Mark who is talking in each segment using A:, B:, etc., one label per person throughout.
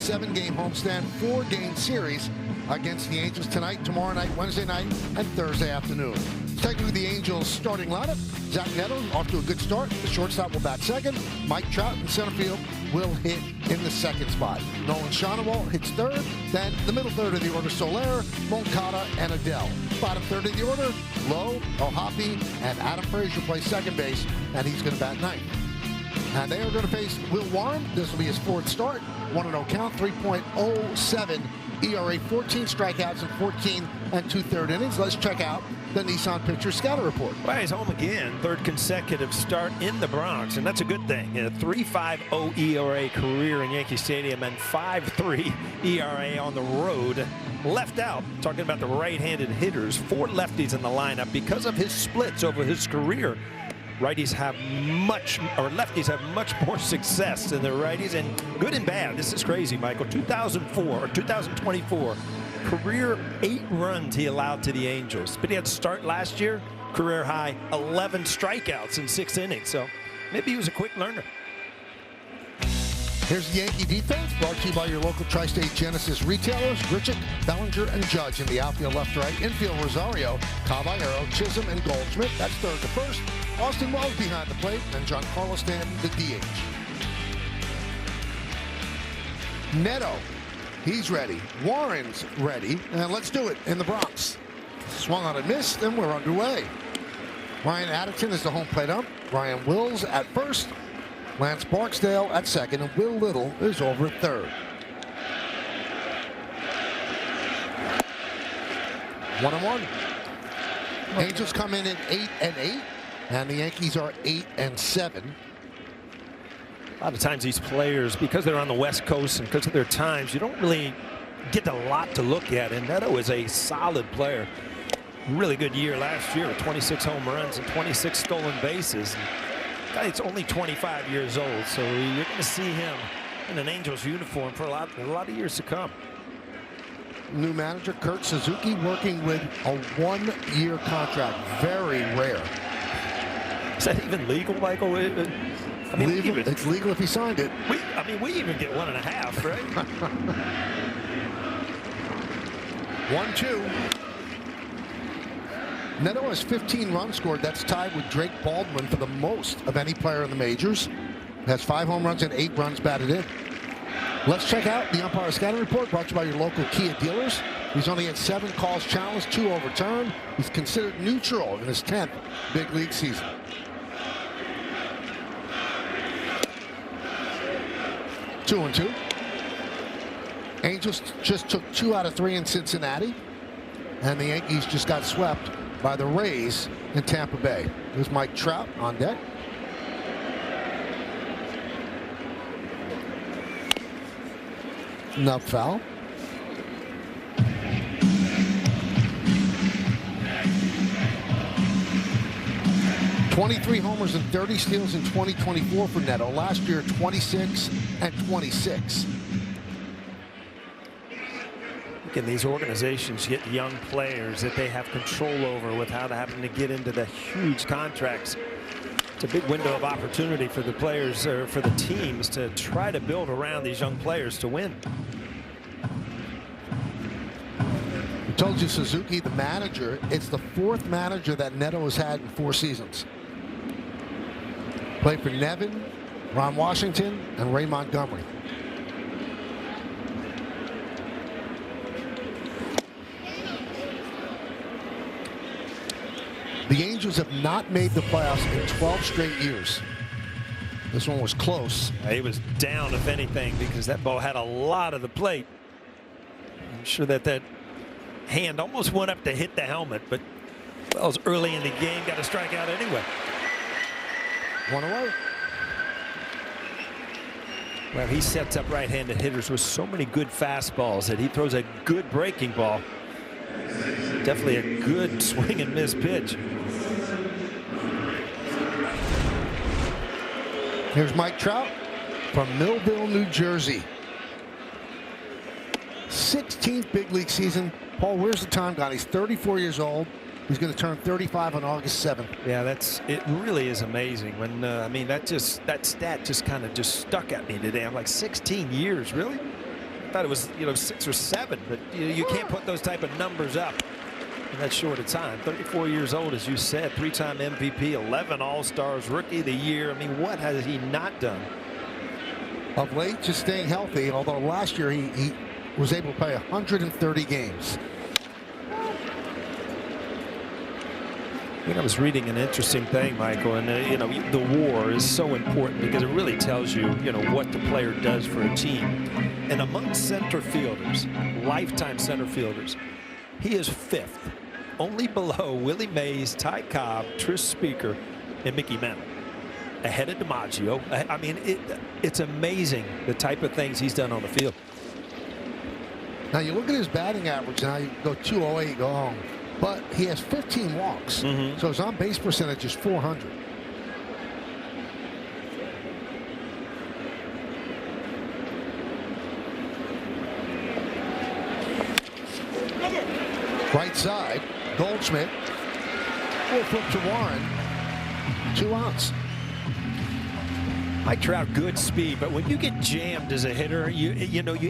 A: 7-game homestand, 4-game series against the Angels tonight, tomorrow night, Wednesday night, and Thursday afternoon. Technically, the Angels starting lineup: Zach Neto off to a good start. The shortstop will bat second. Mike Trout in center field will hit in the second spot. Nolan Schanuel hits third. Then the middle third of the order: Soler, Moncada, and Adele. Bottom third of the order: Lowe, O'Hoppe, and Adam Frazier play second base, and he's going to bat ninth. And they are going to face Will Warren. This will be his fourth start. 1-0 count, 3.07 ERA, 14 strikeouts in 14 and 2/3 innings. Let's check out the Nissan Pitcher Scatter Report.
B: Well, he's home again, third consecutive start in the Bronx, and that's a good thing. A 3.50 ERA career in Yankee Stadium and 5.3 ERA on the road. Left out, talking about the right-handed hitters, 4 lefties in the lineup because of his splits over his career. Lefties have much more success than the righties, and good and bad. This is crazy, Michael. 2024, career 8 runs he allowed to the Angels. But he had to start last year, career high 11 strikeouts in 6 innings. So maybe he was a quick learner.
A: Here's the Yankee defense, brought to you by your local Tri-State Genesis retailers: Grichuk, Bellinger, and Judge. In the outfield, left to right. Infield, Rosario, Caballero, Chisholm, and Goldschmidt. That's third to first. Austin Wells behind the plate, and Giancarlo Stanton, the DH. Neto, he's ready. Warren's ready, and let's do it in the Bronx. Swung on and missed, and we're underway. Ryan Addington is the home plate ump. Ryan Wills at first. Lance Barksdale at second, and Will Little is over at third. 1-1. Angels come in at 8-8, and the Yankees are 8-7.
B: A lot of times these players, because they're on the West Coast and because of their times, you don't really get a lot to look at. And Neto is a solid player. Really good year last year with 26 home runs and 26 stolen bases. It's only 25 years old, so you're going to see him in an Angels uniform for a lot of years to come.
A: New manager Kurt Suzuki working with a 1-year contract. Very rare.
B: Is that even legal, Michael? I mean,
A: legal, it's legal if he signed it.
B: We even get 1.5, right?
A: 1-2. Neto has 15 runs scored. That's tied with Drake Baldwin for the most of any player in the majors. Has 5 home runs and 8 runs batted in. Let's check out the umpire scatter report, brought to you by your local Kia dealers. He's only had 7 calls challenged, 2 overturned. He's considered neutral in his 10th big league season. Two and 2. Angels just took 2 out of 3 in Cincinnati, and the Yankees just got swept by the Rays in Tampa Bay. There's Mike Trout on deck. Nub foul. .23 homers and 30 steals in 2024 for Neto. Last year, 26 and 26.
B: And these organizations get young players that they have control over without having to get into the huge contracts. It's a big window of opportunity for the players, or for the teams, to try to build around these young players to win.
A: I told you, Suzuki, the manager, it's the 4th manager that Neto has had in 4 seasons. Played for Nevin, Ron Washington, and Ray Montgomery. The Angels have not made the playoffs in 12 straight years. This one was close.
B: He was down, if anything, because that ball had a lot of the plate. I'm sure that hand almost went up to hit the helmet, but well, it was early in the game, got a strikeout anyway.
A: 1 away.
B: Well, he sets up right-handed hitters with so many good fastballs that he throws a good breaking ball. Definitely a good swing and miss pitch.
A: Here's Mike Trout from Millville, New Jersey. 16th big league season. Paul, where's the time gone? He's 34 years old. He's going to turn 35 on August 7th.
B: Yeah, it really is amazing. When I mean, that stat just kind of stuck at me today. I'm like, 16 years, really? I thought it was 6 or 7, but you can't put those type of numbers up in that short of time. 34 years old, as you said, 3-time MVP, 11 All-Stars, Rookie of the Year. I mean, what has he not done?
A: Of late, just staying healthy, although last year he was able to play 130 games.
B: I was reading an interesting thing, Michael, and the WAR is so important because it really tells you, what the player does for a team. And among center fielders, lifetime center fielders, he is 5th, only below Willie Mays, Ty Cobb, Tris Speaker, and Mickey Mantle, ahead of DiMaggio. I mean, it's amazing the type of things he's done on the field.
A: Now you look at his batting average. Now you go 208, go home. But he has 15 walks, so his on-base percentage is 400. Right side, Goldschmidt. Full flip to Warren. 2 outs.
B: Mike Trout, good speed, but when you get jammed as a hitter, you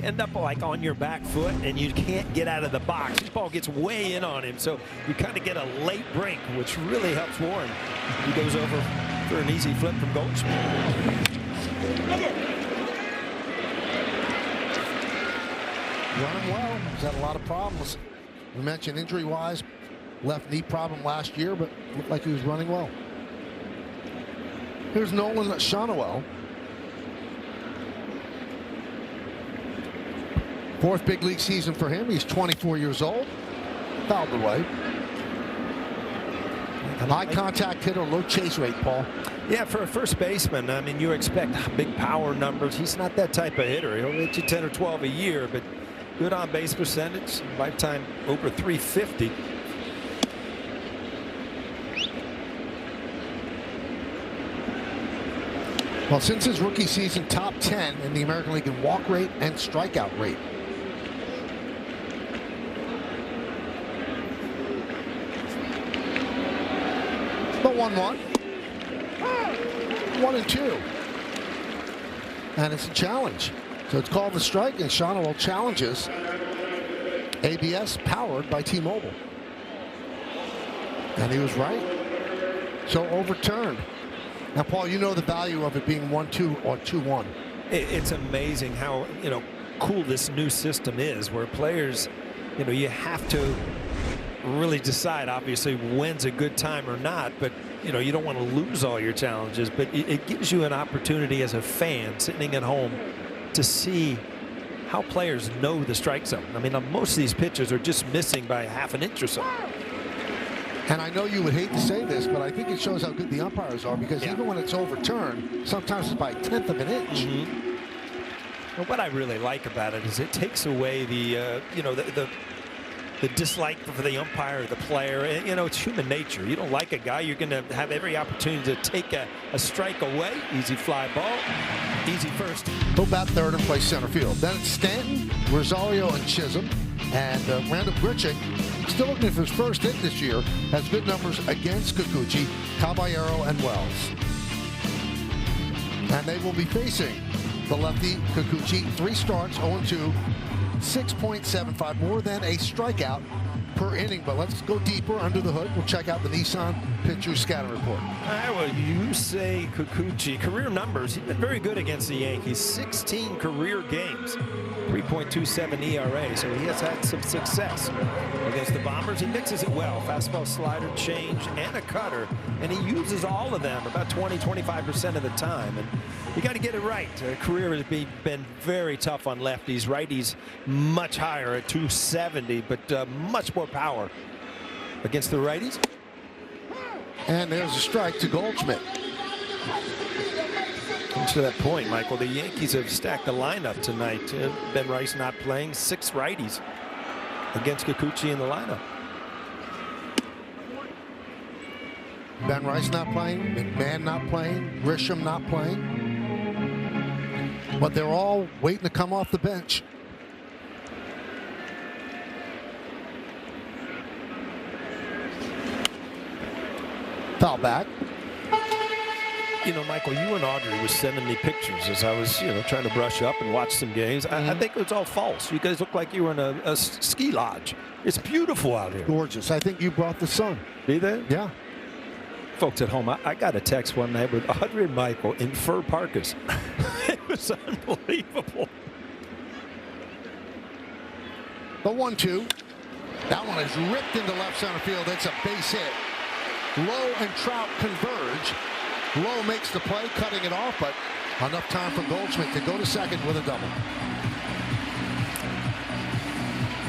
B: end up like on your back foot and you can't get out of the box. This ball gets way in on him, so you kind of get a late break, which really helps Warren. He goes over for an easy flip from Goldschmidt.
A: Running well. He's had a lot of problems. We mentioned injury-wise, left knee problem last year, but looked like he was running well. Here's Nolan Shonowell. 4th big league season for him. He's 24 years old. Fouled away. High contact hitter, low chase rate, Paul.
B: Yeah, for a first baseman, I mean, you expect big power numbers. He's not that type of hitter. He'll hit you 10 or 12 a year, but good on base percentage, lifetime over 350.
A: Well, since his rookie season, top 10 in the American League in walk rate and strikeout rate. The 1-1. 1-2. And it's a challenge. So it's called the strike, and Shonowell challenges. ABS powered by T-Mobile. And he was right. So overturned. Now, Paul, you know the value of it being 1-2 or 2-1.
B: It's amazing how, cool this new system is, where players, you have to really decide, obviously, when's a good time or not, but, you don't want to lose all your challenges, but it gives you an opportunity as a fan sitting at home to see how players know the strike zone. I mean, most of these pitchers are just missing by half an inch or so.
A: And I know you would hate to say this, but I think it shows how good the umpires are, because even when it's overturned, sometimes it's by 1/10 of an inch.
B: Well, what I really like about it is it takes away the the dislike for the umpire or the player. And, it's human nature. You don't like a guy, you're going to have every opportunity to take a strike away. Easy fly ball, easy first.
A: He'll bat 3rd and play center field. Then it's Stanton, Rosario, and Chisholm. And Randall Grichuk, still looking for his first hit this year, has good numbers against Kikuchi, Caballero, and Wells. And they will be facing the lefty Kikuchi. 3 starts, 0-2, 6.75, more than a strikeout per inning. But let's go deeper under the hood. We'll check out the Nissan pitcher scatter report.
B: Well, you say Kikuchi, career numbers, he's been very good against the Yankees. 16 career games, 3.27 ERA, so he has had some success against the Bombers. He mixes it well, fastball, slider, change, and a cutter, and he uses all of them about 20-25% of the time. And you got to get it right. Career has been very tough on lefties. Righties much higher at 270, but much more power against the righties.
A: And there's a strike to Goldschmidt.
B: And to that point, Michael, the Yankees have stacked the lineup tonight. Ben Rice not playing, 6 righties against Kikuchi in the lineup.
A: Ben Rice not playing, McMahon not playing, Grisham not playing. But they're all waiting to come off the bench. Foul back.
B: You know, Michael, you and Audrey was sending me pictures as I was, trying to brush up and watch some games. I think it was all false. You guys look like you were in a ski lodge. It's beautiful out here.
A: Gorgeous. I think you brought the sun.
B: Be there?
A: Yeah.
B: Folks at home, I got a text one night with Audrey and Michael in fur parkas. It was unbelievable.
A: The 1-2. That one is ripped into left center field. It's a base hit. Lowe and Trout converge. Lowe makes the play, cutting it off, but enough time for Goldschmidt to go to second with a double.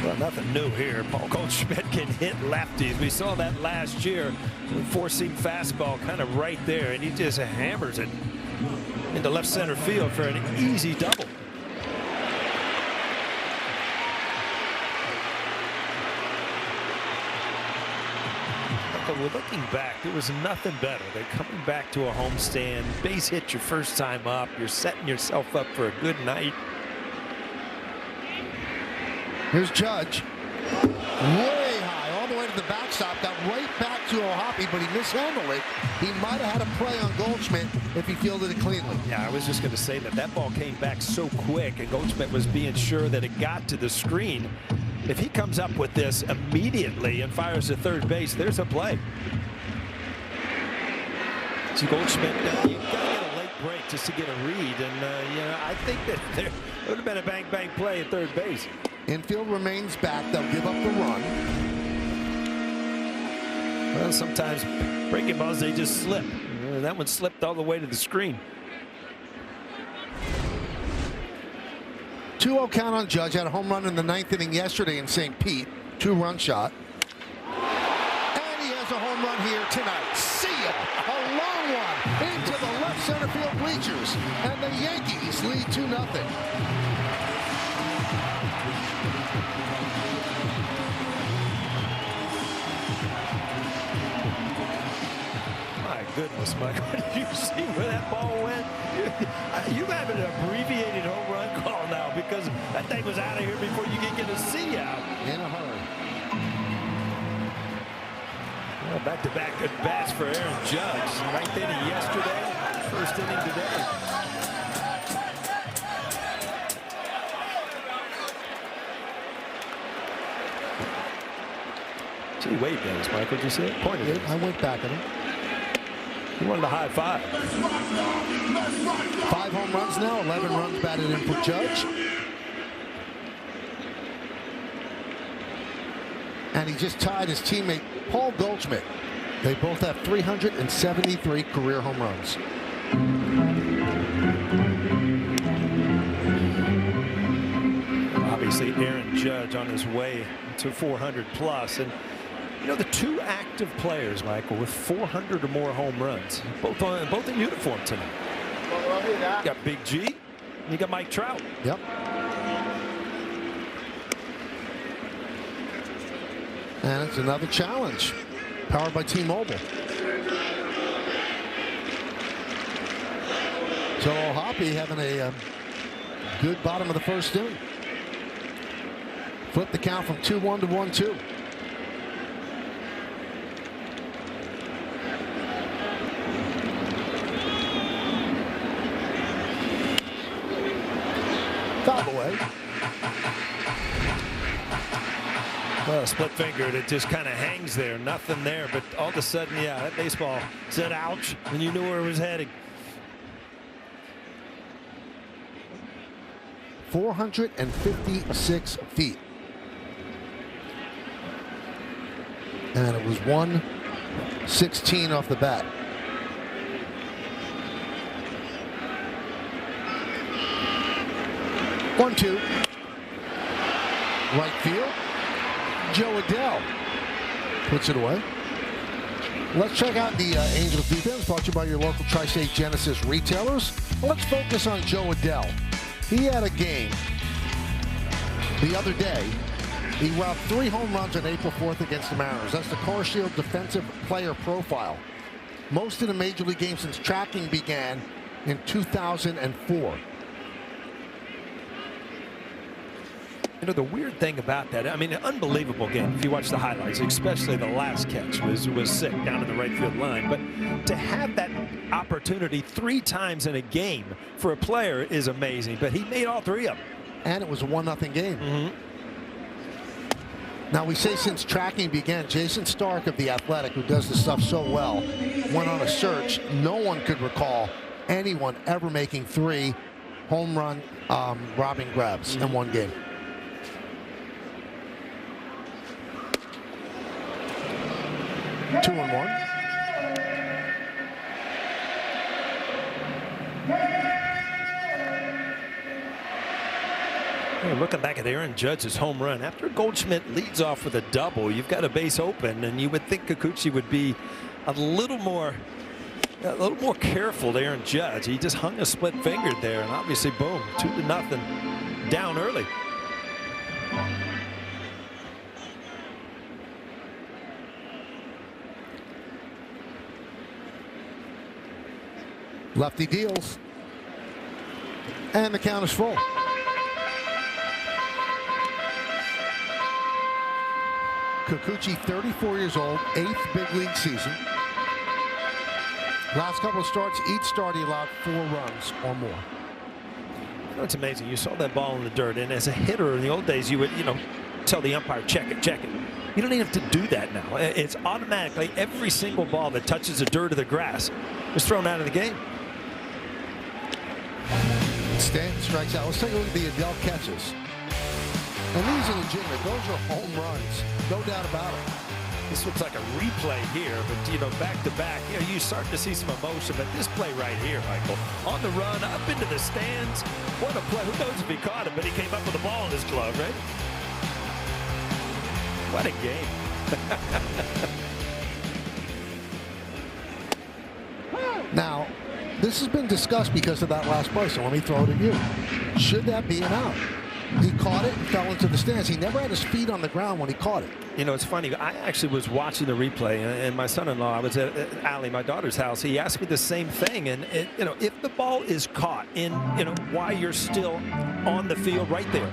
B: Well, nothing new here. Paul Goldschmidt can hit lefties. We saw that last year. Four-seam fastball kind of right there, and he just hammers it into left center field for an easy double. We're looking back, there was nothing better than coming back to a homestand, base hit your first time up, you're setting yourself up for a good night.
A: Here's Judge. Way high, all the way to the backstop, got right back to O'Hoppe, but he mishandled it. He might have had a play on Goldschmidt if he fielded it cleanly.
B: Yeah, I was just going to say that ball came back so quick, and Goldschmidt was being sure that it got to the screen. If he comes up with this immediately and fires to third base, there's a play. So Goldschmidt, you've got to get a late break just to get a read, and I think that there would have been a bang-bang play at third base.
A: Infield remains back. They'll give up the run.
B: Well, sometimes breaking balls, they just slip. That one slipped all the way to the screen.
A: 2-0 count on Judge. Had a home run in the 9th inning yesterday in St. Pete. 2-run shot. And he has a home run here tonight. See ya! A long one into the left center field bleachers. And the Yankees lead 2-0.
B: Goodness, Michael, did you see where that ball went? You have an abbreviated home run call now because that thing was out of here before you could get a C out.
A: In a hurry.
B: Well, back-to-back good bats for Aaron Judge. 9th inning yesterday, 1st inning today. Gee, waved at us, Michael. Did you see it? Pointed at us.
A: I went back at him.
B: He wanted a high five.
A: 5 home runs now, 11 runs batted in for Judge. And he just tied his teammate Paul Goldschmidt. They both have 373 career home runs.
B: Obviously, Aaron Judge on his way to 400 plus. And the two active players, Michael, with 400 or more home runs, both in uniform tonight. You got Big G, and you got Mike Trout.
A: Yep. And it's another challenge, powered by T-Mobile. So O'Hoppe having a good bottom of the 1st inning. Flip the count from 2-1 to 1-2. Foul away.
B: Well, split fingered, it just kind of hangs there, nothing there, but all of a sudden, yeah, that baseball said ouch, and you knew where it was heading.
A: 456 feet. And it was 116 off the bat. One, two. Right field. Joe Adele puts it away. Let's check out the Angels defense, brought to you by your local Tri-State Genesis retailers. Let's focus on Joe Adele. He had a game the other day. He robbed 3 home runs on April 4th against the Mariners. That's the Car Shield defensive player profile. Most in the Major League game since tracking began in 2004.
B: You know, the weird thing about that, I mean, an unbelievable game. If you watch the highlights, especially the last catch was sick down in the right field line. But to have that opportunity 3 times in a game for a player is amazing. But he made all 3 of them.
A: And it was a 1-0 game. Now, we say since tracking began, Jason Stark of The Athletic, who does this stuff so well, went on a search. No one could recall anyone ever making 3 home run robbing grabs in one game. Two and one.
B: Hey, looking back at Aaron Judge's home run, after Goldschmidt leads off with a double, you've got a base open, and you would think Kikuchi would be a little more careful to Aaron Judge. He just hung a split finger there, and obviously, boom, 2-0, down early.
A: Lefty deals, and the count is full. Kikuchi, 34 years old, 8th big league season. Last couple of starts, each start he allowed 4 runs or more.
B: You know, it's amazing. You saw that ball in the dirt, and as a hitter in the old days, you would, tell the umpire, check it, check it. You don't even have to do that now. It's automatically every single ball that touches the dirt or the grass is thrown out of the game.
A: Stanton strikes out. Let's take a look at the Adele catches. And these are legitimate. Those are home runs. No doubt about it.
B: This looks like a replay here, but, back to back, you start to see some emotion. But this play right here, Michael, on the run, up into the stands. What a play. Who knows if he caught it, but he came up with the ball in his glove, right? What a game.
A: Now, this has been discussed because of that last play, so let me throw it at you. Should that be an out? He caught it and fell into the stands. He never had his feet on the ground when he caught it.
B: It's funny. I actually was watching the replay, and my son-in-law, I was at Allie, my daughter's house. He asked me the same thing. And, if the ball is caught in, while you're still on the field right there,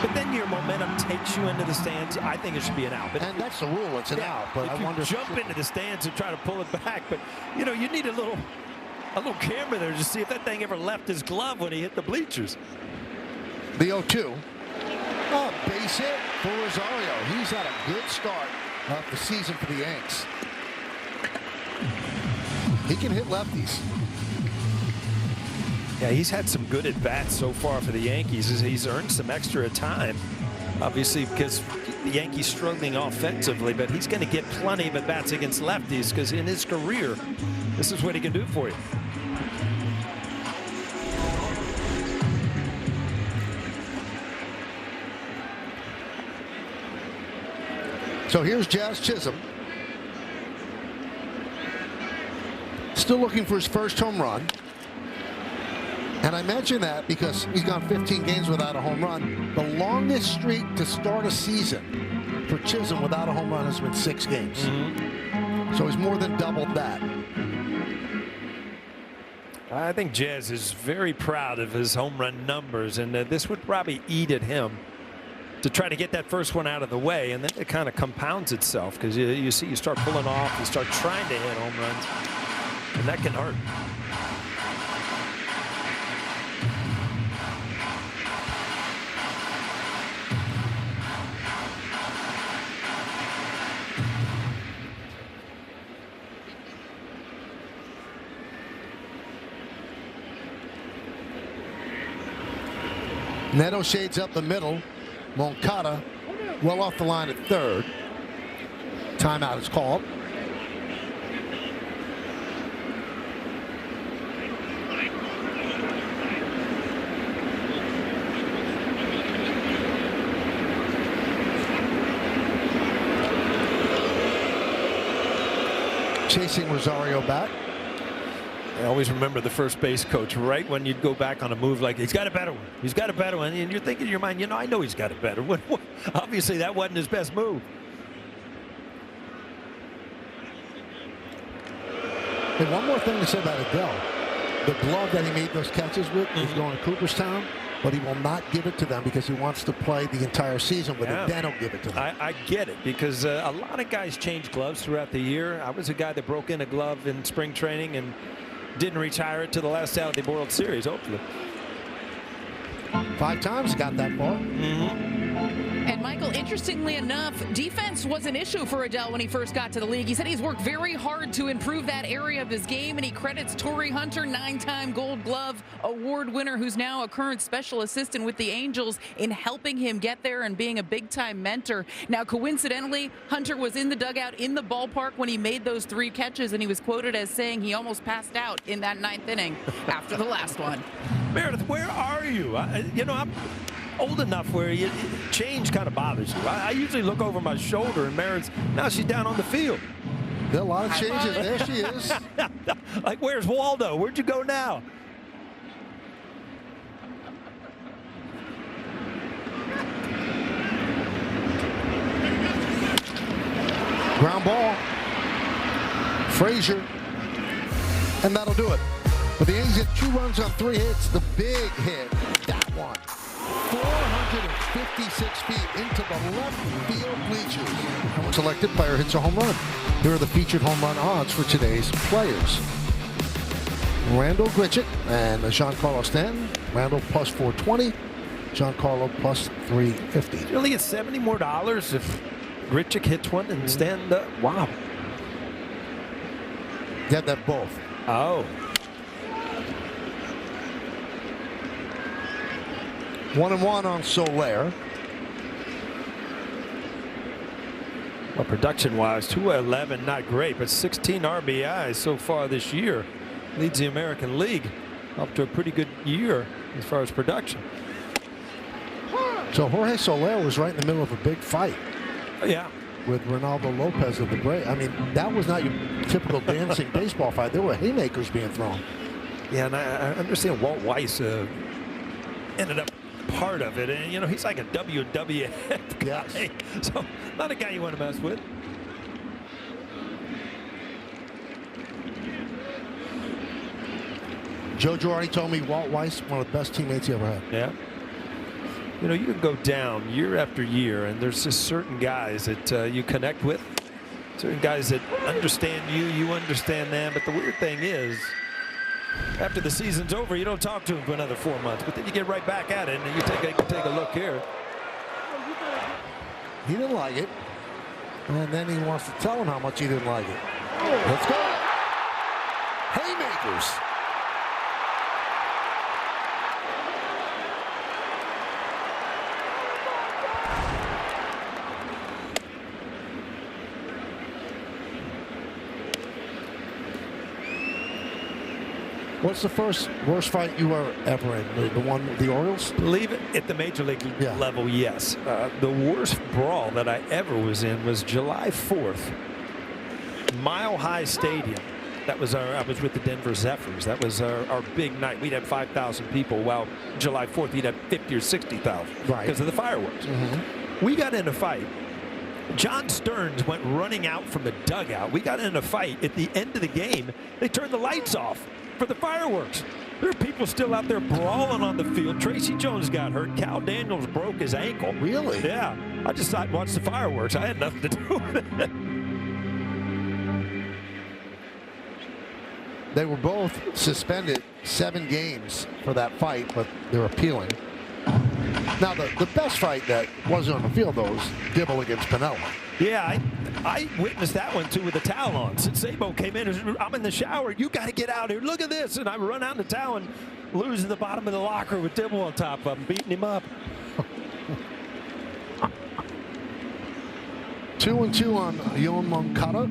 B: but then your momentum takes you into the stands, I think it should be an out.
A: And that's the rule. It's an out. But
B: if
A: I wonder
B: if you jump into the stands and try to pull it back, but, you need a little camera there to see if that thing ever left his glove when he hit the bleachers.
A: The 0-2. Oh, base hit for Rosario. He's had a good start of the season for the Yanks. He can hit lefties.
B: Yeah, he's had some good at-bats so far for the Yankees. He's earned some extra time, obviously, because the Yankees struggling offensively, but he's going to get plenty of at-bats against lefties because in his career, this is what he can do for you.
A: So here's Jazz Chisholm. Still looking for his first home run. And I mention that because he's gone 15 games without a home run. The longest streak to start a season for Chisholm without a home run has been 6 games. So he's more than doubled that.
B: I think Jazz is very proud of his home run numbers, and this would probably eat at him to try to get that first one out of the way, and then it kind of compounds itself because you start pulling off, you start trying to hit home runs, and that can hurt.
A: Neto shades up the middle. Moncada well off the line at third. Timeout is called. Chasing Rosario back.
B: I always remember the first base coach, right when you'd go back on a move like, he's got a better one. He's got a better one. And you're thinking in your mind, I know he's got a better one. Obviously, that wasn't his best move.
A: And one more thing to say about Adele. The glove that he made those catches with is going to Cooperstown. but he will not give it to them because he wants to play the entire season with it. Then he'll give it to them.
B: I get it, because a lot of guys change gloves throughout the year. I was a guy that broke in a glove in spring training and didn't retire it to the last out of the World Series, hopefully.
A: 5 times got that far.
C: And Michael, interestingly enough, defense was an issue for Adele when he first got to the league. He said he's worked very hard to improve that area of his game, and he credits Torrey Hunter, 9-time Gold Glove Award winner, who's now a current special assistant with the Angels, in helping him get there and being a big-time mentor. Now, coincidentally, Hunter was in the dugout in the ballpark when he made those 3 catches, and he was quoted as saying he almost passed out in that 9th inning after the last one.
B: Meredith, where are you? You know, I'm old enough where change kind of bothers you. I usually look over my shoulder, and Meredith, now she's down on the field.
A: There are a lot of changes. There she is.
B: Like, where's Waldo? Where'd you go now?
A: Ground ball. Frazier. And that'll do it. But the Yankees get 2 runs on 3 hits. The big hit, that one. 456 feet into the left field bleachers. And one selected player hits a home run. Here are the featured home run odds for today's players. Randall Grichuk and Giancarlo Stanton. Randall plus 420. Giancarlo plus 350.
B: You only get $70 more if Grichuk hits one and Stanton. Wow.
A: Get that both.
B: Oh.
A: 1-1 on Soler.
B: Well, production-wise, 211, not great, but 16 RBIs so far this year. Leads the American League up to a pretty good year as far as production.
A: So Jorge Soler was right in the middle of a big fight.
B: Yeah.
A: With Ronaldo Lopez of the Braves. I mean, that was not your typical dancing baseball fight. There were haymakers being thrown.
B: Yeah, and I understand Walt Weiss ended up part of it, and you know, he's like a WWF guy.
A: Yes.
B: So not a guy you want to mess with.
A: Joe Girardi told me Walt Weiss, one of the best teammates he ever had.
B: Yeah. You know, you can go down year after year, and there's just certain guys that you connect with, certain guys that understand you, you understand them. But the weird thing is, after the season's over, you don't talk to him for another 4 months, but then you get right back at it, and you take a look here.
A: He didn't like it, and then he wants to tell him how much he didn't like it. Let's go. Haymakers. What's the worst fight you were ever in? The one with the Orioles?
B: Believe it, at the major league level, yes. The worst brawl that I ever was in was July 4th, Mile High Stadium. That was I was with the Denver Zephyrs. That was our big night. We'd have 5,000 people. While July 4th, we'd have 50 or 60,000 because of the fireworks. We got in a fight. John Stearns went running out from the dugout. We got in a fight. At the end of the game, they turned the lights off for the fireworks. There are people still out there brawling on the field. Tracy Jones got hurt. Cal Daniels broke his ankle.
A: Really?
B: Yeah. I just thought, watch the fireworks. I had nothing to do with it.
A: They were both suspended 7 games for that fight, but they're appealing. Now, the best fight that wasn't on the field, though, was Dibble against Pinella.
B: Yeah, I witnessed that one, too, with the towel on. Since Sabo came in, I'm in the shower. You got to get out here. Look at this. And I run out in the towel and lose in the bottom of the locker with Dibble on top of him, beating him up.
A: 2-2 on Yoan Moncada.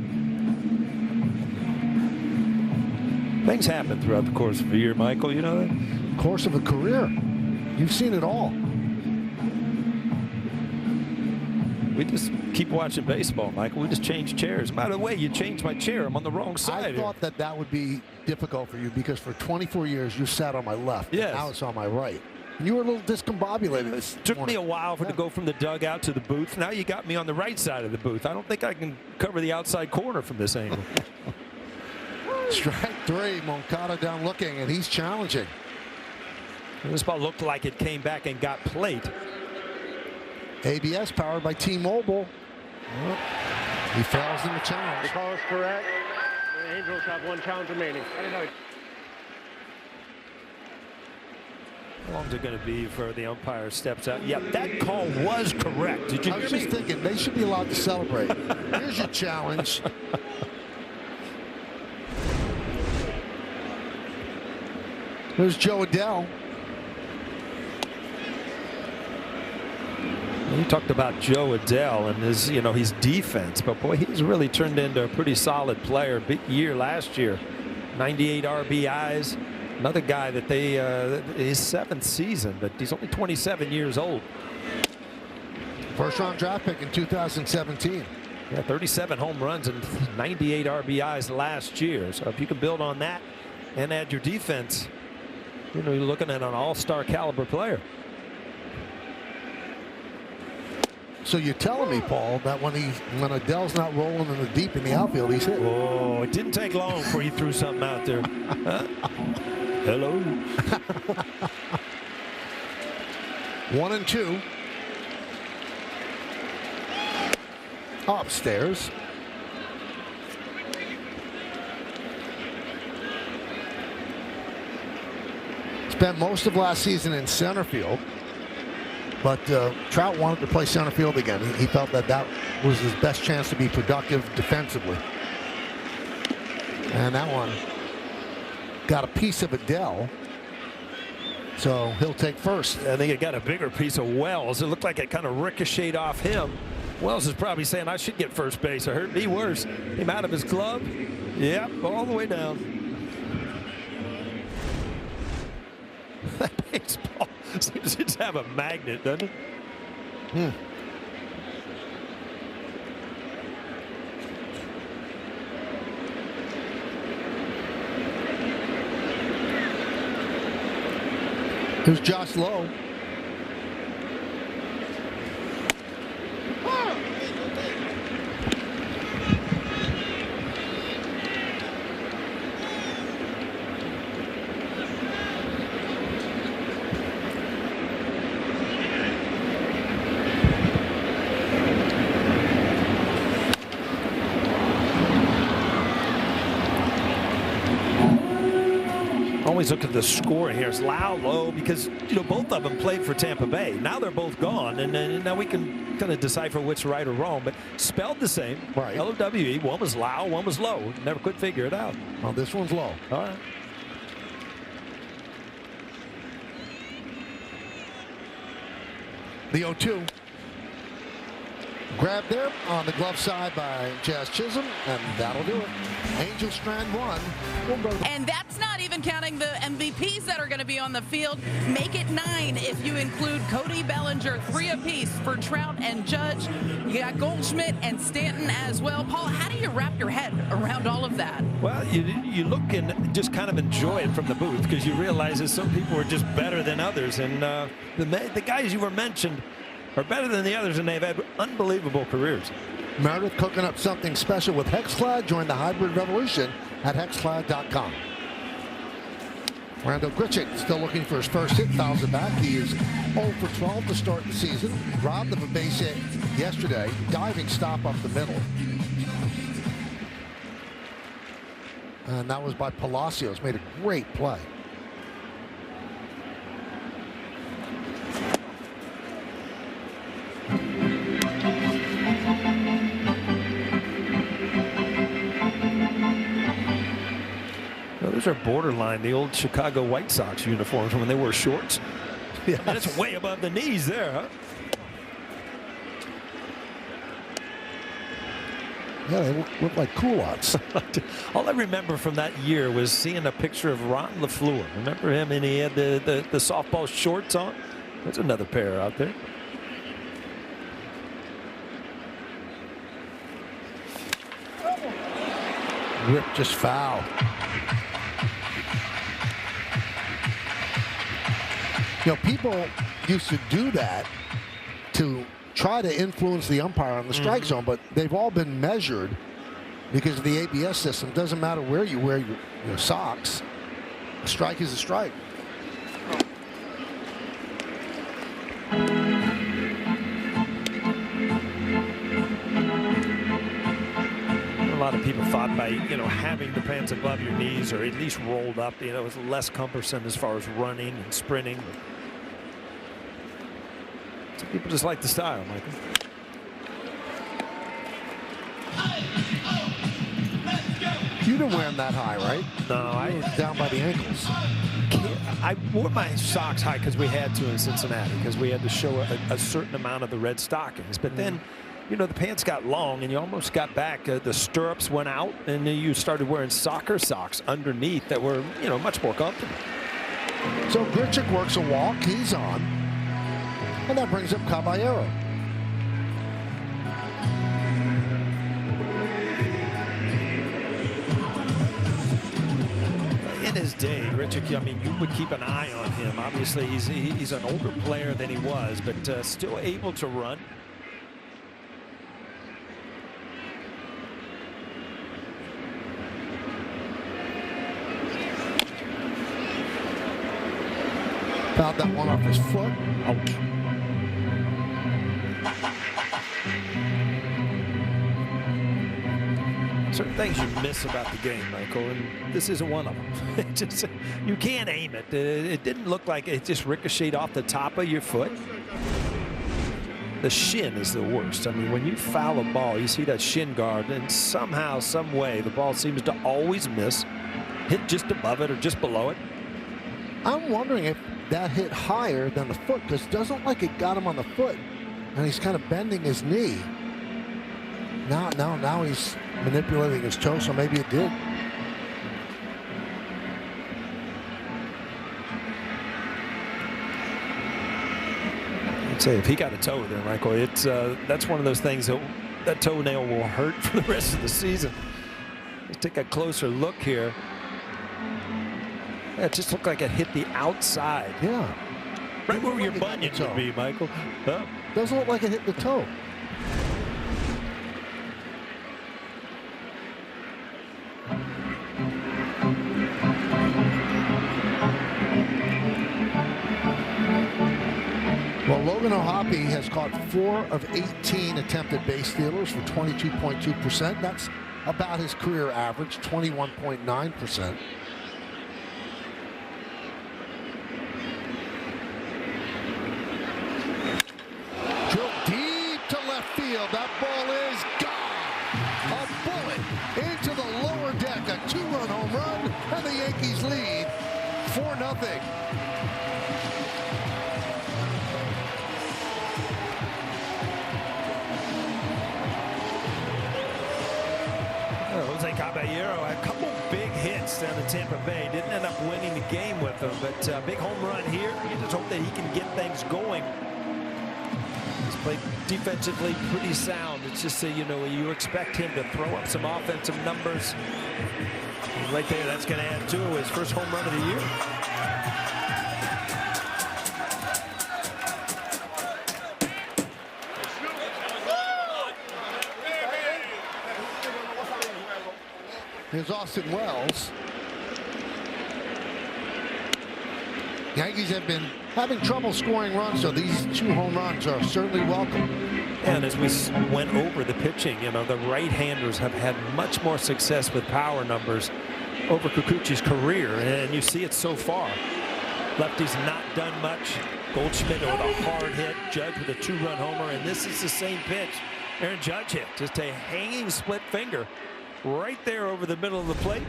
B: Things happen throughout the course of a year, Michael. You know that?
A: Course of a career. You've seen it all.
B: We just keep watching baseball, Michael. We just change chairs. By the way, you changed my chair. I'm on the wrong side.
A: I thought that would be difficult for you because for 24 years you sat on my left.
B: Yes.
A: And now it's on my right. And you were a little discombobulated.
B: It took me a while to go from the dugout to the booth. Now you got me on the right side of the booth. I don't think I can cover the outside corner from this angle.
A: Strike 3, Moncada down looking, and he's challenging.
B: This ball looked like it came back and got plate.
A: ABS powered by T-Mobile. Well, he fails in the challenge.
D: The call is correct. The Angels have 1 challenge remaining.
B: How long is it going to be before the umpire steps out? Yep, that call was correct. Did you
A: I
B: hear
A: was
B: me?
A: just thinking they should be allowed to celebrate. Here's your challenge. Here's Joe Adele.
B: You talked about Joe Adele and his defense, but boy, he's really turned into a pretty solid player. Big year last year, 98 RBIs. Another guy that his 7th season, but he's only 27 years old.
A: First-round draft pick in 2017.
B: Yeah, 37 home runs and 98 RBIs last year. So if you can build on that and add your defense, you're looking at an all-star caliber player.
A: So you're telling me, Paul, that when Adele's not rolling in the deep in the outfield, he's hit.
B: Oh, it didn't take long before you threw something out there. Hello.
A: 1-2. Upstairs. Spent most of last season in center field, but Trout wanted to play center field again. He felt that was his best chance to be productive defensively. And that one got a piece of Adele, so he'll take first.
B: I think it got a bigger piece of Wells. It looked like it kind of ricocheted off him. Wells is probably saying, I should get first base. I hurt me worse. Came out of his glove. Yep, all the way down. That baseball seems to have a magnet, doesn't it?
A: Here's Josh Lowe.
B: Always look at the score here. It's low, because both of them played for Tampa Bay. Now they're both gone, and now we can kind of decipher which right or wrong, but spelled the same.
A: Right.
B: L-O-W-E. One was Lau, one was Low. Never could figure it out.
A: Well, this one's low.
B: All right.
A: The 0-2. Grabbed there on the glove side by Jazz Chisholm, and that'll do it. Angels strand 1. We'll go.
C: And that's not even counting the MVPs that are going to be on the field. Make it 9 if you include Cody Bellinger, 3 apiece for Trout and Judge. You got Goldschmidt and Stanton as well. Paul, how do you wrap your head around all of that?
B: Well, you look and just kind of enjoy it from the booth, because you realize that some people are just better than others, and the guys you were mentioned are better than the others, and they've had unbelievable careers.
A: Meredith cooking up something special with Hexclad. Join the hybrid revolution at hexclad.com. Randall Grichuk still looking for his first hit, fouls it back. He is 0 for 12 to start the season. Robbed of a base hit yesterday. Diving stop up the middle. And that was by Palacios. Made a great play.
B: Those are borderline the old Chicago White Sox uniforms when they wore shorts. Yeah, that's way above the knees there, huh?
A: Yeah, they look like culottes.
B: All I remember from that year was seeing a picture of Ron LaFleur. Remember him? And he had the softball shorts on. There's another pair out there.
A: Rip just foul. People used to do that to try to influence the umpire on the strike zone, but they've all been measured because of the ABS system. Doesn't matter where you wear your socks. A strike is a strike.
B: lot of people thought by, having the pants above your knees or at least rolled up, it was less cumbersome as far as running and sprinting. Some people just like the style, Michael.
A: You didn't wear them that high, right?
B: No, I
A: was down by the ankles.
B: I wore my socks high because we had to in Cincinnati, because we had to show a certain amount of the red stockings. But then, the pants got long and you almost got back. The stirrups went out and then you started wearing soccer socks underneath that were, much more comfortable.
A: So Grichuk works a walk. He's on. And that brings up Caballero.
B: In his day, Grichuk, you would keep an eye on him. Obviously, he's an older player than he was, but still able to run.
A: Fouled that one off his foot.
B: Ouch. Certain things you miss about the game, Michael, and this isn't one of them. You can't aim it. It didn't look like it just ricocheted off the top of your foot. The shin is the worst. When you foul a ball, you see that shin guard, and somehow, some way, the ball seems to always miss, hit just above it or just below it.
A: I'm wondering if that hit higher than the foot, because it doesn't look like it got him on the foot, and he's kind of bending his knee. Now he's manipulating his toe, so maybe it did.
B: I'd say if he got a toe there, Michael, it's that's one of those things that toenail will hurt for the rest of the season. Let's take a closer look here. It just looked like it hit the outside.
A: Yeah.
B: Right where your bunion would be, Michael. Huh?
A: Doesn't look like it hit the toe. Well, Logan O'Hoppe has caught 4 of 18 attempted base stealers for 22.2%. That's about his career average, 21.9%. Drilled deep to left field. That ball is gone. A bullet into the lower deck. A 2-run home run, and the Yankees lead 4-0.
B: Jose Caballero had a couple big hits down in Tampa Bay. Didn't end up winning the game with them, but big home run here. You just hope that he can get things going. He's played defensively pretty sound. It's just that, you expect him to throw up some offensive numbers. And right there, that's going to add to his first home run of the year.
A: Here's Austin Wells. Yankees have been having trouble scoring runs, so these 2 home runs are certainly welcome.
B: And as we went over the pitching, the right-handers have had much more success with power numbers over Kikuchi's career, and you see it so far. Lefty's not done much. Goldschmidt with a hard hit, Judge with a 2-run homer, and this is the same pitch Aaron Judge hit. Just a hanging split finger right there over the middle of the plate.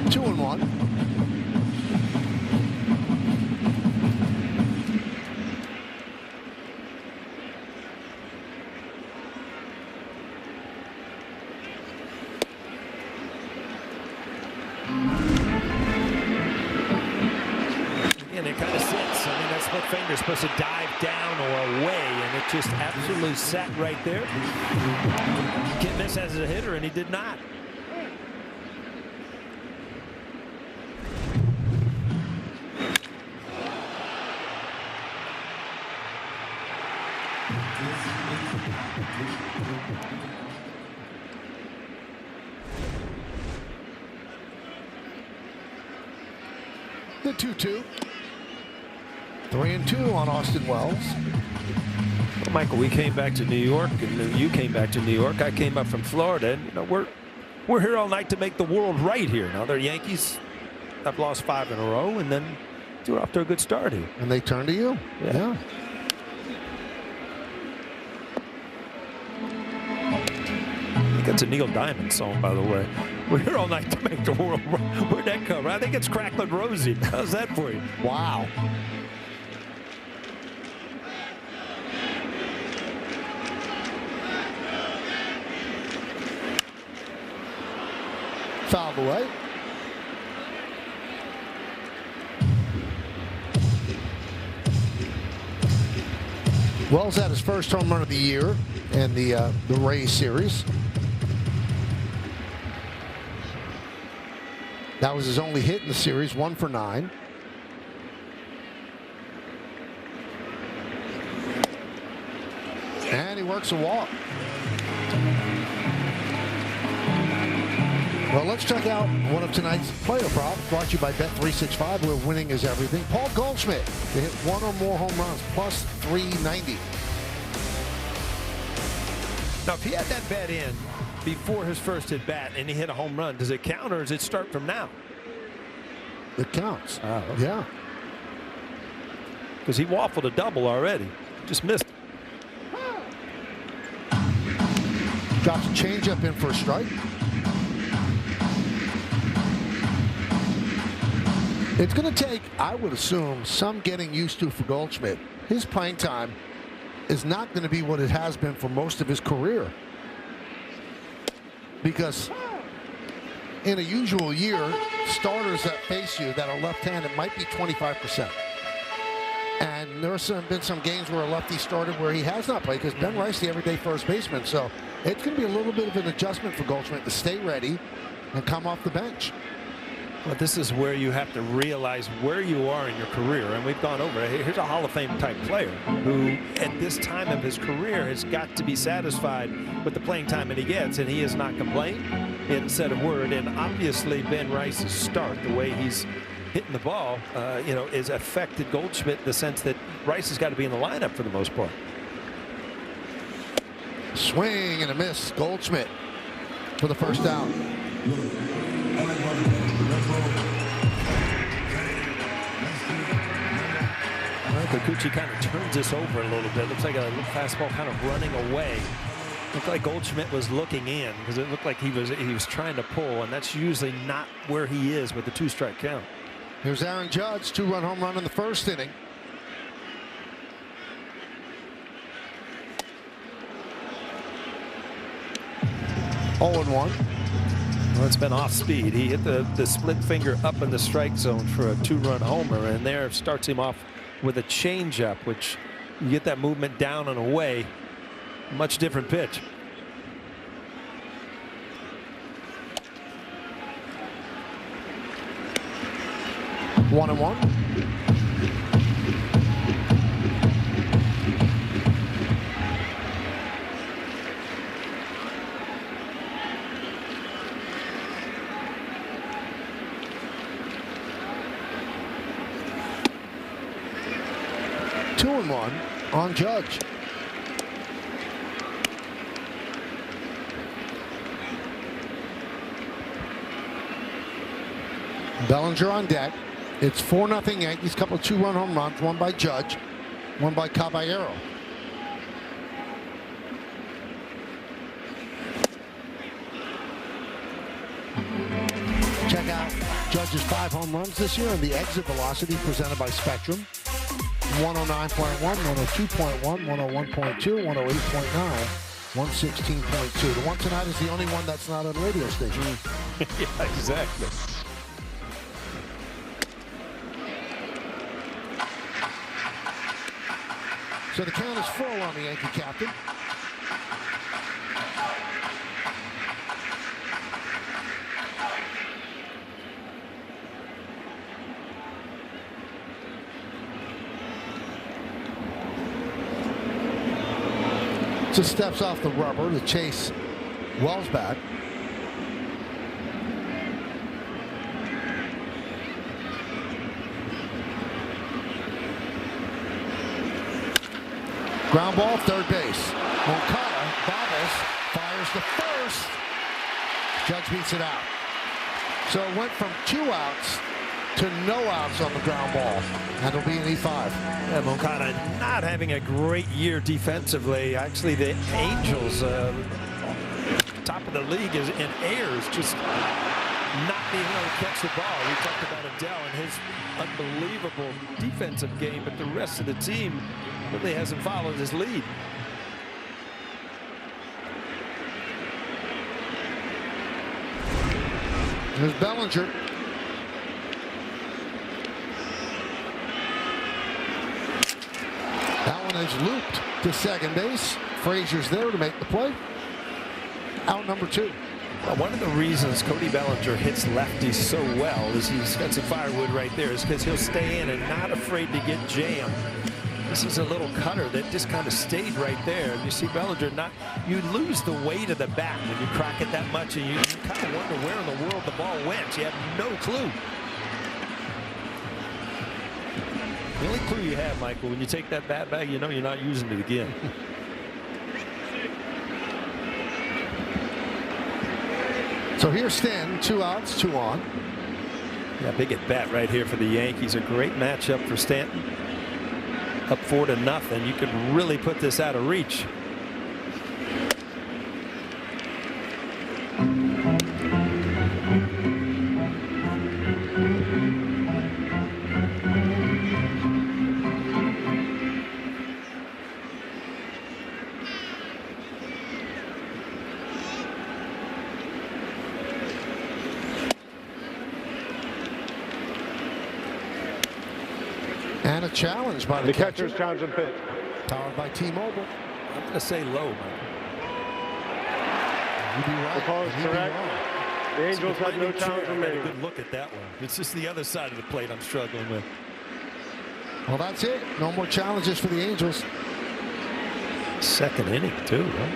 A: Two and one.
B: And it kind of sits. That split finger is supposed to dive down or away, and it just absolutely sat right there. Can't miss as a hitter, and he did not.
A: The 2-2. 3-2 on Austin Wells.
B: Well, Michael, we came back to New York, and you came back to New York. I came up from Florida, and we're here all night to make the world right here. Now, the Yankees have lost 5 in a row, and then they're off to a good start here.
A: And they turn to you. Yeah.
B: I think it's a Neil Diamond song, by the way. We're here all night to make the world right. Where'd that come? I think it's Cracklin' Rosie. How's that for you?
A: Wow. Fouled away. Wells had his first home run of the year in the Rays series. That was his only hit in the series, 1 for 9. And he works a walk. Well, let's check out one of tonight's player props, brought to you by Bet365, where winning is everything. Paul Goldschmidt to hit 1 or more home runs, plus 390.
B: Now, if he had that bat in before his first at bat and he hit a home run, does it count or does it start from now?
A: It counts.
B: Oh, okay.
A: Yeah.
B: Because he waffled a double already. Just missed.
A: Drops a changeup in for a strike. It's going to take, I would assume, some getting used to for Goldschmidt. His playing time is not going to be what it has been for most of his career. Because in a usual year, starters that face you that are left-handed might be 25%. And there's been some games where a lefty started where he has not played, because Ben Rice, the everyday first baseman. So it's going to be a little bit of an adjustment for Goldschmidt to stay ready and come off the bench.
B: Well, this is where you have to realize where you are in your career. And we've gone over it. Here's a Hall of Fame type player who at this time of his career has got to be satisfied with the playing time that he gets. And he has not complained. He hasn't said a word. And obviously Ben Rice's start, the way he's hitting the ball, is affected Goldschmidt in the sense that Rice has got to be in the lineup for the most part.
A: Swing and a miss. Goldschmidt for the first out.
B: Kikuchi kind of turns this over a little bit. Looks like a fastball kind of running away. Looked like Goldschmidt was looking in because it looked like he was trying to pull, and that's usually not where he is with the 2-strike count.
A: Here's Aaron Judge, 2-run home run in the first inning. Oh, 0-1.
B: Well, it's been off speed. He hit the split finger up in the strike zone for a 2-run homer, and there starts him off with a changeup, which you get that movement down and away. Much different pitch.
A: One and one. Two and one on Judge. Bellinger on deck. It's 4-0 Yankees. Couple of 2-run home runs. One by Judge, one by Caballero. Check out Judge's 5 home runs this year and the exit velocity presented by Spectrum. 109.1, 102.1, 101.2, 108.9, 116.2. The one tonight is the only one that's not at a radio station.
B: Yeah, exactly.
A: So the count is full on the Yankee captain. Just steps off the rubber to chase Wells back. Ground ball, third base. Moncada bobbles, fires the first. Judge beats it out. So it went from 2 outs to no outs on the ground ball. And it'll be an E5.
B: Yeah, Moncada not having a great year defensively. Actually, the Angels, top of the league is in errors, just not being able to catch the ball. We talked about Adele and his unbelievable defensive game, but the rest of the team really hasn't followed his lead.
A: There's Bellinger. That one is looped to second base. Frazier's there to make the play. Out number 2.
B: Well, one of the reasons Cody Bellinger hits lefties so well is he's got some firewood right there, is because he'll stay in and not afraid to get jammed. This is a little cutter that just kind of stayed right there. And you see Bellinger you lose the weight of the bat when you crack it that much, and you kind of wonder where in the world the ball went. You have no clue. The only clue you have, Michael, when you take that bat back, you know you're not using it again.
A: So here's Stanton, 2 outs, 2 on.
B: Yeah, big at bat right here for the Yankees. A great matchup for Stanton. Up 4-0. You could really put this out of reach.
A: And a challenge by the catcher.
D: catcher's Townsend pitch.
A: Powered by T-Mobile.
B: I'm going to say low, man.
A: You'd be right.
D: The call is
A: You'd be
D: correct.
A: wrong.
D: The Angels have no Townsend
B: A
D: remaining.
B: good look at that one. It's just the other side of the plate I'm struggling with.
A: Well, that's it. No more challenges for the Angels.
B: Second inning, too, huh?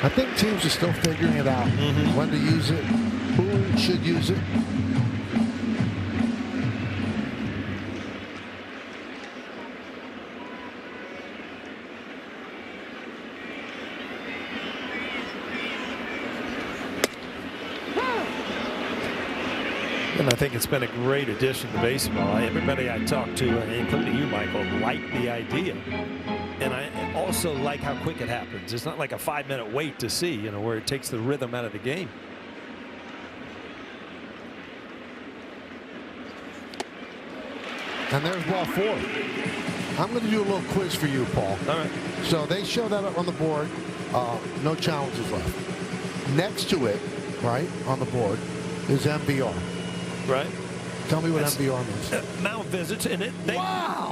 A: I think teams are still figuring it out. When to use it, who should use it.
B: And I think it's been a great addition to baseball. Everybody I talked to, including you, Michael, like the idea. And I also like how quick it happens. It's not like a 5-minute wait to see, where it takes the rhythm out of the game.
A: And there's ball 4. I'm going to do a little quiz for you, Paul.
B: All right.
A: So they show that up on the board. No challenges left. Next to it, right, on the board, is MVR.
B: Right.
A: Tell me what MVR means.
B: Mount visits, and they've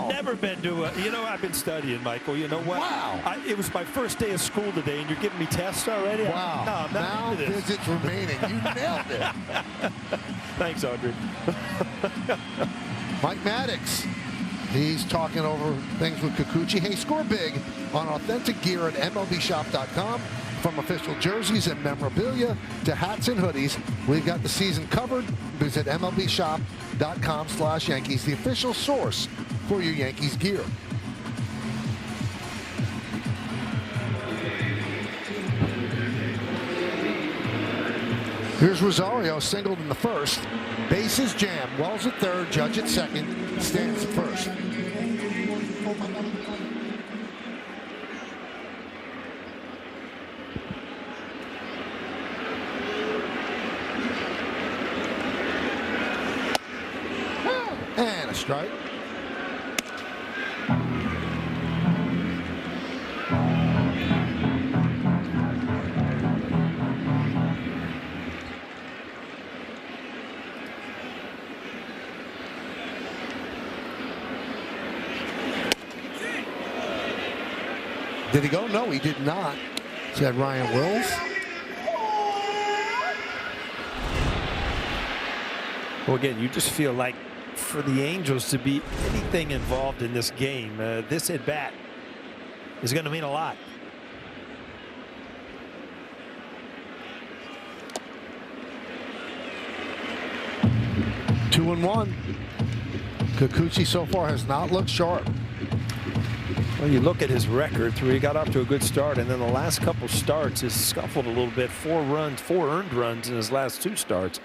B: never been to a, I've been studying, Michael. You know what?
A: Wow.
B: It was my first day of school today, and you're giving me tests already?
A: Wow.
B: No, I'm not
A: Mount
B: into this.
A: visits remaining. You nailed it.
B: Thanks, Audrey.
A: Mike Maddox. He's talking over things with Kikuchi. Hey, score big on authentic gear at MLBshop.com. From official jerseys and memorabilia to hats and hoodies, we've got the season covered. Visit MLBshop.com/Yankees, the official source for your Yankees gear. Here's Rosario, singled in the first. Bases jammed. Wells at third, Judge at second, Stanton at first. And a strike. Did he go? No, he did not. Said Ryan Wills.
B: Well, again, you just feel like for the Angels to be anything involved in this game, this at bat is going to mean a lot.
A: Two and one. Kikuchi so far has not looked sharp.
B: Well, you look at his record where he got off to a good start, and then the last couple starts has scuffled a little bit. 4 earned runs in his last 2 starts.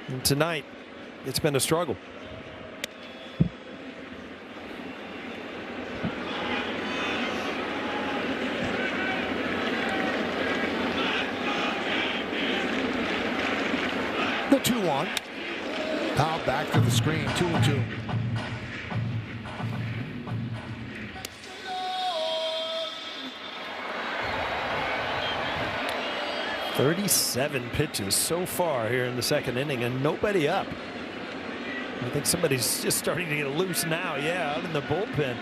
B: And tonight, it's been a struggle.
A: The 2-1. Now back to the screen, 2-2.
B: "37 pitches so far here in the 2nd inning, and nobody up." I think somebody's just starting to get loose now. Yeah, out in the bullpen.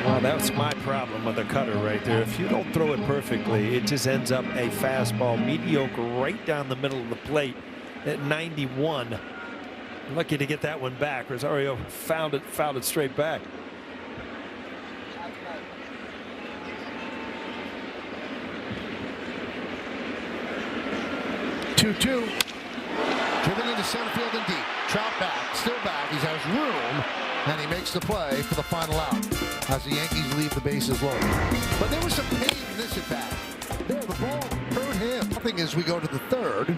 B: Well, that's my problem with the cutter right there. If you don't throw it perfectly, it just ends up a fastball, mediocre, right down the middle of the plate at 91. Lucky to get that one back. Rosario fouled it straight back.
A: Two. Driven into center field and deep. Trout back, still back. He has room, and he makes the play for the final out as the Yankees leave the bases loaded. But there was some pain in this at bat. There, the ball hurt him. Nothing as we go to the 3rd,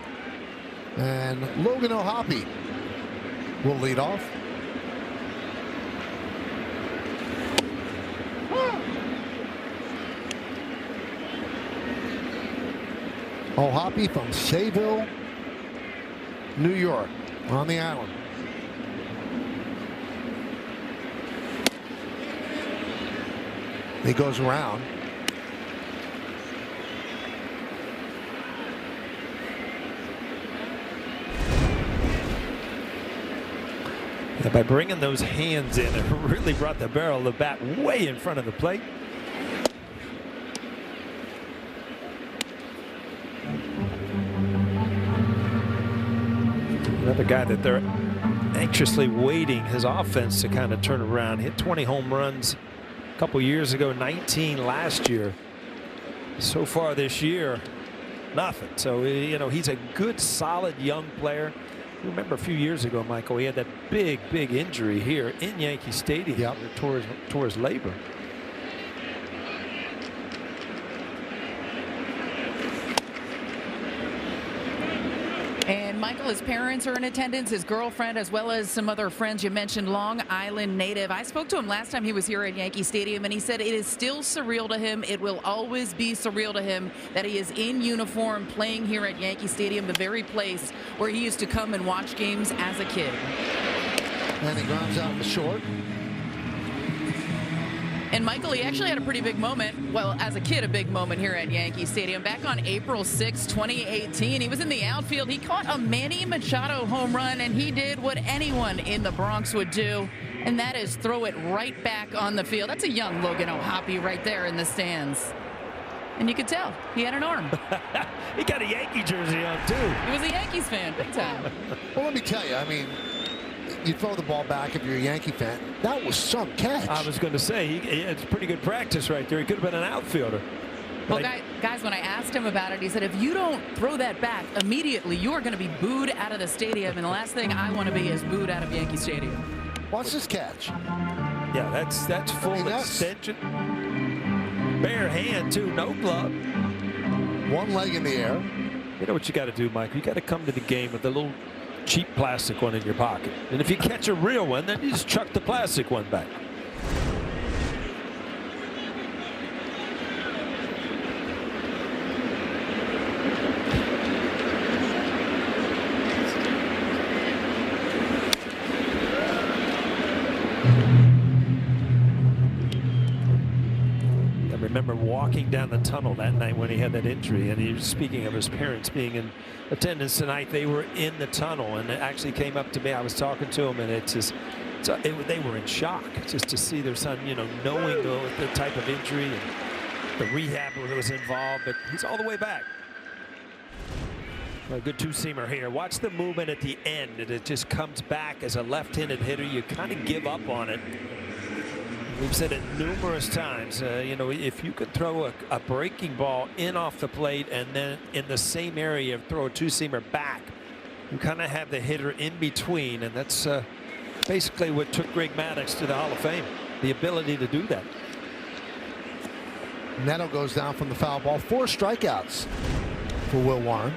A: and Logan O'Hoppe will lead off. O'Hoppe from Sayville, New York, on the island. He goes around.
B: And by bringing those hands in, it really brought the barrel of the bat way in front of the plate. Another guy that they're anxiously waiting his offense to kind of turn around. Hit 20 home runs a couple years ago, 19 last year. So far this year, nothing. So, you know, he's a good, solid young player. You remember a few years ago, Michael, he had that big injury here in Yankee Stadium.
A: Yep.
B: Tore his labrum.
C: And Michael, his parents are in attendance, his girlfriend, as well as some other friends. You mentioned Long Island native. I spoke to him last time he was here at Yankee Stadium, and he said it is still surreal to him. It will always be surreal to him that he is in uniform playing here at Yankee Stadium, the very place where he used to come and watch games as a kid.
A: And he grounds out in the short.
C: And Michael, he actually had a pretty big moment, well, as a kid, a big moment here at Yankee Stadium. Back on April 6, 2018, he was in the outfield. He caught a Manny Machado home run, and he did what anyone in the Bronx would do, and that is throw it right back on the field. That's a young Logan O'Hoppe right there in the stands. And you could tell he had an arm.
B: He got a Yankee jersey on, too.
C: He was a Yankees fan, big time.
A: Well, let me tell you, I mean, you throw the ball back if you're a Yankee fan. That was some catch.
B: I was going to say, it's pretty good practice right there. He could have been an outfielder.
C: Well, guys, when I asked him about it, he said, if you don't throw that back immediately, you are going to be booed out of the stadium. And the last thing I want to be is booed out of Yankee Stadium.
A: Watch this catch.
B: Yeah, that's full extension. Bare hand, too. No glove.
A: One leg in the air.
B: You know what you got to do, Mike? You got to come to the game with a little cheap plastic one in your pocket. And if you catch a real one, then you just chuck the plastic one back. I remember walking down the tunnel that night when he had that injury, and he was speaking of his parents being in attendance tonight. They were in the tunnel, and it actually came up to me. I was talking to him, and it's just, they were in shock just to see their son, you know, knowing the type of injury and the rehab that was involved. But he's all the way back. A good two-seamer here. Watch the movement at the end, and it just comes back as a left-handed hitter. You kind of give up on it. We've said it numerous times. You know, if you could throw a breaking ball in off the plate and then in the same area throw a two-seamer back, you kind of have the hitter in between, and that's basically what took Greg Maddux to the Hall of Fame, the ability to do that.
A: Neto goes down from the foul ball. 4 strikeouts for Will Warren.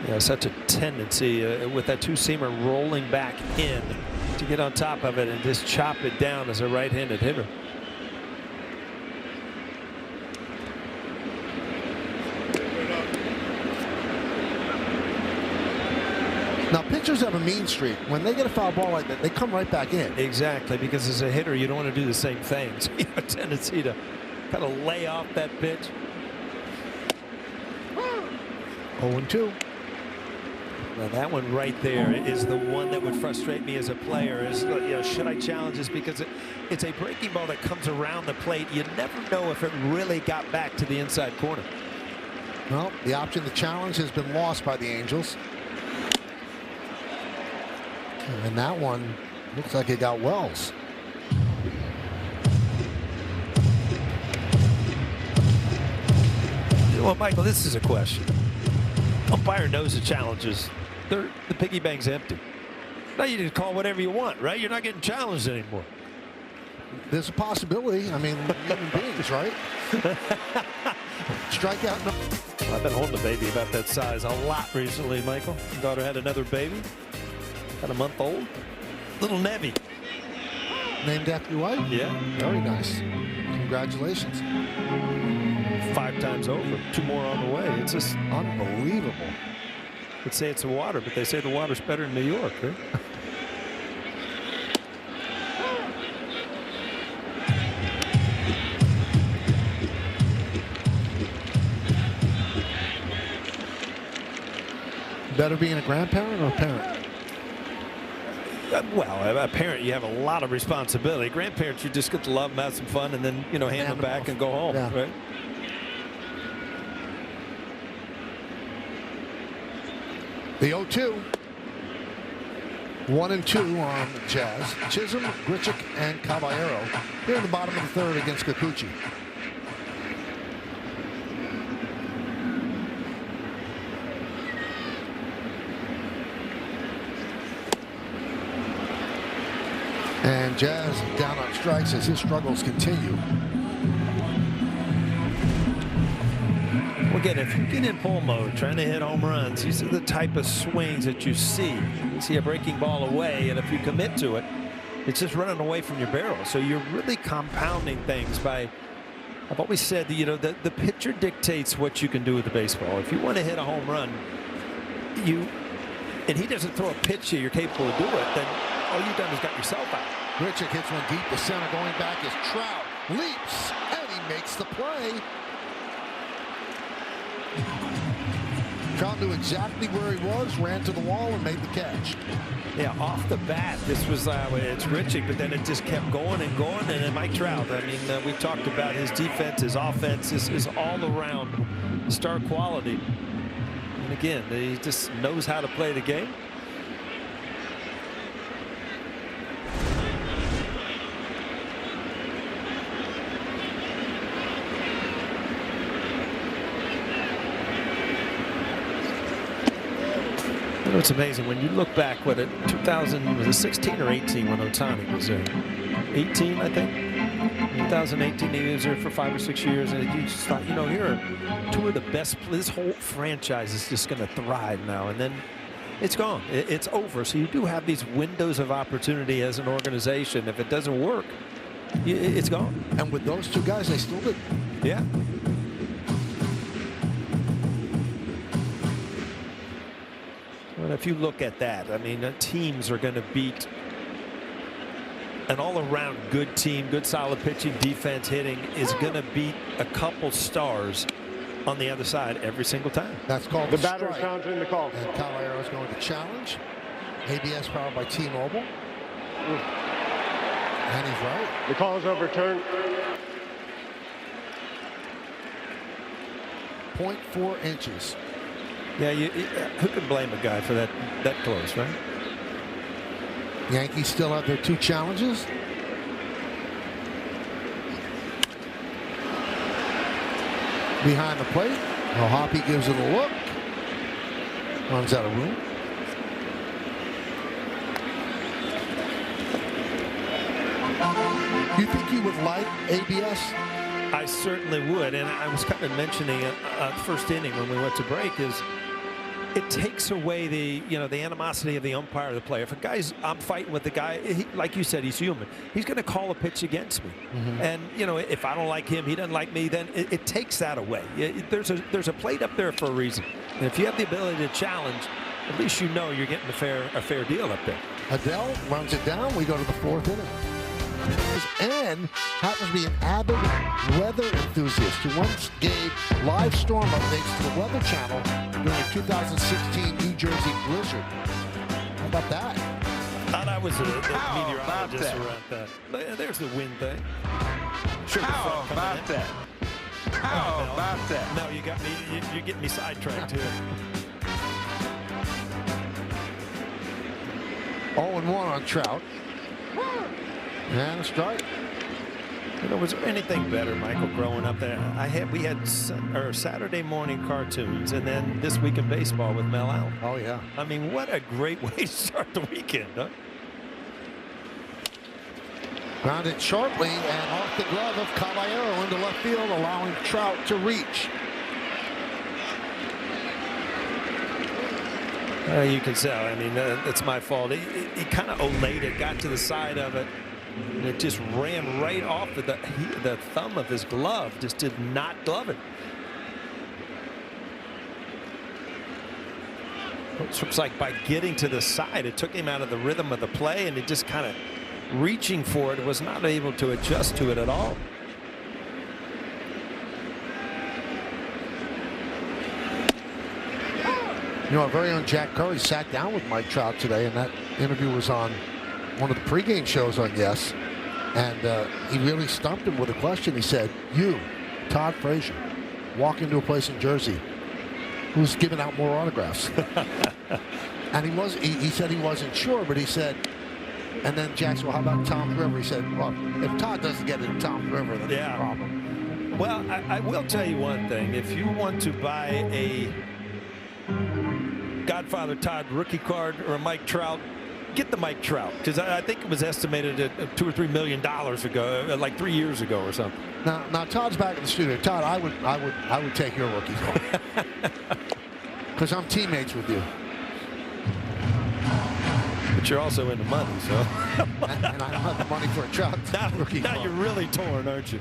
B: Yeah, such a tendency with that two-seamer rolling back in to get on top of it and just chop it down as a right-handed hitter.
A: Now, pitchers have a mean streak. When they get a foul ball like that, they come right back in.
B: Exactly, because as a hitter, you don't want to do the same thing. So you have a tendency to kind of lay off that pitch.
A: 0-2.
B: Now that one right there is the one that would frustrate me as a player. Is, you know, should I challenge this? Because it's a breaking ball that comes around the plate. You never know if it really got back to the inside corner.
A: Well, the option to challenge has been lost by the Angels. And that one looks like it got Wells.
B: Well, Michael, this is a question. Umpire knows the challenges. The piggy bank's empty. Now you can call whatever you want, right? You're not getting challenged anymore.
A: There's a possibility. I mean, human beings, right? Strikeout.
B: Well, I've been holding a baby about that size a lot recently, Michael. My daughter had another baby. Got a month old. Little Nevy.
A: Named after your wife?
B: Yeah.
A: Very nice. Congratulations.
B: 5 times over. 2 more on the way. It's just
A: unbelievable.
B: They'd say it's the water, but they say the water's better in New York, right?
A: Better being a grandparent or a parent?
B: Well, a parent, you have a lot of responsibility. Grandparents, you just get to love them, have some fun, and then, you know, hand them back and go home,
A: yeah.
B: right?
A: The 0-2. 1-2 on the Jazz. Chisholm, Grichuk, and Caballero here in the bottom of the 3rd against Kikuchi. And Jazz down on strikes as his struggles continue.
B: Well, again, if you get in pull mode, trying to hit home runs, these are the type of swings that you see. You see a breaking ball away, and if you commit to it, it's just running away from your barrel. So you're really compounding things by, I've always said that, you know, the pitcher dictates what you can do with the baseball. If you want to hit a home run, and he doesn't throw a pitch that you're capable of doing it, then all you've done is got yourself out.
A: Grichuk hits one deep to center. Going back is Trout. Leaps, and he makes the play. Trout knew exactly where he was, ran to the wall, and made the catch.
B: Yeah, off the bat, this was it's Grichuk, but then it just kept going and going. And then Mike Trout, I mean, we've talked about his defense, his offense, his all-around star quality. And again, he just knows how to play the game. You know, it's amazing when you look back, what, at 2000, was it 16 or 18 when Ohtani was there? 18, I think. 2018, he was there for 5 or 6 years, and you just thought, you know, here are 2 of the best. This whole franchise is just going to thrive now, and then it's gone. It's over. So you do have these windows of opportunity as an organization. If it doesn't work, it's gone.
A: And with those 2 guys, they still did.
B: Yeah. Well, if you look at that, I mean, teams are going to beat an all-around good team, good solid pitching, defense, hitting is going to beat a couple stars on the other side every single time.
A: That's called
D: the batter sounds in the call.
A: And Caballero is going to challenge. ABS powered by T-Mobile. And he's right.
D: The call is overturned.
A: 0.4 inches.
B: Yeah, who can blame a guy for that close, right?
A: Yankees still have their 2 challenges. Behind the plate. Hoppy gives it a look. Runs out of room. You think he would like ABS?
B: I certainly would, and I was kind of mentioning it first inning when we went to break, is it takes away the the animosity of the umpire, the player. If a guy's, I'm fighting with the guy, like you said, he's human. He's going to call a pitch against me, and if I don't like him, he doesn't like me. Then it takes that away. There's a plate up there for a reason, and if you have the ability to challenge, at least you're getting a fair deal up there.
A: Adele runs it down. We go to the 4th inning. And happens to be an avid weather enthusiast who once gave live storm updates to the Weather Channel during the 2016 New Jersey blizzard. How about that?
B: Thought I was a meteorologist around that. There's the wind thing.
E: How about that? How about that?
B: No, you got me. You're getting me sidetracked here.
A: 0-1 on Trout. And a strike.
B: Was there anything better, Michael, growing up there? We had Saturday morning cartoons, and then This Week in Baseball with Mel Allen.
A: Oh yeah.
B: I mean, what a great way to start the weekend, huh?
A: Grounded sharply and off the glove of Caballero into left field, allowing Trout to reach.
B: You can tell. I mean, it's my fault. He kind of olayed it, got to the side of it, and it just ran right off the thumb of his glove. Just did not glove it. It looks like by getting to the side, it took him out of the rhythm of the play, and it just kind of reaching for it, was not able to adjust to it at all.
A: Our very own Jack Curry sat down with Mike Trout today, and that interview was on one of the pregame shows on Yes. And he really stumped him with a question. He said, "You, Todd Frazier, walk into a place in Jersey. Who's giving out more autographs?" And he said he wasn't sure, but he said, and then Jack said, "Well, how about Tom River?" He said, "Well, if Todd doesn't get it, Tom River, then there's a problem."
B: Well, I will tell you one thing. If you want to buy a Godfather Todd rookie card or a Mike Trout, get the Mike Trout, because I think it was estimated at $2 or $3 million ago, like 3 years ago or something.
A: Now Todd's back in the studio. Todd, I would take your rookie card because I'm teammates with you.
B: But you're also into money, so.
A: and I don't have the money for a Trout rookie card.
B: Now you're really torn, aren't you?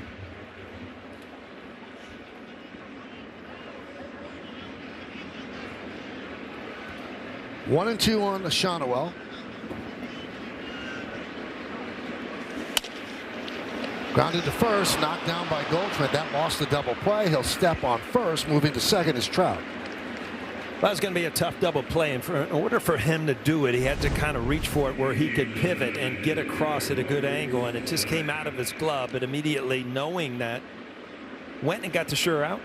A: One and two on Shonowell. Grounded to first, knocked down by Goldschmidt. That lost the double play. He'll step on first. Moving to second is Trout.
B: That was going to be a tough double play, and in order for him to do it, he had to kind of reach for it where he could pivot and get across at a good angle, and it just came out of his glove. But immediately knowing that, went and got the sure out.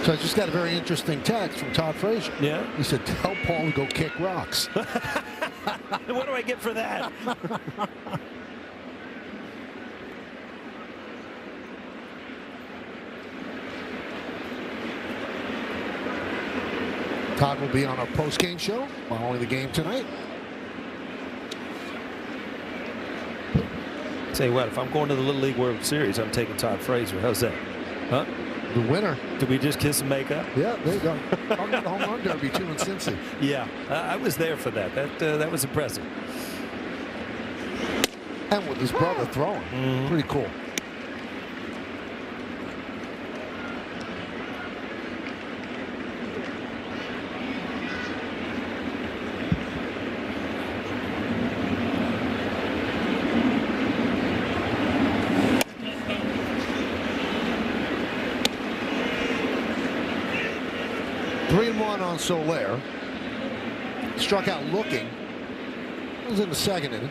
A: So I just got a very interesting text from Todd Frazier.
B: Yeah.
A: He said, "Tell Paul to go kick rocks."
B: What do I get for that?
A: Todd will be on our post-game show following the game tonight.
B: Tell you what, if I'm going to the Little League World Series, I'm taking Todd Frazier. How's that? Huh?
A: The winner.
B: Did we just kiss and make up?
A: Yeah, there you go. I'm at the home run derby too in Cincy.
B: Yeah, I was there for that. That was impressive.
A: And with his brother throwing. Pretty cool. On Soler, struck out looking, That was in the second inning.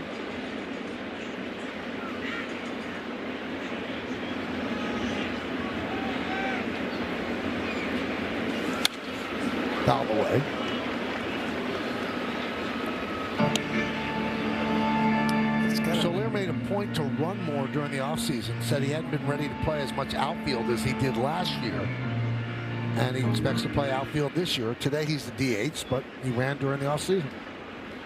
A: Foul away. Soler made a point to run more during the offseason. Said he hadn't been ready to play as much outfield as he did last year. And he expects to play outfield this year. Today he's the DH, but he ran during the offseason.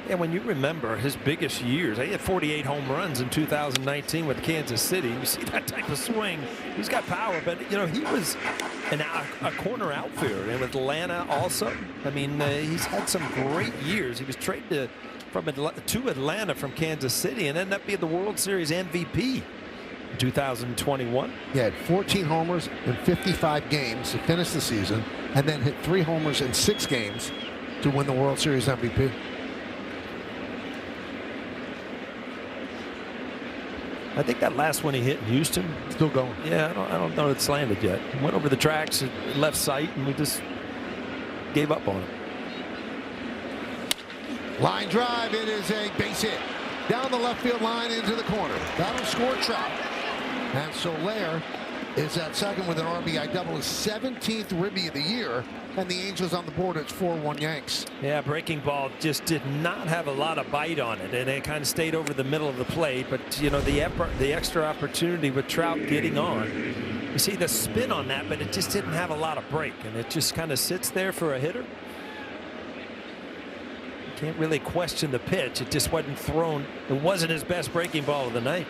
B: Yeah, when you remember his biggest years, he had 48 home runs in 2019 with Kansas City. You see that type of swing. He's got power, but you know, he was a corner outfielder, and with Atlanta also. I mean, he's had some great years. He was traded to Atlanta from Kansas City and ended up being the World Series MVP in 2021.
A: He had 14 homers in 55 games to finish the season, and then hit 3 homers in 6 games to win the World Series MVP.
B: I think that last one he hit in Houston.
A: Still going.
B: Yeah, I don't know it's landed yet. Went over the tracks, left sight, and we just gave up on it.
A: Line drive. It is a base hit. Down the left field line into the corner. That'll score Trout. And Soler is at second with an RBI double. His 17th ribby of the year. And the Angels on the board. It's 4-1 Yanks.
B: Yeah, breaking ball just did not have a lot of bite on it, and it kind of stayed over the middle of the plate. But you know, the extra opportunity with Trout getting on, you see the spin on that, but it just didn't have a lot of break, and it just kind of sits there for a hitter. You can't really question the pitch. It just wasn't thrown. It wasn't his best breaking ball of the night.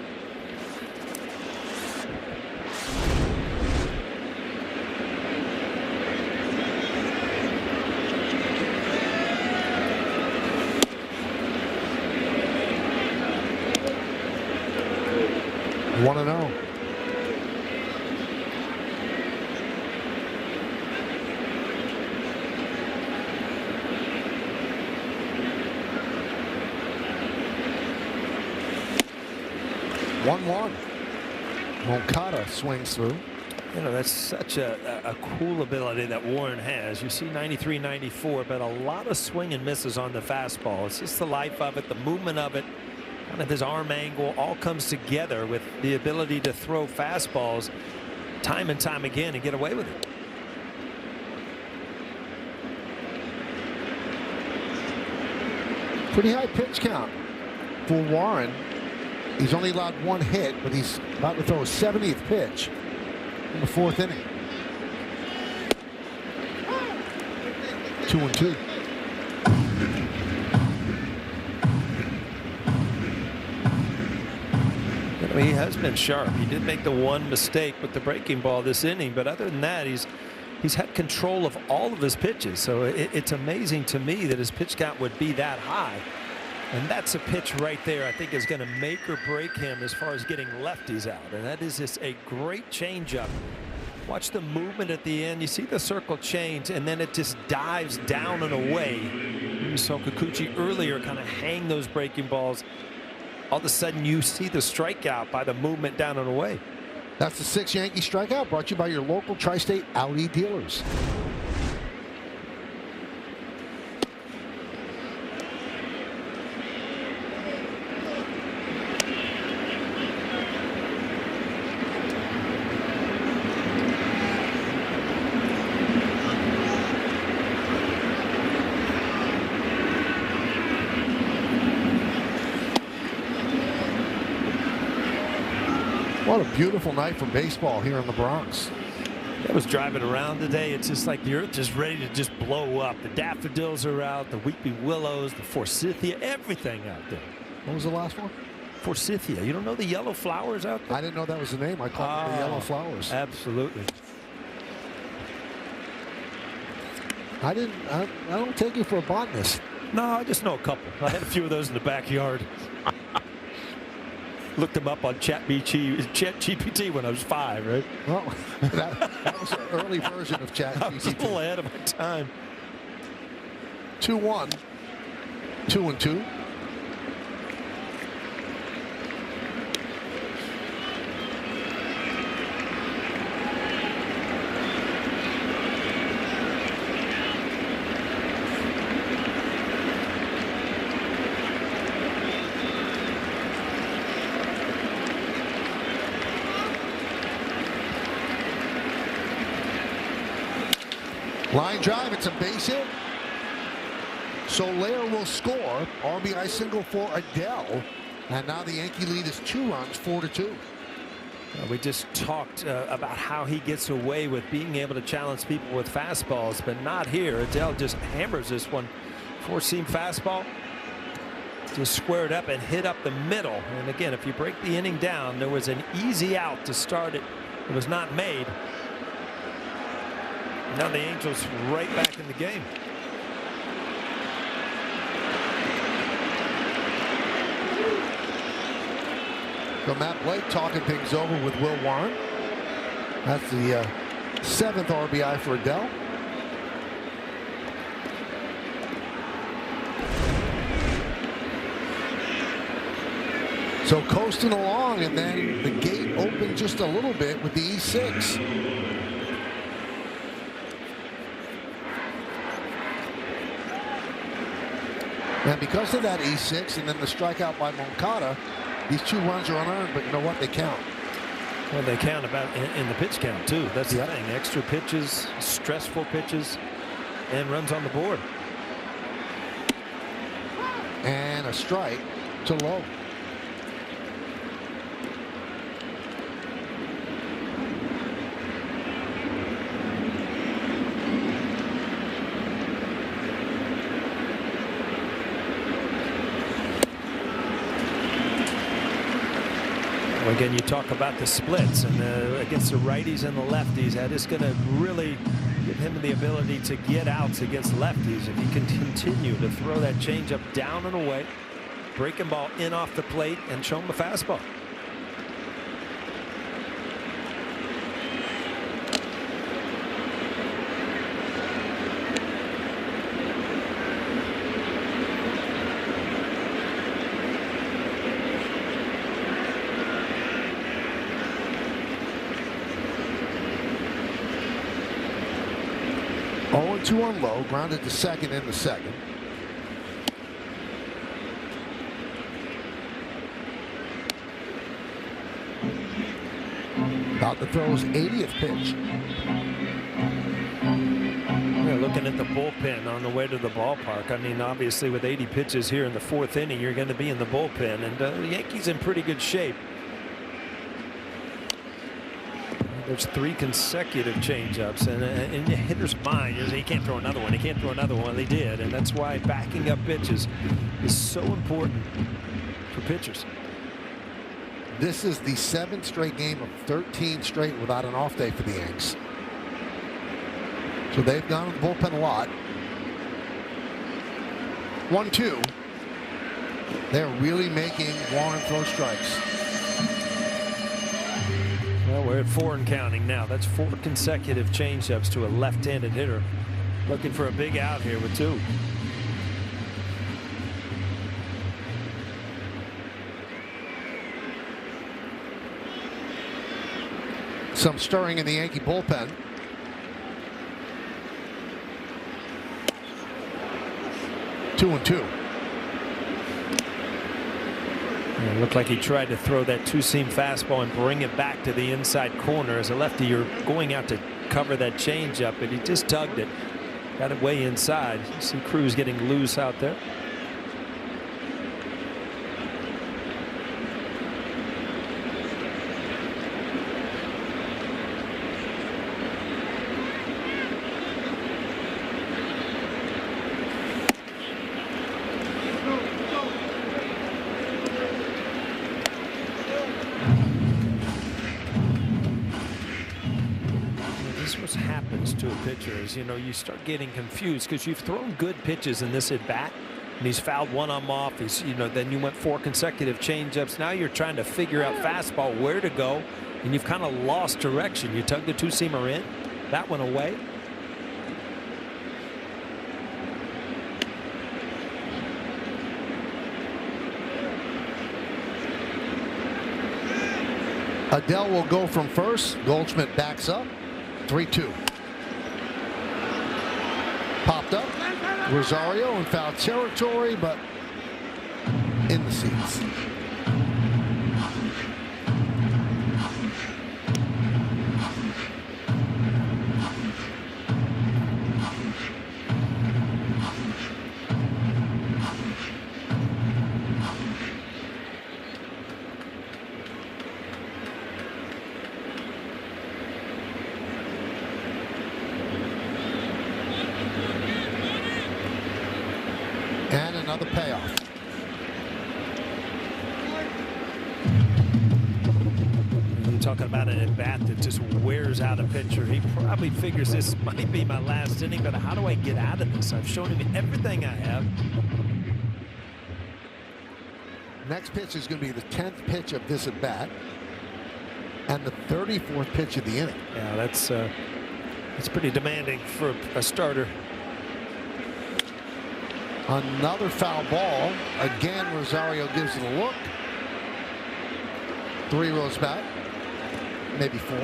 A: One and 0. Moncada swings through.
B: You know, that's such a cool ability that Warren has. You see 93, 94, but a lot of swing and misses on the fastball. It's just the life of it, the movement of it. Kind of his arm angle all comes together with the ability to throw fastballs time and time again and get away with it.
A: Pretty high pitch count for Warren. He's only allowed 1 hit, but he's about to throw a 70th pitch in the 4th inning. 2-2.
B: He has been sharp. He did make the one mistake with the breaking ball this inning, but other than that, he's had control of all of his pitches. So it's amazing to me that his pitch count would be that high. And that's a pitch right there I think is going to make or break him as far as getting lefties out. And that is just a great changeup. Watch the movement at the end. You see the circle change, and then it just dives down and away. You saw Kikuchi earlier kind of hang those breaking balls. All of a sudden you see the strikeout by the movement down and away.
A: That's the 6th Yankee strikeout, brought to you by your local Tri-State Audi dealers. What a beautiful night for baseball here in the Bronx.
B: I was driving around today. It's just like the earth is ready to just blow up. The daffodils are out, the weeping willows, the forsythia, everything out there.
A: What was the last one?
B: Forsythia. You don't know the yellow flowers out there?
A: I didn't know that was the name. I called them the yellow flowers.
B: Absolutely.
A: I don't take you for a botanist.
B: No, I just know a couple. I had a few of those in the backyard. Looked them up on ChatGPT when I was 5, right?
A: Well, that was an early version of ChatGPT.
B: I was a little ahead of my time.
A: 2-1. 2-2. Line drive, it's a base hit. Soler will score. RBI single for Adele. And now the Yankee lead is 2 runs, 4-2.
B: We just talked about how he gets away with being able to challenge people with fastballs, but not here. Adele just hammers this one. 4-seam fastball. Just squared up and hit up the middle. And again, if you break the inning down, there was an easy out to start it. It was not made. Now the Angels right back in the game.
A: So Matt Blake talking things over with Will Warren. That's the 7th RBI for Adele. So coasting along, and then the gate opened just a little bit with the E6. And because of that E6 and then the strikeout by Moncada, these 2 runs are unearned, but you know what? They count.
B: Well, they count about in the pitch count, too. That's the thing. Extra pitches, stressful pitches, and runs on the board.
A: And a strike to Lowe.
B: Again, you talk about the splits and against the righties and the lefties. That is going to really give him the ability to get outs against lefties if he can continue to throw that changeup down and away, breaking ball in off the plate, and show him the fastball.
A: Two on Lowe, grounded to second in the second. About to throw his 80th pitch.
B: Yeah, looking at the bullpen on the way to the ballpark. I mean, obviously with 80 pitches here in the 4th inning, you're going to be in the bullpen, and the Yankees in pretty good shape. There's 3 consecutive changeups, and in the hitter's mind, he can't throw another one. He can't throw another one. They did, and that's why backing up pitches is so important for pitchers.
A: This is the 7th straight game of 13 straight without an off day for the Yanks. So they've gone to the bullpen a lot. 1-2. They're really making Warren throw strikes.
B: Well, we're at 4 and counting now. That's 4 consecutive changeups to a left-handed hitter. Looking for a big out here with 2.
A: Some stirring in the Yankee bullpen. Two and two.
B: It looked like he tried to throw that 2-seam fastball and bring it back to the inside corner. As a lefty, you're going out to cover that changeup, but he just tugged it. Got it way inside. You see Cruz getting loose out there. Happens to a pitcher is, you know, you start getting confused because you've thrown good pitches in this at bat and he's fouled one of them off. He's, you know, then you went 4 consecutive changeups. Now you're trying to figure out fastball, where to go, and you've kind of lost direction. You tugged the 2-seamer in, that went away.
A: Adele will go from first. Goldschmidt backs up. 3-2. Popped up. Rosario in foul territory, but in the seats. another payoff.
B: You're talking about an at-bat that just wears out a pitcher. He probably figures this might be my last inning, but how do I get out of this? I've shown him everything I have.
A: Next pitch is going to be the 10th pitch of this at-bat and the 34th pitch of the inning.
B: Yeah, that's pretty demanding for a starter.
A: Another foul ball. Again, Rosario gives it a look. 3 rows back, maybe 4.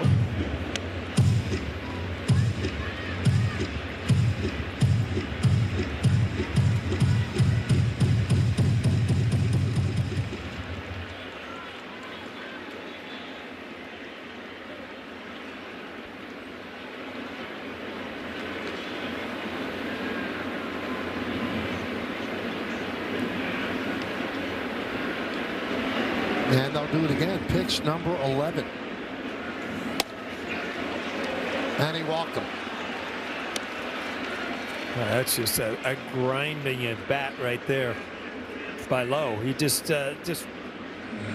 A: And they'll do it again. Pitch number 11. And he walked him.
B: Well, that's just a grinding at bat right there by Lowe. He just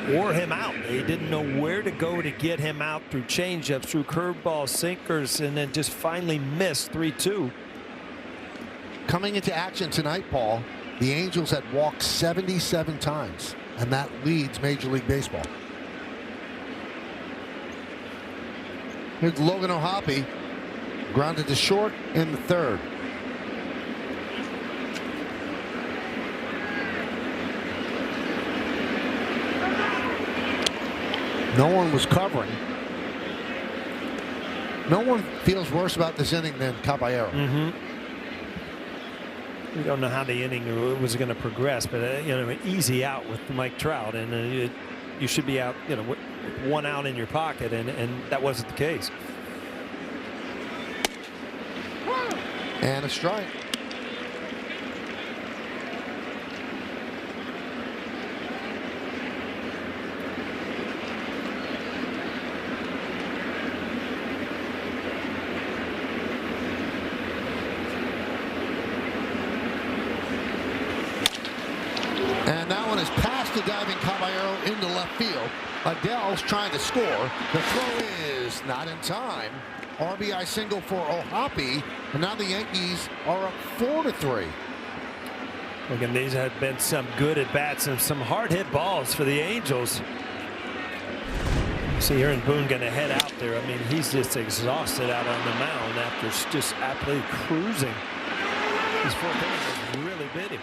B: wore him out. He didn't know where to go to get him out through changeups, through curveballs, sinkers, and then just finally missed 3-2.
A: Coming into action tonight, Paul, the Angels had walked 77 times. And that leads Major League Baseball. Here's Logan O'Hoppe, grounded to short in the 3rd. No one was covering. No one feels worse about this inning than Caballero.
B: We don't know how the inning was going to progress, but you know, an easy out with Mike Trout, and you should be out, you know, with 1 out in your pocket, and that wasn't the case.
A: And a strike. And that one is past the diving Caballero into left field. Adele's trying to score. The throw is not in time. RBI single for O'Hoppe. And now the Yankees are up 4-3.
B: Again, these have been some good at-bats and some hard-hit balls for the Angels. See Aaron Boone going to head out there. I mean, he's just exhausted out on the mound after just absolutely cruising. His 4th inning was really bit him.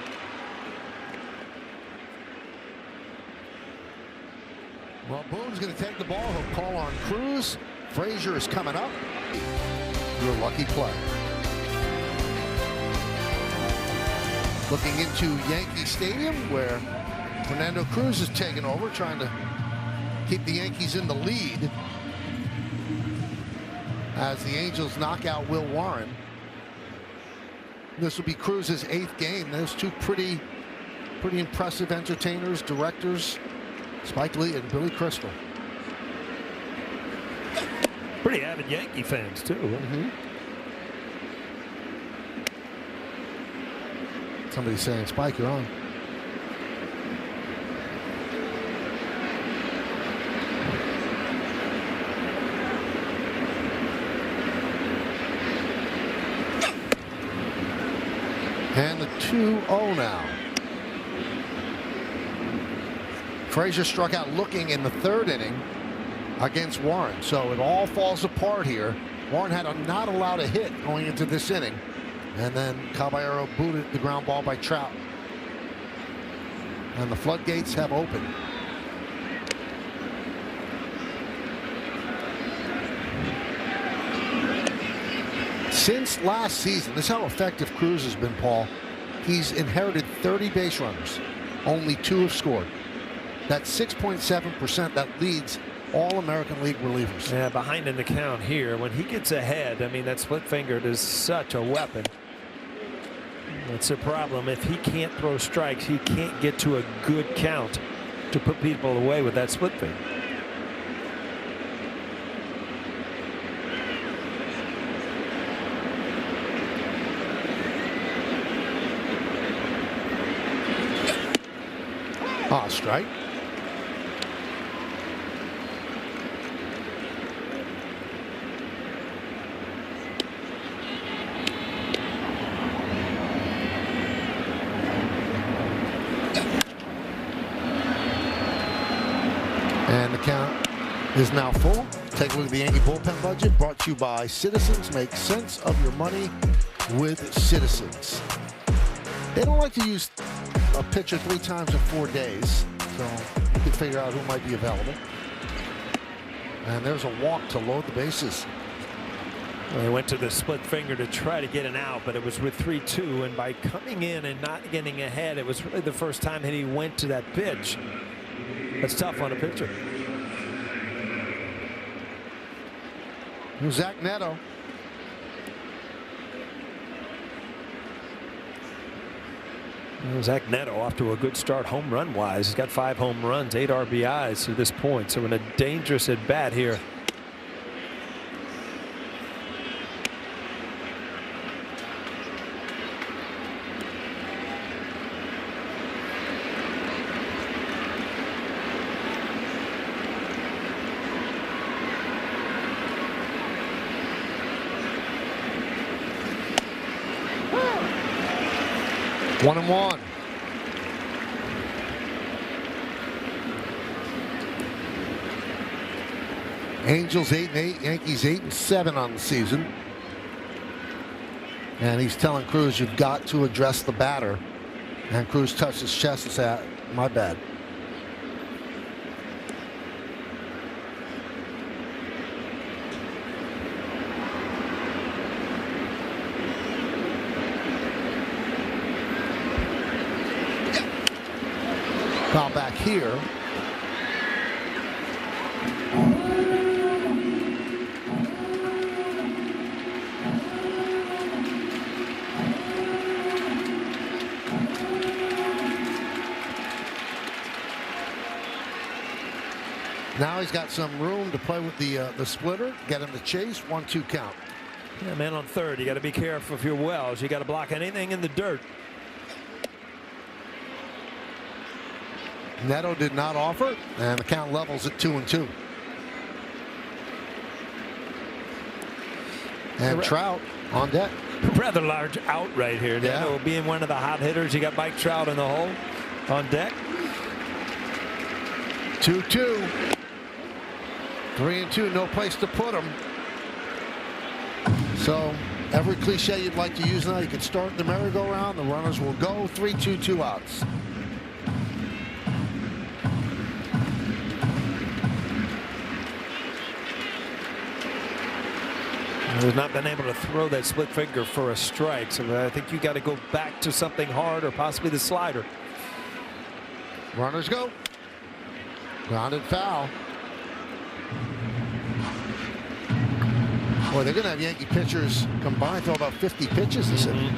A: Well, Boone's going to take the ball. He'll call on Cruz. Frazier is coming up. Your lucky play. Looking into Yankee Stadium, where Fernando Cruz is taking over, trying to keep the Yankees in the lead as the Angels knock out Will Warren. This will be Cruz's 8th game. Those two pretty impressive entertainers, directors, Spike Lee and Billy Crystal.
B: Pretty avid Yankee fans, too.
A: Somebody's saying, Spike, you're on. And the 2-0 now. Frazier struck out looking in the 3rd inning against Warren. So it all falls apart here. Warren had not allowed a hit going into this inning. And then Caballero booted the ground ball by Trout. And the floodgates have opened. Since last season, this is how effective Cruz has been, Paul. He's inherited 30 base runners. Only 2 have scored. That's 6.7%. That leads all American League relievers.
B: Yeah, behind in the count here. When he gets ahead, I mean, that split fingered is such a weapon. That's a problem. If he can't throw strikes, he can't get to a good count to put people away with that split finger.
A: Strike. And the count is now full. Take a look at the Yankee bullpen budget, brought to you by Citizens. Make sense of your money with Citizens. They don't like to use a pitcher 3 times in 4 days, so you can figure out who might be available. And there's a walk to load the bases.
B: Well, they went to the split finger to try to get an out, but it was with 3-2, and by coming in and not getting ahead, it was really the first time that he went to that pitch. That's tough on a pitcher.
A: Zach Neto.
B: Zach Neto off to a good start home run wise. He's got 5 home runs, 8 RBIs to this point, so in a dangerous at bat here.
A: One and one. Angels 8-8, Yankees 8-7 on the season. And he's telling Cruz, you've got to address the batter. And Cruz touched his chest and said, my bad. Foul back here. Now he's got some room to play with the splitter, get him to chase. 1-2 count.
B: Yeah, man on third. You got to be careful if you're Wells. You got to block anything in the dirt.
A: Neto did not offer, and the count levels at 2-2. And Trout on deck.
B: Rather large out right here.
A: Yeah.
B: Neto being one of the hot hitters. You got Mike Trout in the hole on deck.
A: 2-2. 3-2, no place to put him. So every cliche you'd like to use now, you can start the merry-go-round. The runners will go. 3-2, 2 outs.
B: He's not been able to throw that split finger for a strike, so I think you got to go back to something hard or possibly the slider.
A: Runners go. Grounded foul. Boy, they're going to have Yankee pitchers combined throw about 50 pitches this inning.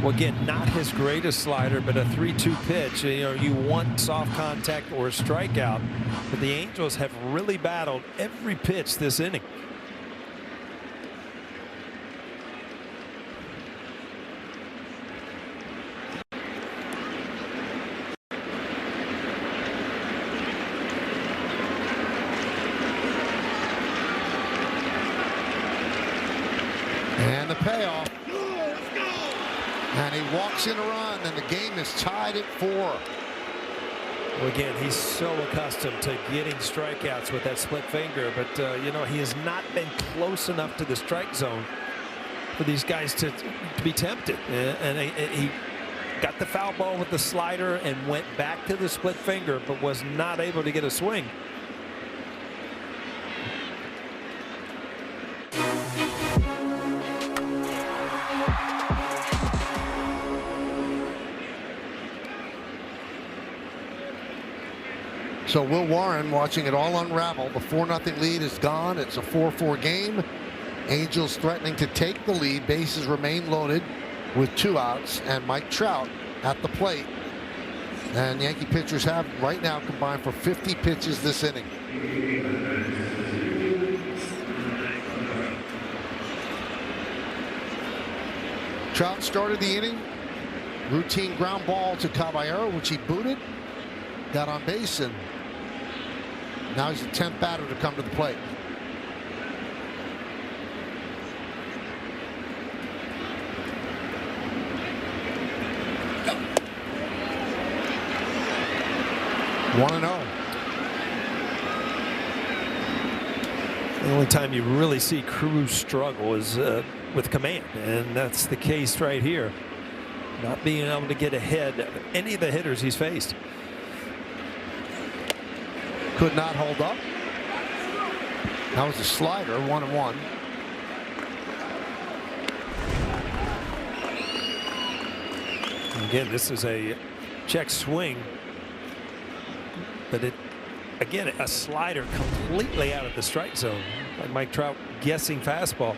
B: Well, again, not his greatest slider, but a 3-2 pitch. You know, you want soft contact or a strikeout, but the Angels have really battled every pitch this inning.
A: And the payoff. And he walks in a run, and the game is tied at 4.
B: Well, again, he's so accustomed to getting strikeouts with that split finger, but you know, he has not been close enough to the strike zone for these guys to be tempted. And he got the foul ball with the slider and went back to the split finger, but was not able to get a swing.
A: So Will Warren watching it all unravel. The 4-0 lead is gone. It's a 4-4 game. Angels threatening to take the lead. Bases remain loaded with 2 outs, and Mike Trout at the plate. And Yankee pitchers have right now combined for 50 pitches this inning. Trout started the inning. Routine ground ball to Caballero, which he booted. got on base, and now he's the 10th batter to come to the plate. One and 0.
B: The only time you really see Cruz struggle is with command, and that's the case right here. Not being able to get ahead of any of the hitters he's faced.
A: Could not hold up. That was a slider, 1-1.
B: Again, this is a check swing, but it, again, a slider completely out of the strike zone. Like Mike Trout guessing fastball.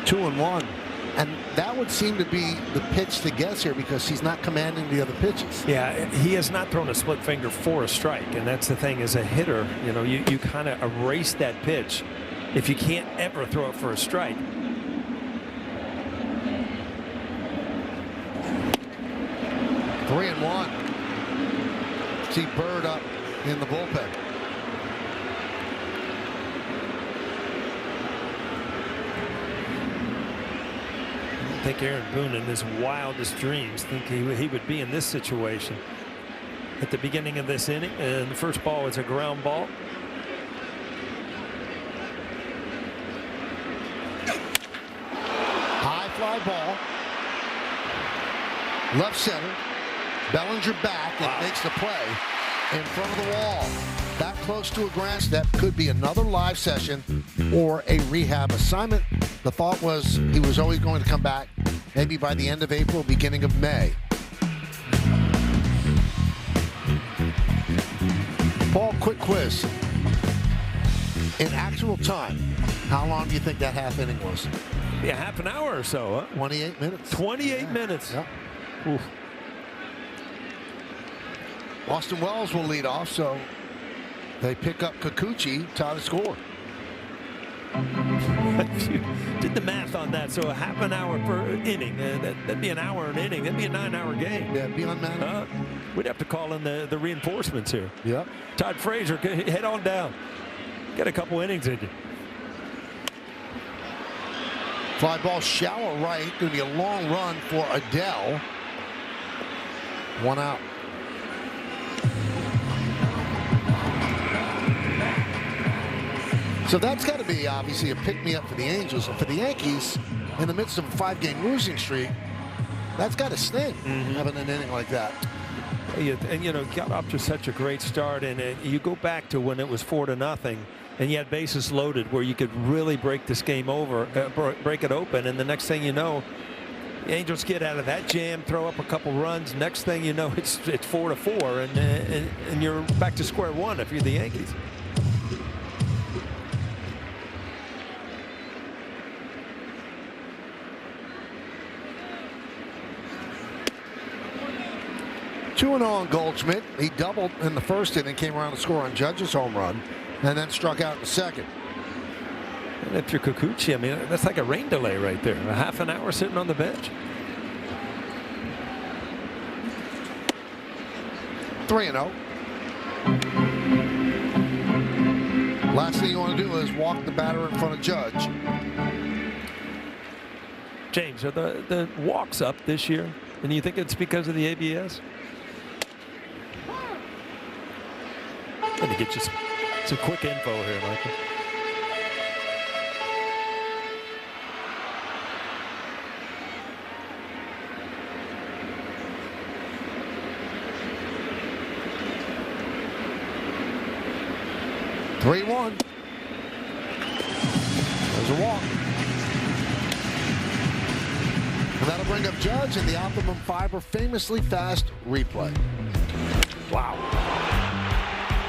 A: Two and one. And that would seem to be the pitch to guess here because he's not commanding the other pitches.
B: Yeah, he has not thrown a split finger for a strike, and that's the thing. As a hitter, you know, you kind of erase that pitch if you can't ever throw it for a strike.
A: Three and one. See Bird up in the bullpen.
B: I think Aaron Boone, in his wildest dreams, think he would be in this situation at the beginning of this inning, and the first ball is a ground ball.
A: High fly ball. Left center. Bellinger back and makes the play in front of the wall. That close to a grand step. Could be another live session or a rehab assignment. The thought was he was always going to come back maybe by the end of April, beginning of May. Paul, quick quiz. In actual time, how long do you think that half inning was?
B: Yeah, half an hour or so. Huh?
A: 28 minutes.
B: 28 minutes.
A: Yep.
B: Oof.
A: Austin Wells will lead off, so they pick up Kikuchi, tie the score.
B: If you did the math on that, so a half an hour per inning, that'd be an hour an inning. That'd be a 9-hour game.
A: Yeah, beyond man.
B: We'd have to call in the reinforcements here.
A: Yep.
B: Todd Frazier, head on down. Get a couple innings in you.
A: Fly ball shallow right. Going to be a long run for Adele. One out. So that's got to be obviously a pick-me-up for the Angels. And for the Yankees, in the midst of a 5-game losing streak, that's got to sting, having an inning like that.
B: And, you know, got up to such a great start. And you go back to when it was 4-0, and you had bases loaded where you could really break this game over, break it open. And the next thing you know, the Angels get out of that jam, throw up a couple runs. Next thing you know, it's 4-4, and you're back to square one if you're the Yankees.
A: Two and on Goldschmidt. He doubled in the first inning, came around to score on Judge's home run, and then struck out in the second.
B: And if you're Kikuchi, I mean, that's like a rain delay right there. A half an hour sitting on the bench.
A: 3-0. Last thing you want to do is walk the batter in front of Judge.
B: James, are the walks up this year? And you think it's because of the ABS? Let me get you some quick info here, Michael.
A: Three one. There's a walk. And that'll bring up Judge and the Optimum Fiber famously fast replay.
B: Wow.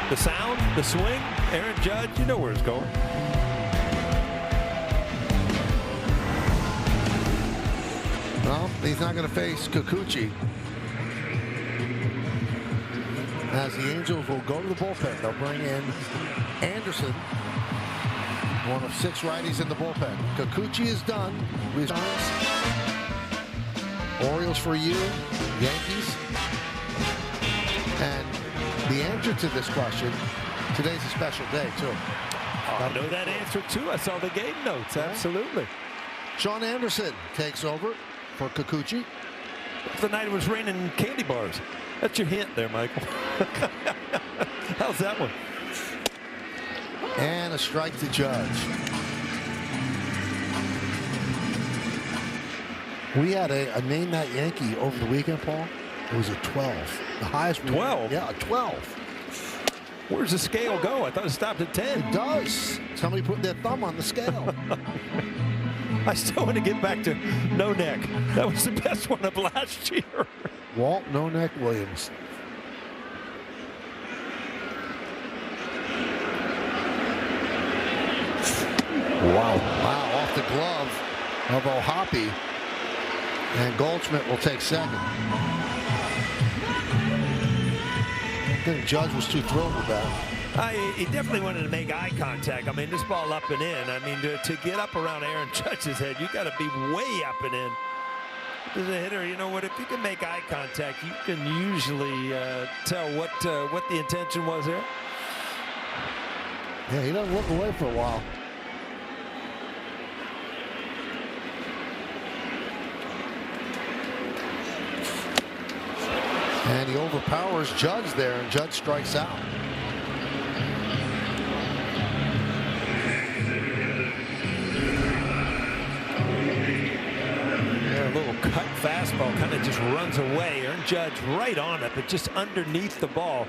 B: The sound, the swing, Aaron Judge, you know where it's going.
A: Well, he's not going to face Kikuchi. As the Angels will go to the bullpen, they'll bring in Anderson, one of 6 righties in the bullpen. Kikuchi is done. Orioles for you, Yankees? And the answer to this question, today's a special day, too.
B: I know that answer, too. I saw the game notes. Absolutely.
A: Sean Anderson takes over for Kikuchi.
B: The night it was raining candy bars. That's your hint there, Michael. How's that one?
A: And a strike to Judge. We had a Name That Yankee over the weekend, Paul. It was a 12. The highest.
B: 12?
A: Yeah, a 12.
B: Where's the scale go? I thought it stopped at 10.
A: It does. Somebody put their thumb on the scale.
B: I still want to get back to No Neck. That was the best one of last year.
A: Walt No Neck Williams. Wow. Wow, off the glove of O'Hoppe. And Goldschmidt will take second. I think Judge was too thrilled with that.
B: He definitely wanted to make eye contact. I mean, this ball up and in. I mean, to get up around Aaron Judge's head, you got to be way up and in. As a hitter, you know what? If you can make eye contact, you can usually tell what the intention was there.
A: Yeah, he doesn't look away for a while. And he overpowers Judge there, and Judge strikes out.
B: A little cut fastball kind of just runs away. Aaron Judge right on it, but just underneath the ball.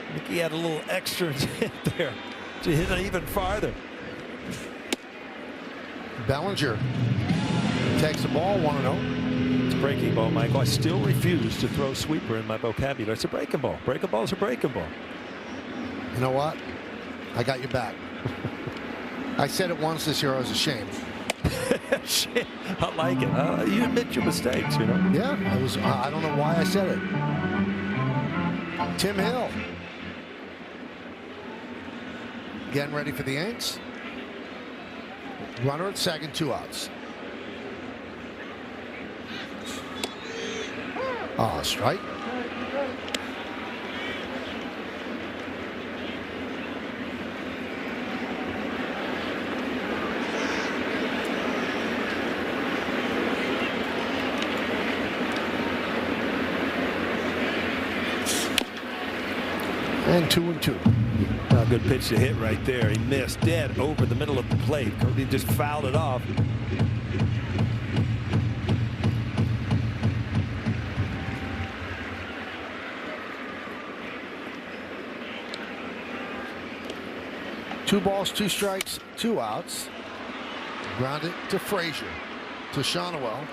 B: I think he had a little extra hit there to hit it even farther.
A: Bellinger takes the ball 1-0.
B: It's a breaking ball, Michael. I still refuse to throw sweeper in my vocabulary. It's a breaking ball. Breaking ball's a breaking ball.
A: You know what? I got your back. I said it once this year. I was ashamed.
B: Shit, I like it. You admit your mistakes, you know.
A: Yeah, I don't know why I said it. Tim Hill. Getting ready for the Yanks. Runner at second, 2 outs. Strike. And 2-2.
B: A good pitch to hit right there. He missed dead over the middle of the plate. Cody just fouled it off.
A: Two balls, 2 strikes, 2 outs. Grounded to Frazier, to Shonwell,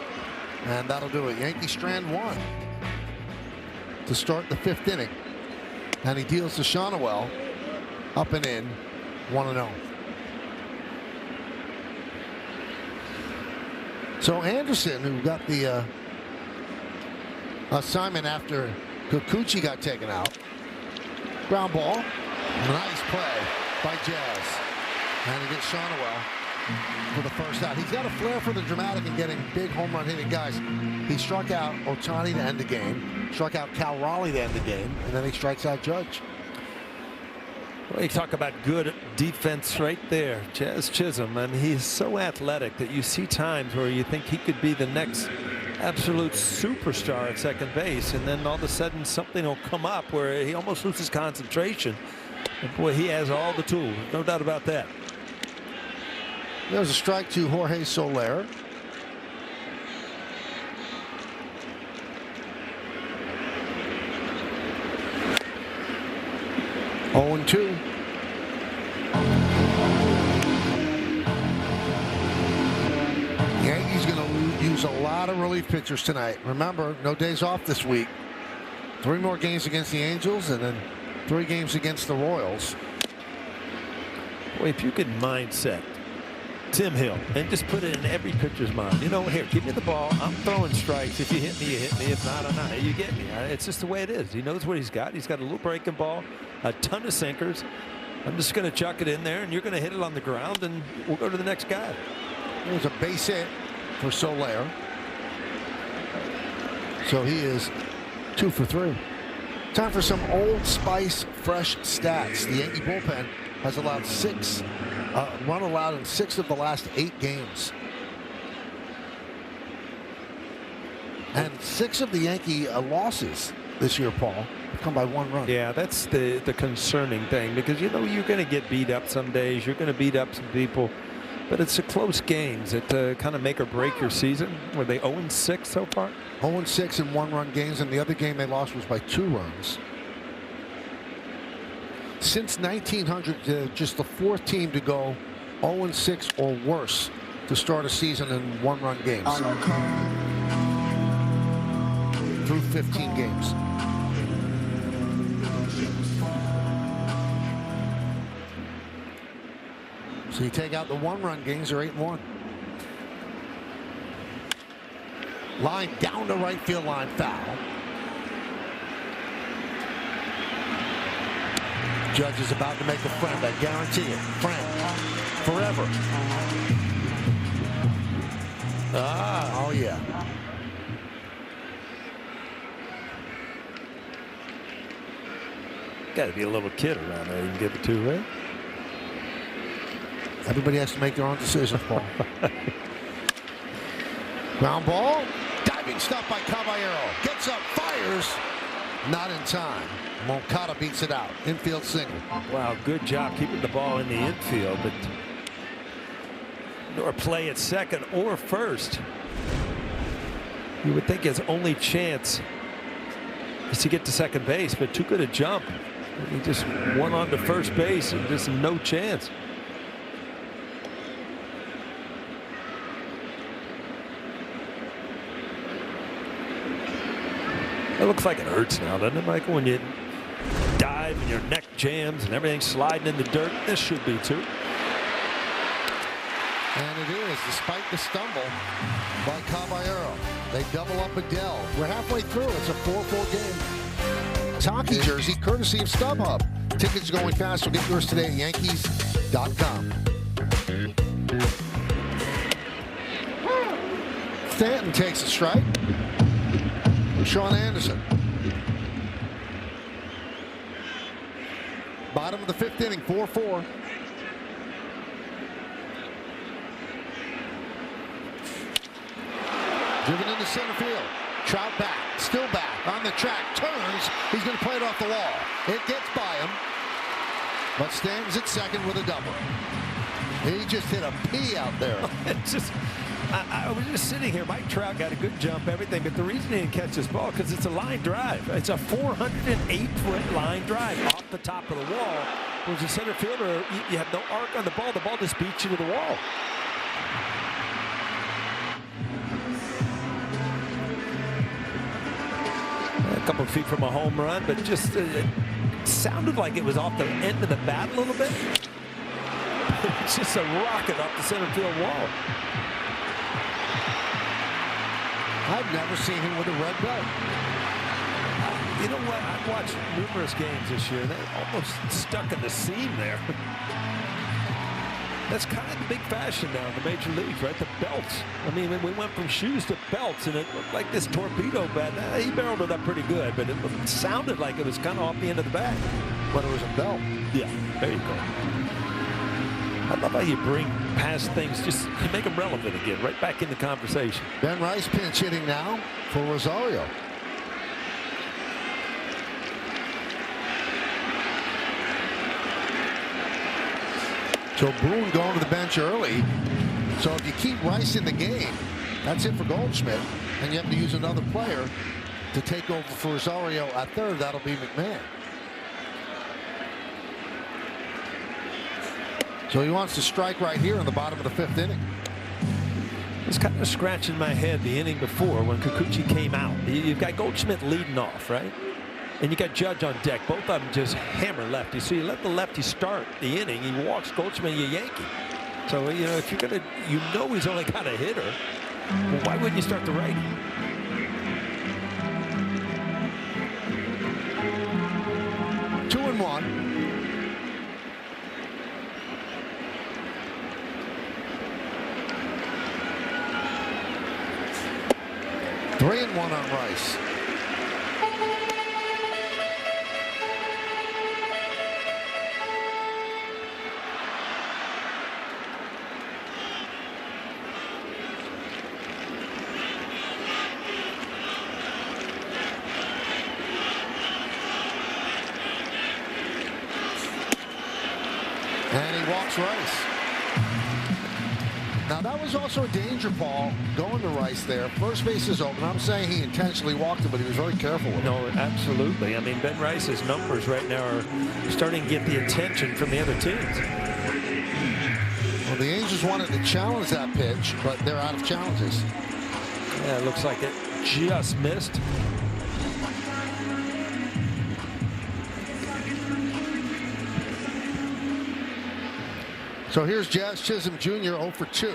A: and that'll do it. Yankees strand 1 to start the 5th inning. And he deals to Shonwell, up and in, 1-0. So Anderson, who got the assignment after Kikuchi got taken out. Ground ball. Nice play by Jazz. And he gets Shonwell for the first out. He's got a flair for the dramatic and getting big home run hitting guys. He struck out Ohtani to end the game, struck out Cal Raleigh to end the game, and then he strikes out Judge.
B: Well, you talk about good defense right there. Jazz Chisholm, and he's so athletic that you see times where you think he could be the next absolute superstar at second base, and then all of a sudden something will come up where he almost loses concentration. And boy, he has all the tools, no doubt about that.
A: There's a strike to Jorge Soler. Oh, 0-2. Yankees going to use a lot of relief pitchers tonight. Remember, no days off this week. 3 more games against the Angels and then 3 games against the Royals.
B: Boy, if you could mindset Tim Hill and just put it in every pitcher's mind. You know, here, give me the ball. I'm throwing strikes. If you hit me, you hit me. If not, I'm not. You get me. It's just the way it is. He knows what he's got. He's got a little breaking ball, a ton of sinkers. I'm just going to chuck it in there, and you're going to hit it on the ground, and we'll go to the next guy.
A: There's a base hit for Soler. So he is 2 for 3. Time for some Old Spice fresh stats. The Yankee bullpen has allowed run allowed in 6 of the last 8 games. And 6 of the Yankee losses this year, Paul, have come by 1 run.
B: Yeah, that's the concerning thing, because you know you're going to get beat up some days. You're going to beat up some people. But it's the close games that kind of make or break your season. Were they 0-6 so far?
A: 0-6 in 1-run games, and the other game they lost was by 2 runs. Since 1900, just the 4th team to go 0-6 or worse to start a season in 1-run games. Through 15 games. So you take out the 1-run games, they're 8-1. Line down the right field line, foul. Judge is about to make a friend, I guarantee it. Friend. Forever. Oh yeah.
B: Got to be a little kid around there you can give it to, right?
A: Everybody has to make their own decision, Paul. Ground ball. Diving stop by Caballero. Gets up, fires. Not in time. Moncada beats it out. Infield single.
B: Wow, good job keeping the ball in the infield, but or play at second or first. You would think his only chance is to get to second base, but too good a jump. He just went on to first base and just no chance. It looks like it hurts now, doesn't it, Michael? When you dive and your neck jams and everything's sliding in the dirt. This should be too.
A: And it is, despite the stumble by Caballero. They double up Adele. We're halfway through. It's a 4-4 game. It's hockey jersey, courtesy of StubHub. Tickets going fast. So get yours today at Yankees.com. Stanton takes a strike. Sean Anderson. Bottom of the 5th inning, 4-4. Driven into center field. Trout back, still back, on the track, turns. He's going to play it off the wall. It gets by him, but Stanton's at second with a double. He just hit a P out there.
B: I was just sitting here. Mike Trout got a good jump, everything, but the reason he didn't catch this ball because it's a line drive. It's a 408-foot line drive off the top of the wall. Whereas a center fielder, you have no arc on the ball. The ball just beats you to the wall. A couple of feet from a home run, but just it sounded like it was off the end of the bat a little bit. It's just a rocket off the center field wall.
A: I've never seen him with a red belt.
B: You know what? I've watched numerous games this year. They're almost stuck in the seam there. That's kind of the big fashion now in the major leagues, right? The belts. I mean, we went from shoes to belts, and it looked like this torpedo bat. He barreled it up pretty good, but it sounded like it was kind of off the end of the bat.
A: But it was a belt.
B: Yeah, there you go. I love how you bring past things, just you make them relevant again, right back in the conversation.
A: Ben Rice pinch hitting now for Rosario. So Boone going to the bench early. So if you keep Rice in the game, that's it for Goldschmidt. And you have to use another player to take over for Rosario at third. That'll be McMahon. So he wants to strike right here in the bottom of the 5th inning.
B: It's kind of scratching my head the inning before when Kikuchi came out. You've got Goldschmidt leading off, right? And you got Judge on deck. Both of them just hammer lefty. So you let the lefty start the inning. He walks Goldschmidt, you Yankee. So, you know, if you're going to, you know he's only got a hitter. Well, why wouldn't you start the righty?
A: Two and one. 3-1 on Rice. And he walks Rice. Now that was also a danger ball going to Rice there. First base is open. I'm saying he intentionally walked it, but he was very careful with it.
B: No, absolutely. I mean, Ben Rice's numbers right now are starting to get the attention from the other teams.
A: Well, the Angels wanted to challenge that pitch, but they're out of challenges.
B: Yeah, it looks like it just missed.
A: So here's Jazz Chisholm Jr. 0 for 2.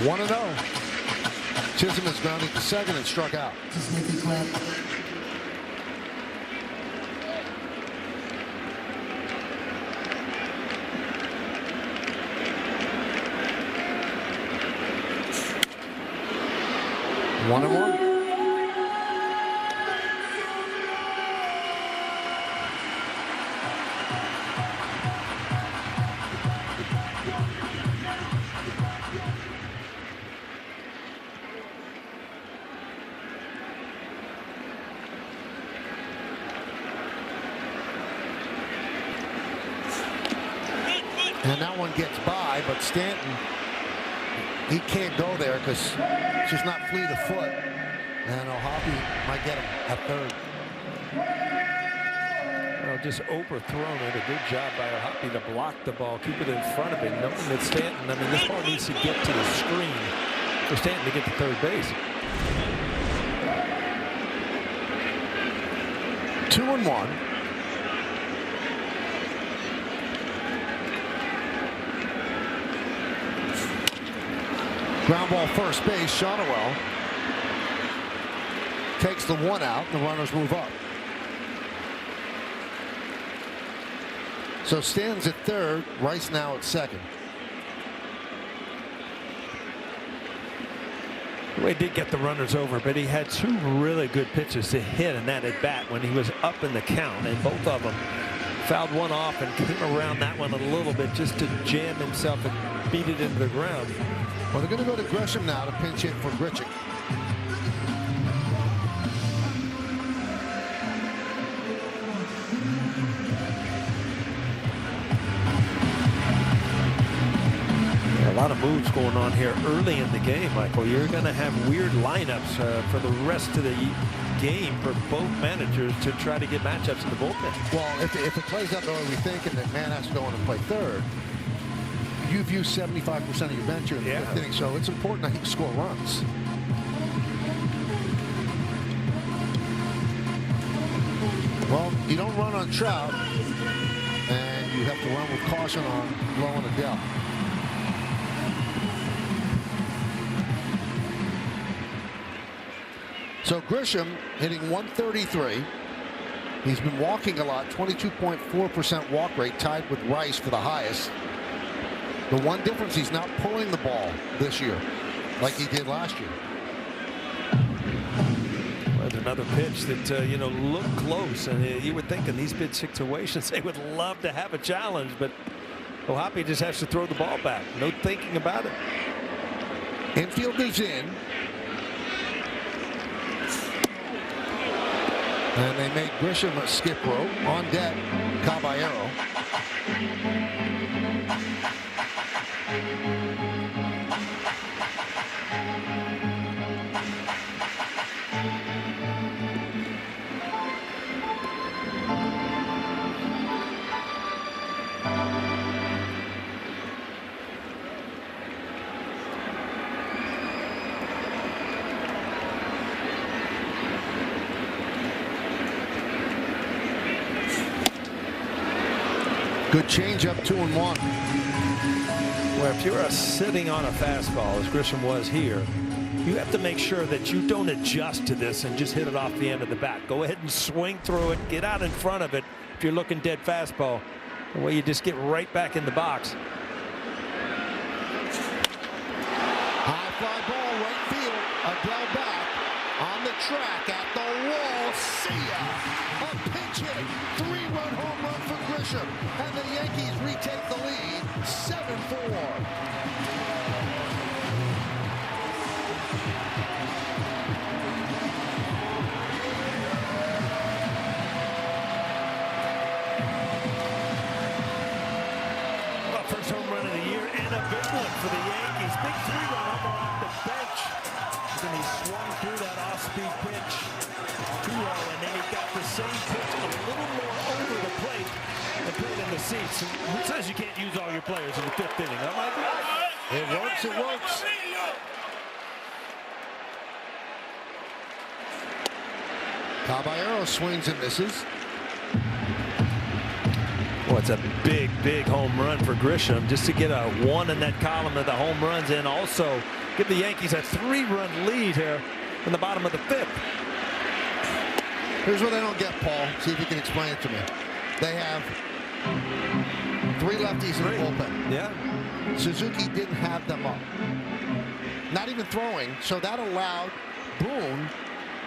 A: One and 0. Chisholm is grounded to second and struck out. One and 1. And that one gets by, but Stanton, he can't go there because it's just not fleet of foot. And O'Hoppe might get him at third.
B: Well, just overthrown it. A good job by O'Hoppe to block the ball, keep it in front of him, knowing that Stanton, I mean, this ball needs to get to the screen for Stanton to get to third base.
A: 2-1. Ground ball first base. Shotwell takes the one out. The runners move up. So Stanton's at third. Rice now at second.
B: Well, he did get the runners over, but he had two really good pitches to hit in that at bat when he was up in the count, and both of them fouled one off and came around that one a little bit just to jam himself and beat it into the ground.
A: Well, they're going to go to Grisham now to pinch hit for Grichuk.
B: A lot of moves going on here early in the game, Michael. You're going to have weird lineups for the rest of the game for both managers to try to get matchups in the bullpen.
A: Well, if it plays out the way we think and that man has to go in and play third, you've used 75% of your bench in the fifth inning, so it's important that you score runs. Well, you don't run on Trout, and you have to run with caution on Lowe and Adele. So Grisham hitting 133. He's been walking a lot, 22.4% walk rate, tied with Rice for the highest. The one difference, he's not pulling the ball this year like he did last year.
B: Well, another pitch that, you know, looked close, and you would think in these big situations they would love to have a challenge, but O'Hoppe just has to throw the ball back. No thinking about it.
A: Infielder's in. And they make Grisham a skip rope. On deck, Caballero. Good changeup, 2-1.
B: Well, if you're sitting on a fastball, as Grisham was here, you have to make sure that you don't adjust to this and just hit it off the end of the bat. Go ahead and swing through it, get out in front of it if you're looking dead fastball. The way you just get right back in the box.
A: High fly ball, right field. Adele back on the track at the wall. See ya! A pinch hit, 3-run home run for Grisham, and the Yankees retake the lead, 7-4.
B: First home run of the year and a big one for the Yankees. Big 3-run homer off the bench. Then he swung through that off-speed pitch. 2-0, and then he got the same pitch a little more over the plate and put it in the seats. Who says you can't use all your players in the 5th inning? Am I right?
A: It works, it works. Caballero swings and misses.
B: Well, it's a big, big home run for Grisham just to get a 1 in that column of the home runs and also give the Yankees a 3-run lead here in the bottom of the 5th.
A: Here's what I don't get, Paul. See if you can explain it to me. They have 3 lefties in the bullpen.
B: Yeah.
A: Suzuki didn't have them up. Not even throwing, so that allowed Boone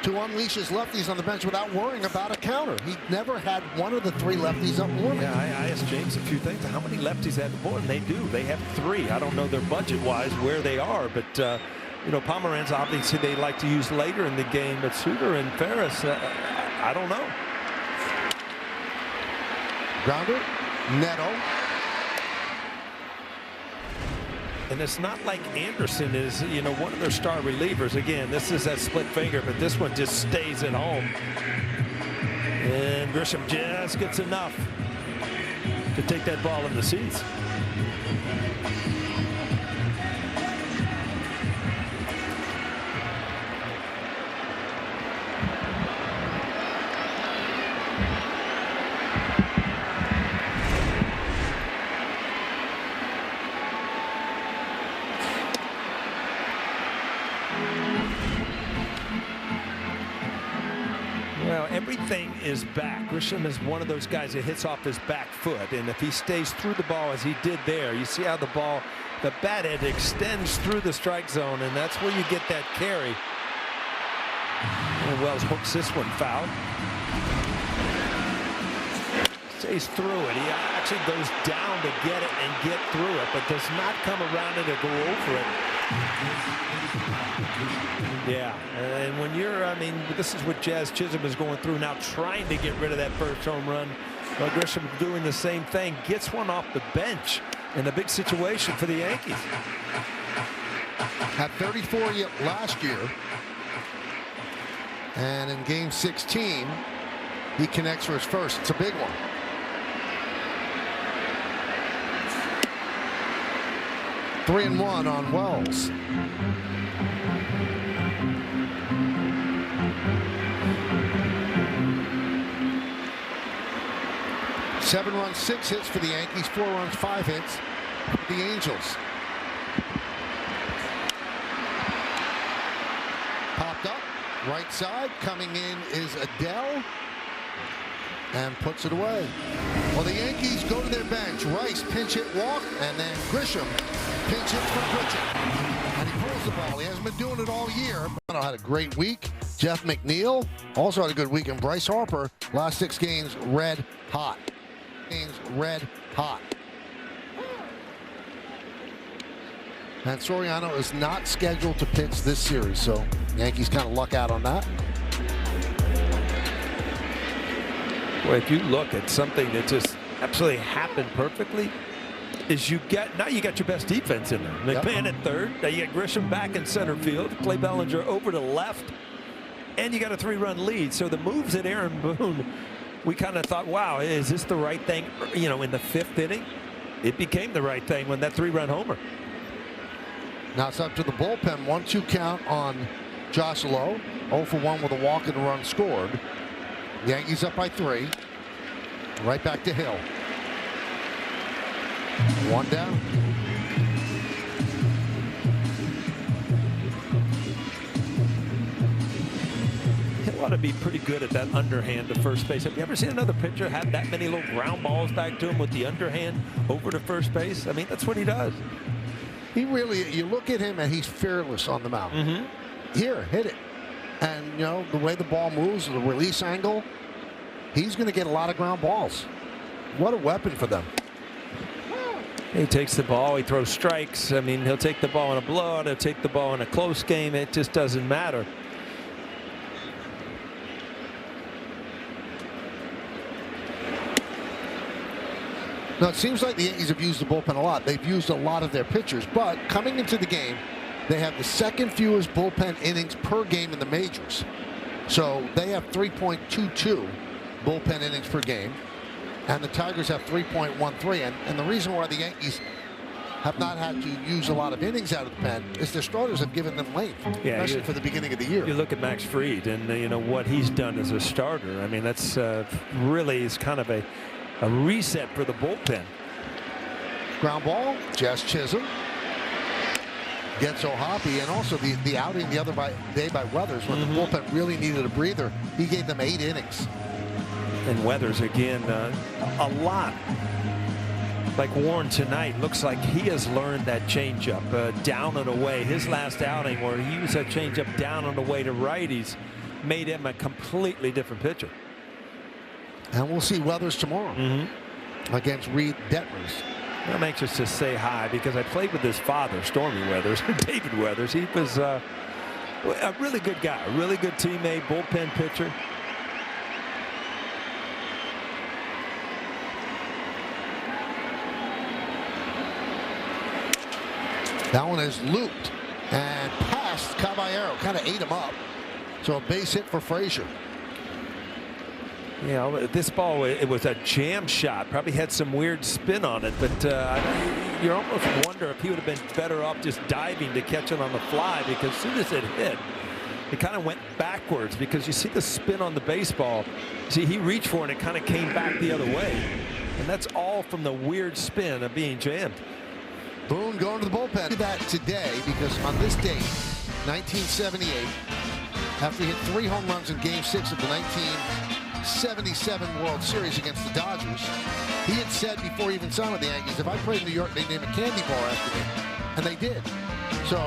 A: to unleash his lefties on the bench without worrying about a counter. He never had one of the 3 lefties up warming.
B: Yeah, I asked James a few things. How many lefties have the board? And they do. They have 3. I don't know their budget-wise where they are, but you know, Pomeranz obviously they like to use later in the game, but Suter and Ferris, I don't know.
A: Grounder, Neto.
B: And it's not like Anderson is, you know, one of their star relievers. Again, this is that split finger, but this one just stays at home. And Grisham just gets enough to take that ball in the seats. Well, everything is back. Grisham is one of those guys that hits off his back foot, and if he stays through the ball as he did there, you see how the ball, the bat end extends through the strike zone, and that's where you get that carry. And Wells hooks this one foul. Stays through it. He actually goes down to get it and get through it, but does not come around it or go over it. Yeah, and when you're, I mean, this is what Jazz Chisholm is going through now, trying to get rid of that first home run. Well, Grisham doing the same thing, gets one off the bench in a big situation for the Yankees.
A: Had 34 last year, and in game 16, he connects for his first. It's a big one. Three and 1 on Wells. Seven runs, 6 hits for the Yankees. 4 runs, 5 hits for the Angels. Popped up, right side. Coming in is Adele, and puts it away. Well, the Yankees go to their bench. Rice pinch hit walk, and then Grisham pinch hits for Pritchett. And he pulls the ball. He hasn't been doing it all year. Bono had a great week. Jeff McNeil also had a good week. And Bryce Harper, last 6 games, red hot. Red hot. And Soriano is not scheduled to pitch this series, so Yankees kind of luck out on that.
B: Well, if you look at something that just absolutely happened perfectly, is you got your best defense in there. McMahon at third. Now you got Grisham back in center field. Clay Bellinger over to left, and you got a 3-run lead. So the moves at Aaron Boone, we kind of thought, wow, is this the right thing? You know, in the 5th inning, it became the right thing when that 3-run homer.
A: Now it's up to the bullpen. 1-2 count on Josh Lowe. 0 for 1 with a walk and a run scored. Yankees up by 3. Right back to Hill. 1 down.
B: ought to be pretty good at that underhand to first base. Have you ever seen another pitcher have that many little ground balls back to him with the underhand over to first base? I mean, that's what he does.
A: He really, you look at him and he's fearless on the mound. Here, hit it. And, you know, the way the ball moves, the release angle, he's going to get a lot of ground balls. What a weapon for them.
B: He takes the ball, he throws strikes. I mean, he'll take the ball in a blowout, he'll take the ball in a close game. It just doesn't matter.
A: Now, it seems like the Yankees have used the bullpen a lot. They've used a lot of their pitchers, but coming into the game, they have the second fewest bullpen innings per game in the majors. So they have 3.22 bullpen innings per game, and the Tigers have 3.13. And the reason why the Yankees have not had to use a lot of innings out of the pen is their starters have given them length, especially for the beginning of the year.
B: You look at Max Fried and you know what he's done as a starter. I mean, that's really is kind of a reset for the bullpen.
A: Ground ball, Jazz Chisholm gets O'Hoppe, and also the outing the other day by Weathers when the bullpen really needed a breather. He gave them 8 innings.
B: And Weathers again, a lot like Warren tonight. Looks like he has learned that changeup down and away. His last outing where he used that changeup down and away to righties made him a completely different pitcher.
A: And we'll see Weathers tomorrow against Reed Detmers.
B: I'm anxious to say hi because I played with his father, Stormy Weathers, David Weathers. He was a really good guy, a really good teammate, bullpen pitcher.
A: That one is looped and past Caballero, kind of ate him up. So a base hit for Frazier.
B: You know, this ball, it was a jam shot. Probably had some weird spin on it, but you almost wonder if he would have been better off just diving to catch it on the fly, because as soon as it hit, it kind of went backwards, because you see the spin on the baseball. See, he reached for it and it kind of came back the other way. And that's all from the weird spin of being jammed.
A: Boone going to the bullpen. That today, because on this date, 1978, after he hit 3 home runs in Game 6 of the 1977 World Series against the Dodgers, he had said before he even signed with the Yankees, if I played in New York, they'd name a candy bar after me. And they did. So,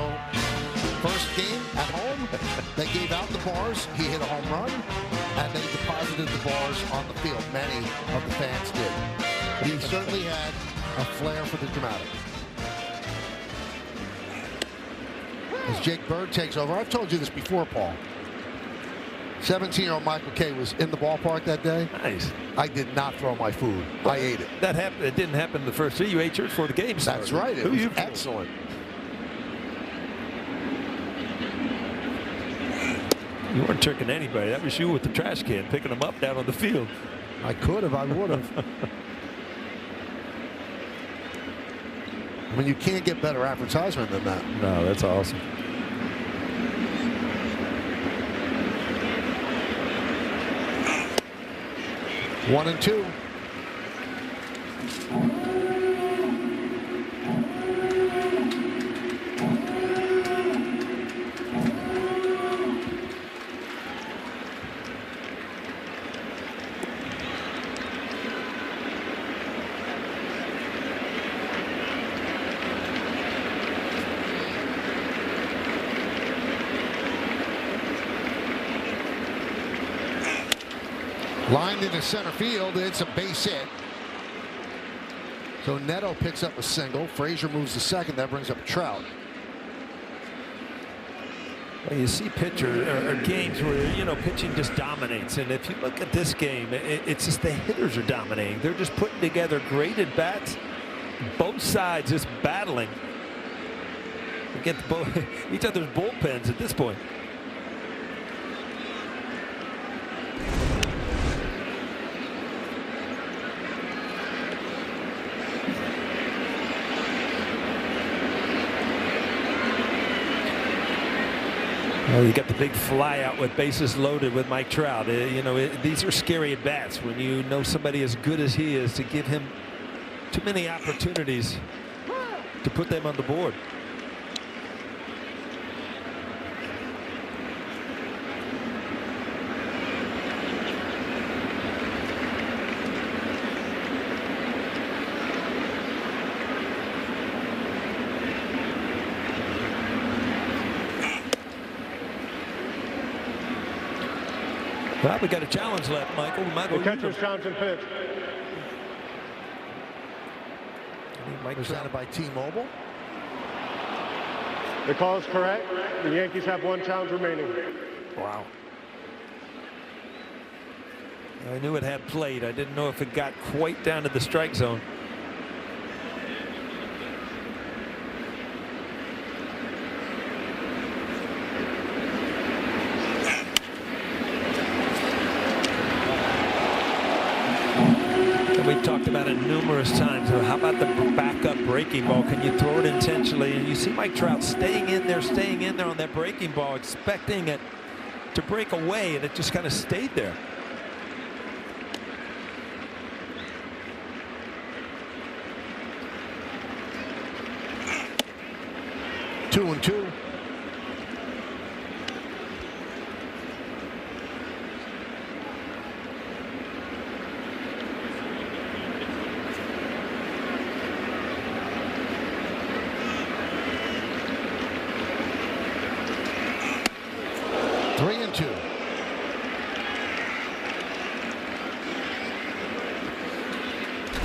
A: first game at home, they gave out the bars. He hit a home run, and they deposited the bars on the field. Many of the fans did. He certainly had a flair for the dramatic. As Jake Bird takes over, I've told you this before, Paul. 17-year-old Michael Kay was in the ballpark that day.
B: Nice.
A: I did not throw my food. I ate it.
B: That happened. It didn't happen the first 3. You ate yours for the game started.
A: That's right. It was excellent.
B: You weren't tricking anybody. That was you with the trash can, picking them up down on the field.
A: I could have. I would have. I mean, you can't get better advertisement than that.
B: No, that's awesome.
A: One and two. Lined into center field. It's a base hit. So Neto picks up a single. Frazier moves to second. That brings up Trout.
B: Well, you see or games where, you know, pitching just dominates. And if you look at this game, it's just the hitters are dominating. They're just putting together great at bats. Both sides just battling against each other's bullpens at this point. Well, you got the big fly out with bases loaded with Mike Trout. You know, these are scary at bats when you know somebody as good as he is, to give him too many opportunities to put them on the board. Well, we got a challenge left, Michael.
D: The catcher's Johnson pitch.
A: Presented by T-Mobile.
D: The call is correct. The Yankees have 1 challenge remaining.
B: Wow. I knew it had played. I didn't know if it got quite down to the strike zone. We've talked about it numerous times. How about the backup breaking ball? Can you throw it intentionally? And you see Mike Trout staying in there on that breaking ball, expecting it to break away, and it just kind of stayed there.
A: Two and two. Three and two.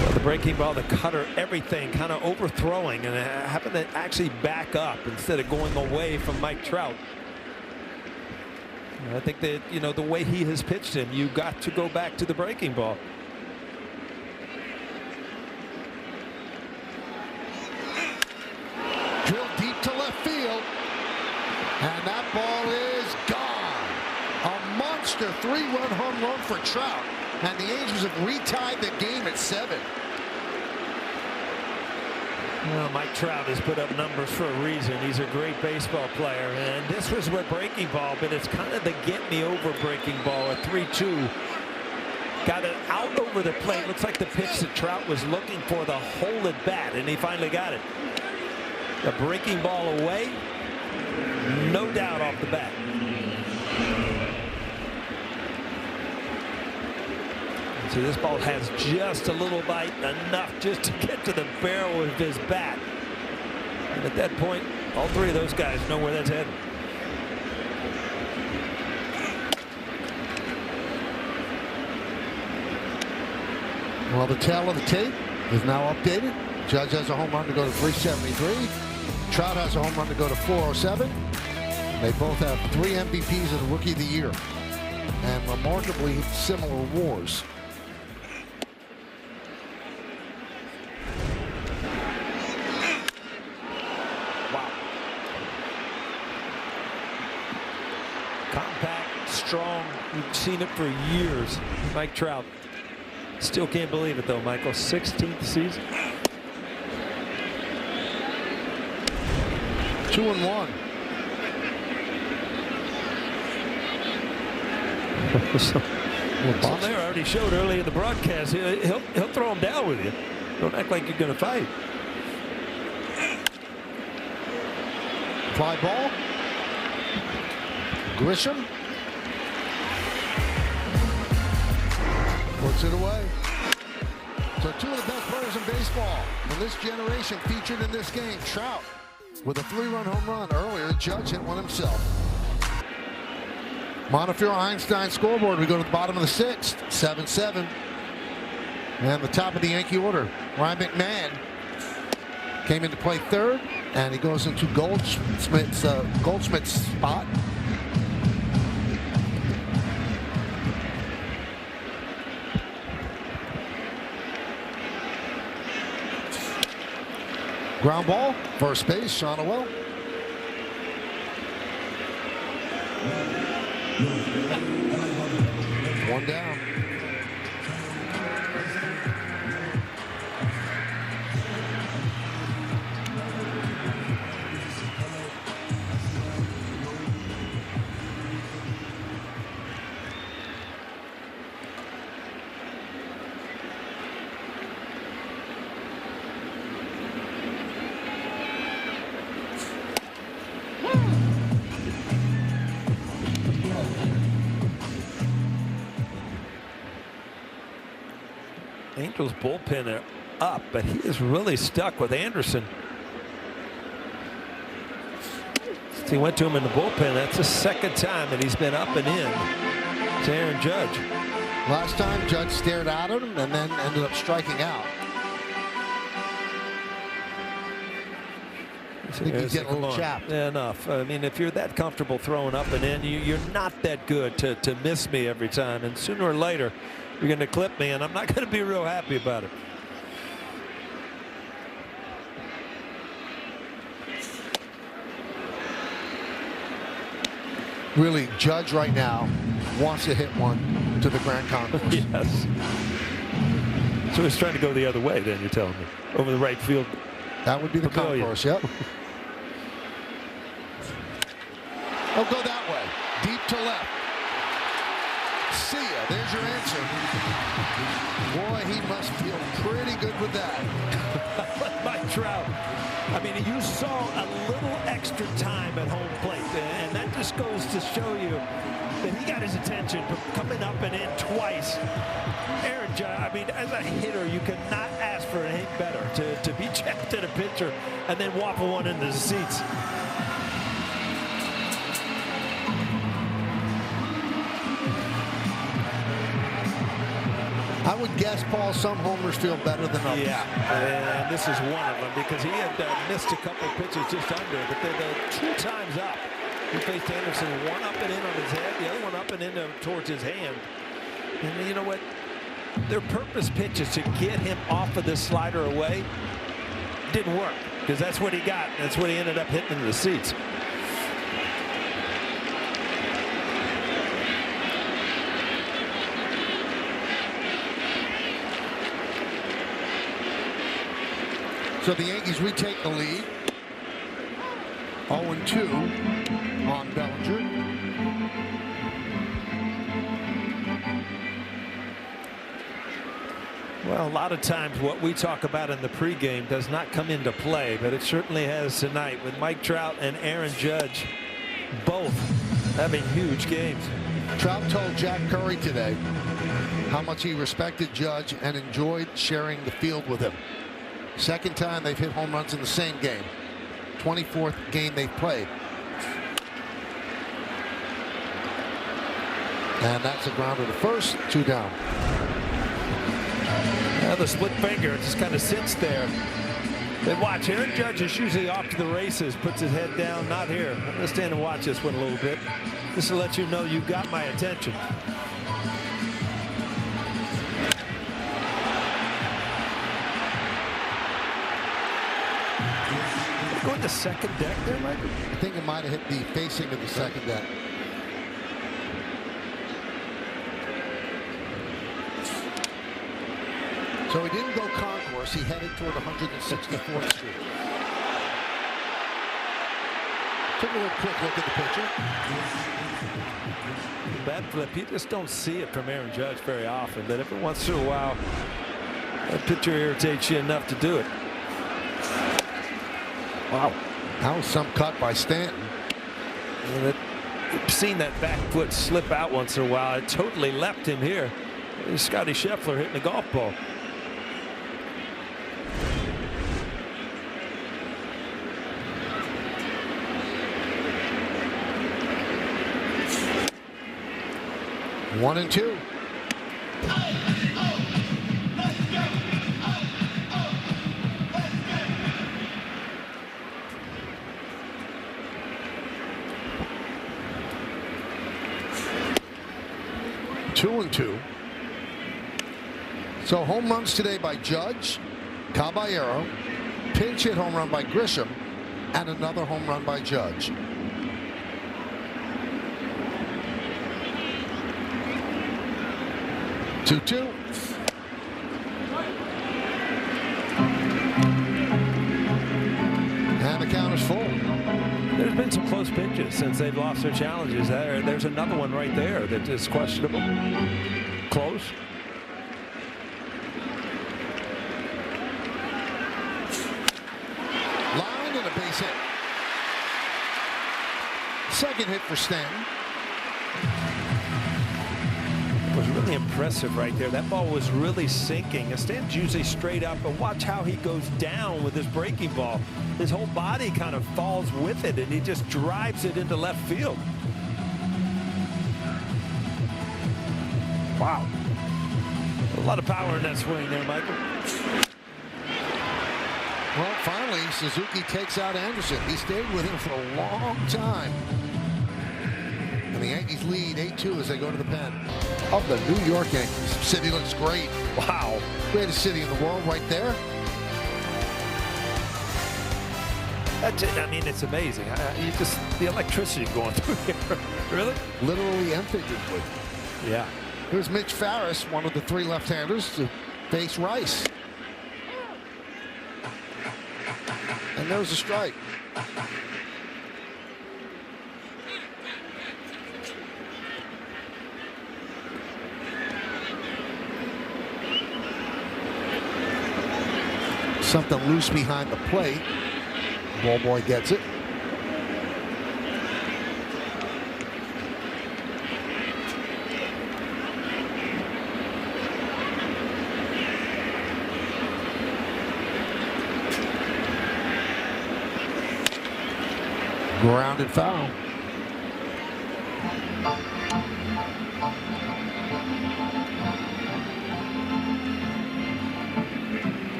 B: Well, the breaking ball, the cutter, everything kind of overthrowing and having to actually back up instead of going away from Mike Trout. I think that, you know, the way he has pitched him, you got to go back to the breaking ball.
A: Drilled deep to left field. And that ball is gone. A monster 3-run home run for Trout. And the Angels have retied the game at 7.
B: Well, Mike Trout has put up numbers for a reason. He's a great baseball player. And this was with breaking ball, but it's kind of the get-me-over breaking ball, a 3-2. Got it out over the plate. Looks like the pitch that Trout was looking for, the hole at bat, and he finally got it. The breaking ball away, no doubt off the bat. See, this ball has just a little bite, enough just to get to the barrel of his bat. And at that point, all three of those guys know where that's headed.
A: Well, the tail of the tape is now updated. Judge has a home run to go to 373. Trout has a home run to go to 407. They both have 3 MVPs of the Rookie of the Year. And remarkably similar WARs.
B: Wow. Compact, strong. We've seen it for years. Mike Trout. Still can't believe it, though, Michael. 16th season.
A: 2-1.
B: Well, there already showed early in the broadcast. He'll throw him down with you. Don't act like you're going to fight.
A: Fly ball. Grisham puts it away. So 2 of the best players in baseball in this generation featured in this game. Trout with a 3-run home run earlier. Judge hit one himself. Montefiore Einstein scoreboard. We go to the bottom of the 6th. 7-7. And the top of the Yankee order. Ryan McMahon came into play 3rd, and he goes into Goldschmidt's spot. Ground ball, first base, Sean O'Well. One down.
B: Angels bullpen are up, but he is really stuck with Anderson. He went to him in the bullpen. That's the 2nd time that he's been up and in. to Aaron Judge.
A: Last time, Judge stared at him and then ended up striking out. I think he's getting a little chapped.
B: Yeah, enough. I mean, if you're that comfortable throwing up and in, you're not that good to miss me every time. And sooner or later, you're going to clip me, and I'm not going to be real happy about it.
A: Really, Judge right now wants to hit one to the Grand Concourse.
B: Yes. So he's trying to go the other way, then, you're telling me, over the right field.
A: That would be the
B: pavilion.
A: Concourse, yep. Oh, go that way. Deep to left. See ya. There's your answer. Boy, he must feel pretty good with that.
B: Mike Trout. I mean, you saw a little extra time at home plate, and that just goes to show you that he got his attention coming up and in twice. Aaron Judge, I mean, as a hitter, you cannot ask for anything better to be checked at a pitcher and then waffle one into the seats.
A: I would guess, Paul, some homers feel better than others.
B: Yeah, and this is one of them because he had missed a couple pitches just under, but the 2 times up, he faced Anderson, one up and in on his head, the other one up and in towards his hand. And you know what? Their purpose pitches to get him off of this slider away didn't work because that's what he got. That's what he ended up hitting into the seats.
A: So the Yankees retake the lead. 0-2 on Bellinger.
B: Well, a lot of times what we talk about in the pregame does not come into play, but it certainly has tonight with Mike Trout and Aaron Judge both having huge games.
A: Trout told Jack Curry today how much he respected Judge and enjoyed sharing the field with him. Second time they've hit home runs in the same game. 24th game they've played. And that's a grounder to first, 2 down.
B: Now the split finger just kind of sits there. Then watch, Aaron Judge is usually off to the races, puts his head down. Not here. I'm going to stand and watch this one a little bit, just to let you know you got my attention. Going to second deck there, Michael?
A: I think it might have hit the facing of the second deck. So he didn't go concourse. He headed toward 164th Street. Took a little quick look at the picture.
B: Bat flip. You just don't see it from Aaron Judge very often, but every once in a while, that pitcher irritates you enough to do it.
A: Wow. That was some cut by Stanton.
B: And I've seen that back foot slip out once in a while. It totally left him here. There's Scotty Scheffler hitting a golf ball.
A: One and 2. Two and 2. So home runs today by Judge, Caballero, pinch hit home run by Grisham, and another home run by Judge. Two. And the count is full.
B: There's been some close pitches since they've lost their challenges. There's another one right there that is questionable. Close.
A: Line and a base hit. Second hit for Stanton.
B: Was really impressive right there. That ball was really sinking. Stanton's usually straight up, but watch how he goes down with his breaking ball. His whole body kind of falls with it, and he just drives it into left field. Wow. A lot of power in that swing there, Michael.
A: Well, finally, Suzuki takes out Anderson. He stayed with him for a long time. And the Yankees lead 8-2 as they go to the pen of the New York Yankees. City looks great.
B: Wow.
A: Greatest city in the world right there.
B: That's it. I mean, it's amazing. You just, the electricity going through here. Really?
A: Literally and figuratively.
B: Yeah.
A: Here's Mitch Farris, one of the three left-handers, to face Rice. And there's a strike. Something loose behind the plate. Ball boy gets it. Grounded foul.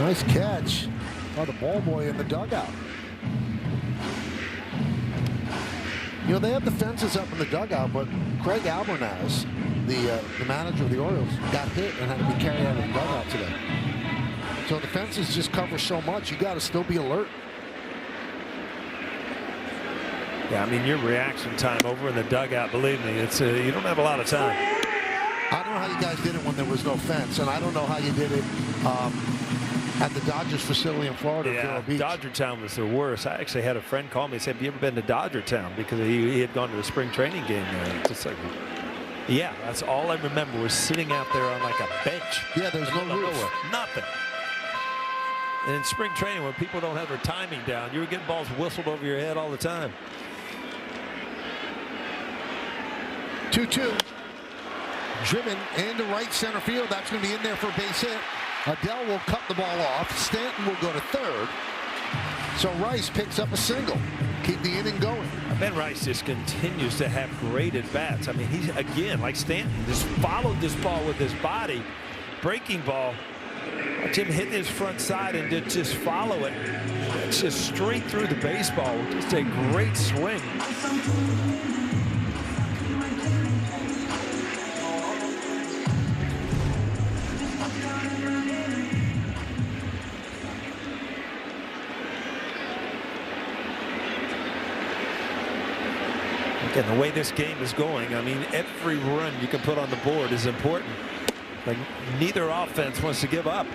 A: Nice catch by the ball boy in the dugout. You know, they have the fences up in the dugout, but Craig Albornoz, the manager of the Orioles, got hit and had to be carried out of the dugout today. So the fences just cover so much, you got to still be alert.
B: Yeah, I mean, your reaction time over in the dugout, believe me, it's you don't have a lot of time.
A: I don't know how you guys did it when there was no fence, and I don't know how you did it at the Dodgers facility in Florida.
B: Yeah,
A: Beach.
B: Dodger Town was the worst. I actually had a friend call me and said, have you ever been to Dodger Town? Because he had gone to a spring training game there. Just like, yeah, that's all I remember was sitting out there on like a bench.
A: Yeah, there's no roof.
B: Nothing. And in spring training, when people don't have their timing down, you were getting balls whistled over your head all the time.
A: 2-2. Driven into right center field. That's going to be in there for a base hit. Adele will cut the ball off. Stanton will go to third. So Rice picks up a single. Keep the inning going.
B: Ben Rice just continues to have great at-bats. I mean, he's, again, like Stanton, just followed this ball with his body. Breaking ball. Watch him hit his front side and just follow it. It's just straight through the baseball. Just a great swing. And the way this game is going, I mean, every run you can put on the board is important. Like, neither offense wants to give up.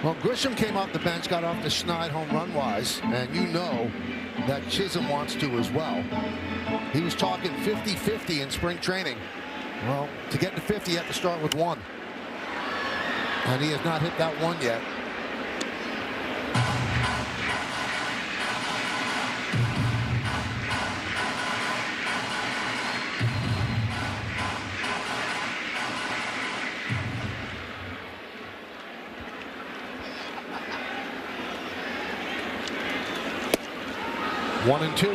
A: Well, Grisham came off the bench, got off the schneid home run wise, and you know that Chisholm wants to as well. He was talking 50-50 in spring training. Well, to get to 50, you have to start with one. And he has not hit that one yet. One and two.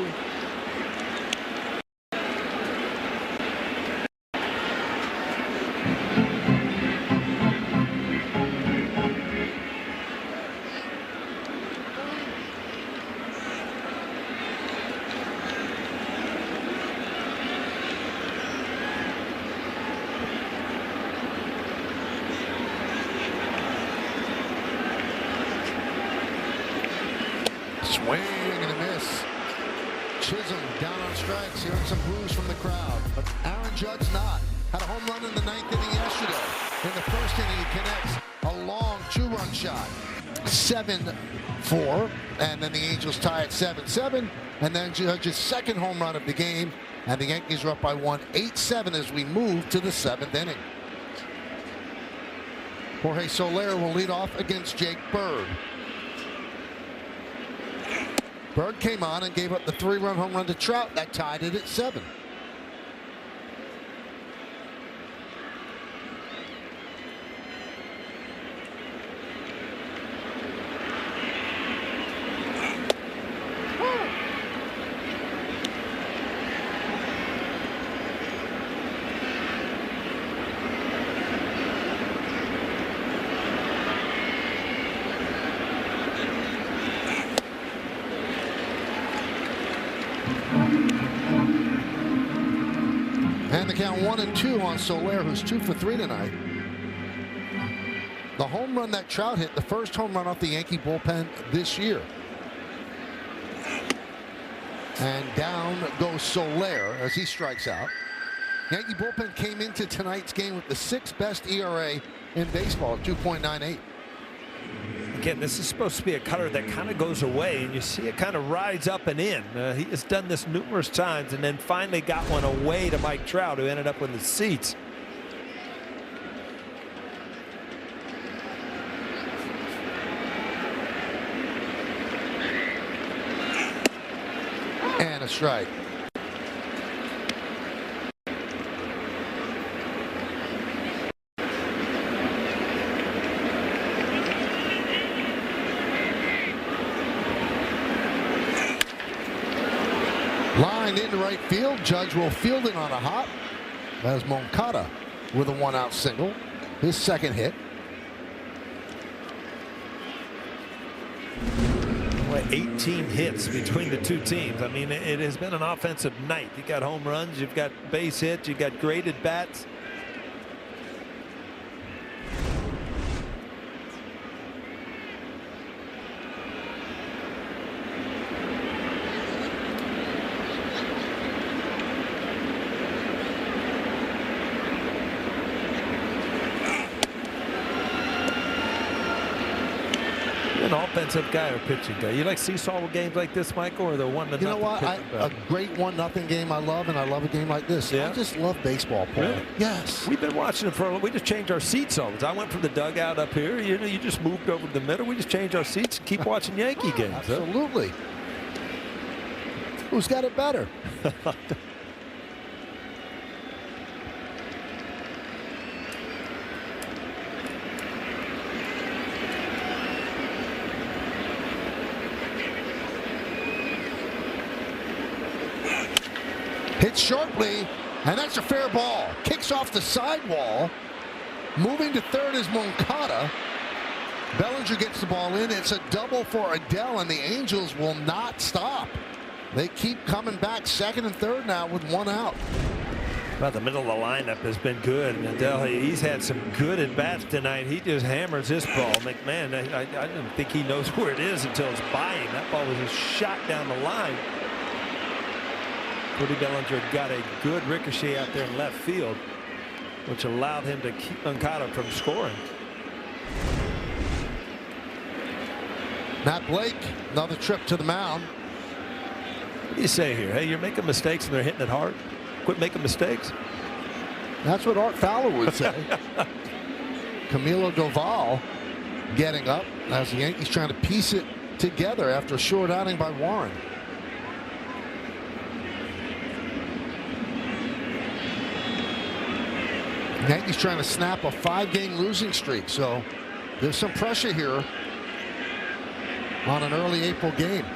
A: Swing and a miss. Chisholm down on strikes, hearing some boos from the crowd. But Aaron Judge not. Had a home run in the ninth inning yesterday. In the first inning, he connects a long two-run shot. 7-4. And then the Angels tie at 7-7. And then Judge's second home run of the game. And the Yankees are up by 1, 8-7 as we move to the seventh inning. Jorge Soler will lead off against Jake Bird. Bird came on and gave up the 3-run home run to Trout. That tied it at 7. the count 1-2 on Soler, who's 2 for 3 tonight. The home run that Trout hit, the first home run off the Yankee bullpen this year. And down goes Soler as he strikes out. Yankee bullpen came into tonight's game with the 6th best ERA in baseball, 2.98.
B: Again, this is supposed to be a cutter that kind of goes away, and you see it kind of rides up and in. He has done this numerous times, and then finally got one away to Mike Trout, who ended up in the seats.
A: And a strike. Line into right field. Judge will field it on a hop. As Moncada with a 1-out single. His second hit.
B: 18 hits between the two teams. I mean, it has been an offensive night. You got home runs, you've got base hits, you've got graded bats. An offensive guy or pitching guy? You like seesaw games like this, Michael, or the 1-0?
A: You know what? A great 1-0 game I love, and I love a game like this.
B: Yeah?
A: I just love baseball, Paul.
B: Really?
A: Yes.
B: We've been watching it we just changed our seats all the time. I went from the dugout up here. You know, you just moved over to the middle. We just changed our seats and keep watching Yankee games.
A: Absolutely. Who's got it better? Hit sharply, and that's a fair ball. Kicks off the sidewall. Moving to third is Moncada. Bellinger gets the ball in. It's a double for Adele, and the Angels will not stop. They keep coming back second and third now with 1 out.
B: About the middle of the lineup has been good. Adele, he's had some good at-bats tonight. He just hammers this ball. McMahon, I didn't think he knows where it is until it's by him. That ball was just shot down the line. Cody Bellinger got a good ricochet out there in left field, which allowed him to keep Moncada from scoring.
A: Matt Blake, another trip to the mound.
B: What do you say here? Hey, you're making mistakes and they're hitting it hard. Quit making mistakes.
A: That's what Art Fowler would say. Camilo Doval getting up as the Yankees trying to piece it together after a short outing by Warren. Yankees trying to snap a 5-game losing streak, so there's some pressure here on an early April game.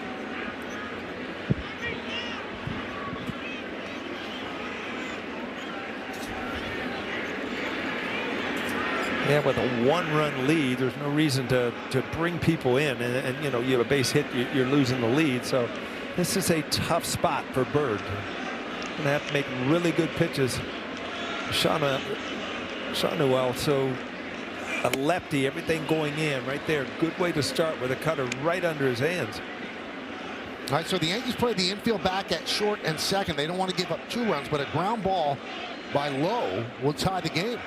B: Yeah, with a 1-run lead, there's no reason to bring people in, and you know, you have a base hit, you're losing the lead. So this is a tough spot for Bird. Gonna have to make really good pitches. Shanuel, so a lefty, everything going in right there. Good way to start with a cutter right under his hands.
A: All right, so the Yankees play the infield back at short and second. They don't want to give up 2 runs, but a ground ball by Lowe will tie the game.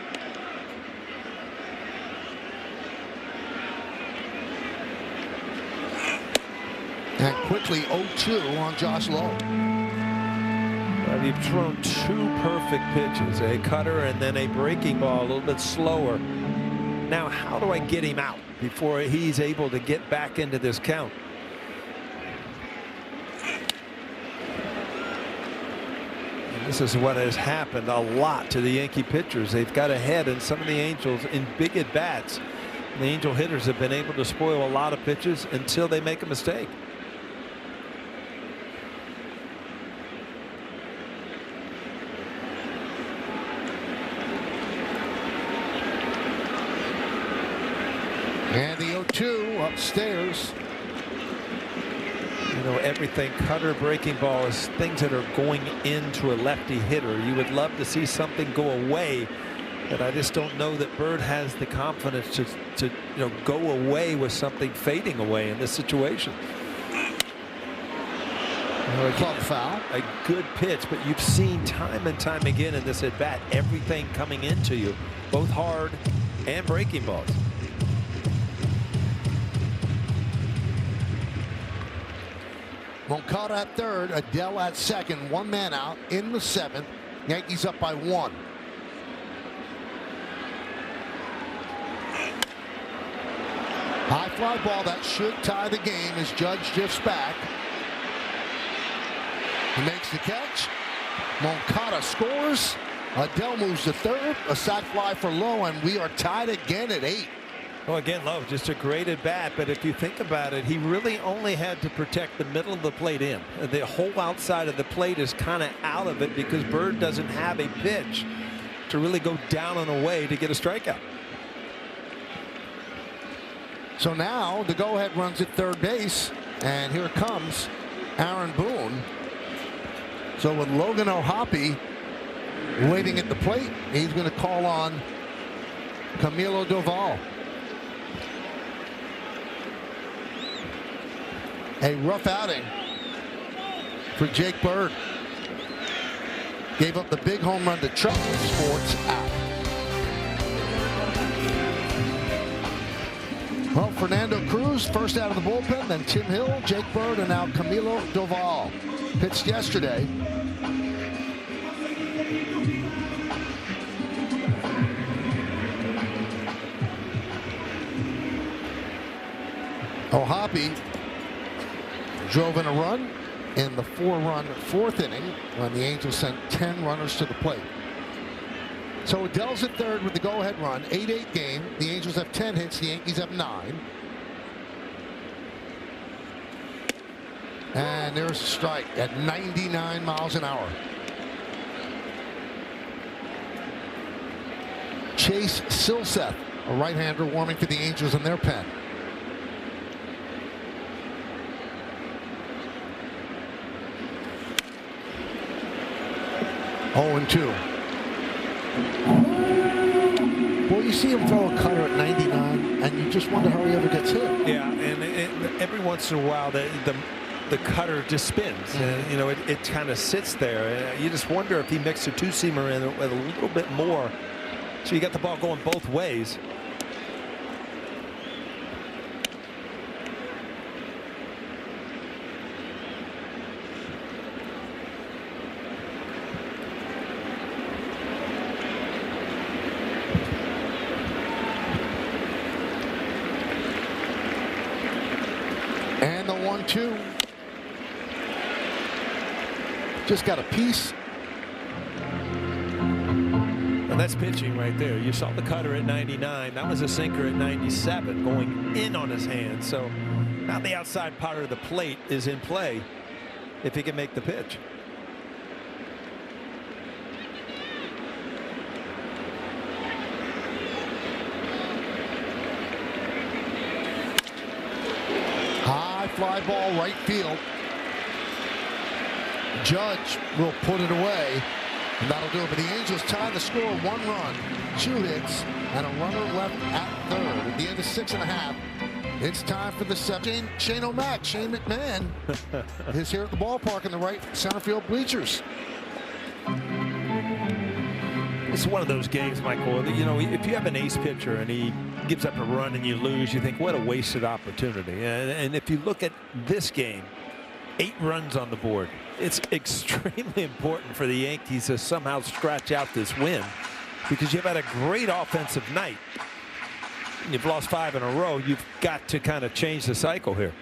A: And quickly 0-2 on Josh Lowe.
B: Well, you've thrown 2 perfect pitches, a cutter and then a breaking ball a little bit slower. Now, how do I get him out before he's able to get back into this count? And this is what has happened a lot to the Yankee pitchers. They've got ahead, and some of the Angels in big at bats. The Angel hitters have been able to spoil a lot of pitches until they make a mistake.
A: And the 0-2 upstairs.
B: You know, everything, cutter, breaking ball, is things that are going into a lefty hitter. You would love to see something go away, but I just don't know that Bird has the confidence to go away with something fading away in this situation.
A: Club foul.
B: A good pitch, but you've seen time and time again in this at bat, everything coming into you, both hard and breaking balls.
A: Moncada at third, Adele at second, one man out in the seventh. Yankees up by 1. High fly ball that should tie the game as Judge drifts back. He makes the catch. Moncada scores. Adele moves to third. A sac fly for Lowe, and we are tied again at 8.
B: Well, again, Lowe, just a great at bat, but if you think about it, he really only had to protect the middle of the plate in. The whole outside of the plate is kind of out of it because Bird doesn't have a pitch to really go down and away to get a strikeout.
A: So now the go-ahead runs at third base, and here comes Aaron Boone. So with Logan O'Hoppe waiting at the plate, he's going to call on Camilo Doval. A rough outing for Jake Bird. Gave up the big home run to Chuck. Sports out. Well, Fernando Cruz first out of the bullpen, then Tim Hill, Jake Bird, and now Camilo Doval. Pitched yesterday. O'Hoppe drove in a run in the 4-run fourth inning when the Angels sent 10 runners to the plate. So Adele's at third with the go-ahead run. 8-8 game. The Angels have 10 hits. The Yankees have 9. And there's a strike at 99 miles an hour. Chase Silseth, a right-hander warming for the Angels in their pen. 0-2. Well, you see him throw a cutter at 99, and you just wonder how he ever gets hit.
B: Yeah, and every once in a while, the cutter just spins. You know, it kind of sits there. You just wonder if he mixed a two-seamer in with a little bit more. So you got the ball going both ways.
A: And the 1-2. Just got a piece.
B: And that's pitching right there. You saw the cutter at 99. That was a sinker at 97 going in on his hand. So now the outside part of the plate is in play if he can make the pitch.
A: High fly ball right field. Judge will put it away, and that'll do it. But the Angels tie the score, 1 run, 2 hits, and a runner left at third. At the end of 6.5, it's time for the seventh. Shane O'Mac, Shane McMahon is here at the ballpark in the right center field bleachers.
B: It's one of those games, Michael, you know, if you have an ace pitcher and he gives up a run and you lose, you think, what a wasted opportunity. And if you look at this game, 8 runs on the board. It's extremely important for the Yankees to somehow scratch out this win, because you've had a great offensive night. You've lost 5 in a row. You've got to kind of change the cycle here.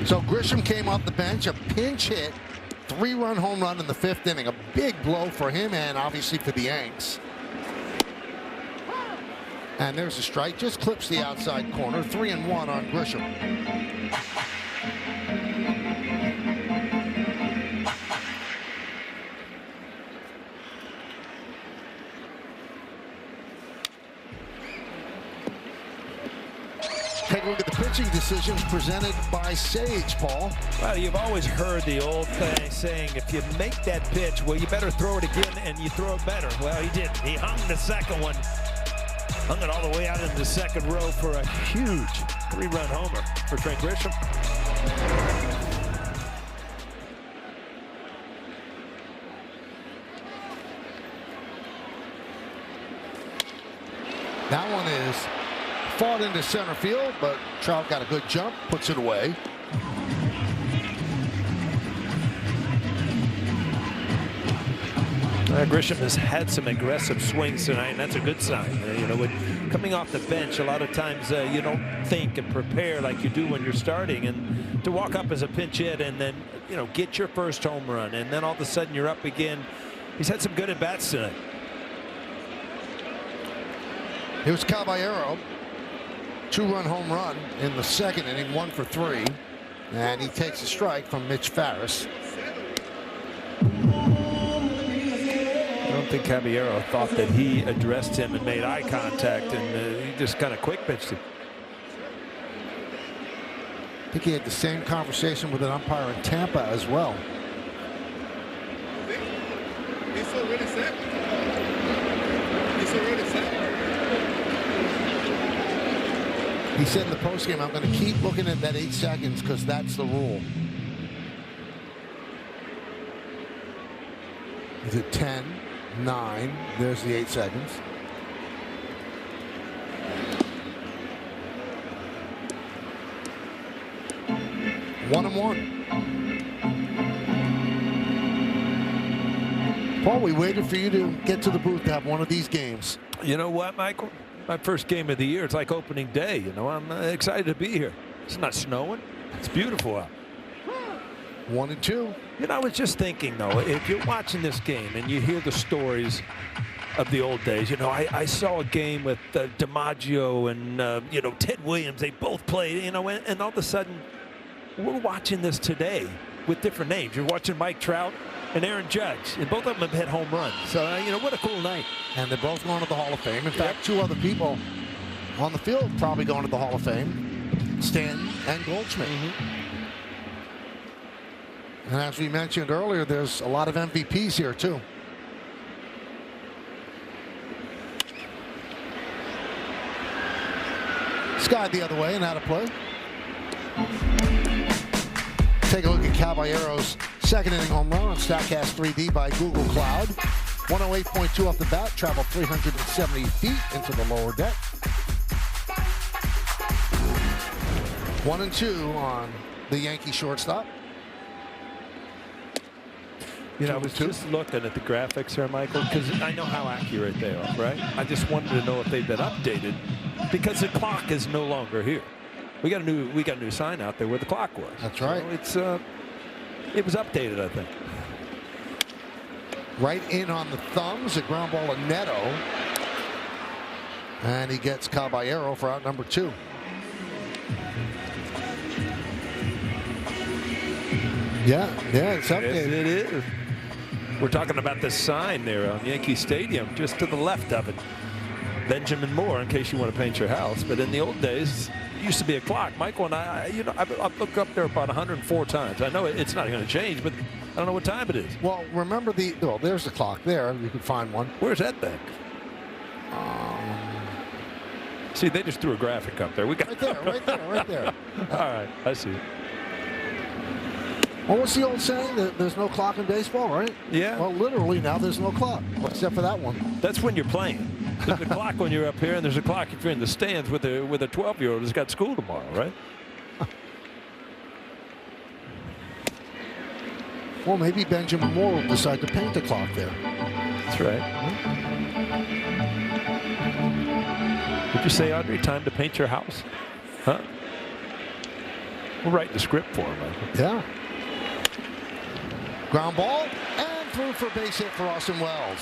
A: So Grisham came off the bench, a pinch hit, 3-run home run in the 5th inning. A big blow for him and obviously for the Yanks. And there's a strike, just clips the outside corner. 3-1 on Grisham. Take a look at the pitching decisions presented by Sage, Paul.
B: Well, you've always heard the old saying, if you make that pitch, well, you better throw it again, and you throw it better. Well, he did. He hung the second one. Hung it all the way out in the second row for a huge 3-run homer for Trent Grisham.
A: That one is fought into center field, but Trout got a good jump, puts it away.
B: Grisham has had some aggressive swings tonight, and that's a good sign. You know, when coming off the bench, a lot of times you don't think and prepare like you do when you're starting, and to walk up as a pinch hit and then, you know, get your first home run, and then all of a sudden you're up again. He's had some good at bats tonight.
A: Here's Caballero, 2-run home run in the second inning, 1 for 3, and he takes a strike from Mitch Farris.
B: I don't think Caballero thought that he addressed him and made eye contact, and he just kind of quick pitched him.
A: I think he had the same conversation with an umpire in Tampa as well.
F: He's already set. He's already set.
A: He said in the postgame, I'm going to keep looking at that 8 seconds because that's the rule. Is it 10, 9? There's the 8 seconds. One and one. Paul, we waited for you to get to the booth to have one of these games.
B: You know what, Michael? My first game of the year. It's like opening day. You know, I'm excited to be here. It's not snowing. It's beautiful out.
A: 1 and 2.
B: You know, I was just thinking, though, if you're watching this game and you hear the stories of the old days, you know, I saw a game with DiMaggio and, you know, Ted Williams. They both played, you know, and all of a sudden we're watching this today with different names. You're watching Mike Trout and Aaron Judge, and both of them have hit home runs. So, you know, what a cool night.
A: And they're both going to the Hall of Fame. In fact, 2 other people on the field probably going to the Hall of Fame, Stanton and Goldschmidt. And as we mentioned earlier, there's a lot of MVPs here, too. Sky the other way and out of play. Take a look at Caballero's second inning home run on StatCast 3D by Google Cloud. 108.2 off the bat, traveled 370 feet into the lower deck. 1 and 2 on the Yankee shortstop.
B: You know, I was just looking at the graphics here, Michael, because I know how accurate they are, right? I just wanted to know if they've been updated because the clock is no longer here. We got a new sign out there where the clock was.
A: That's right.
B: So it was updated, I think.
A: Right in on the thumbs, a ground ball to Neto. And he gets Caballero for out number 2. Yeah, it's updated.
B: Yes, it is. We're talking about the sign there on Yankee Stadium, just to the left of it. Benjamin Moore, in case you want to paint your house. But in the old days, it used to be a clock. Michael and I, you know, I've looked up there about 104 times. I know it's not going to change, but I don't know what time it is.
A: Well, remember well, there's the clock there. You can find one.
B: Where's that thing? See, they just threw a graphic up there. We got
A: right there.
B: All right, I see it.
A: Well, what's the old saying? There's no clock in baseball, right?
B: Yeah.
A: Well, literally now there's no clock, except for that one.
B: That's when you're playing. There's a clock when you're up here, and there's a clock if you're in the stands with a 12-year-old who's got school tomorrow, right?
A: Well, maybe Benjamin Moore will decide to paint the clock there.
B: That's right. Did you say, Audrey, time to paint your house? Huh? We'll write the script for him, Michael.
A: Yeah. Ground ball and through for base hit for Austin Wells.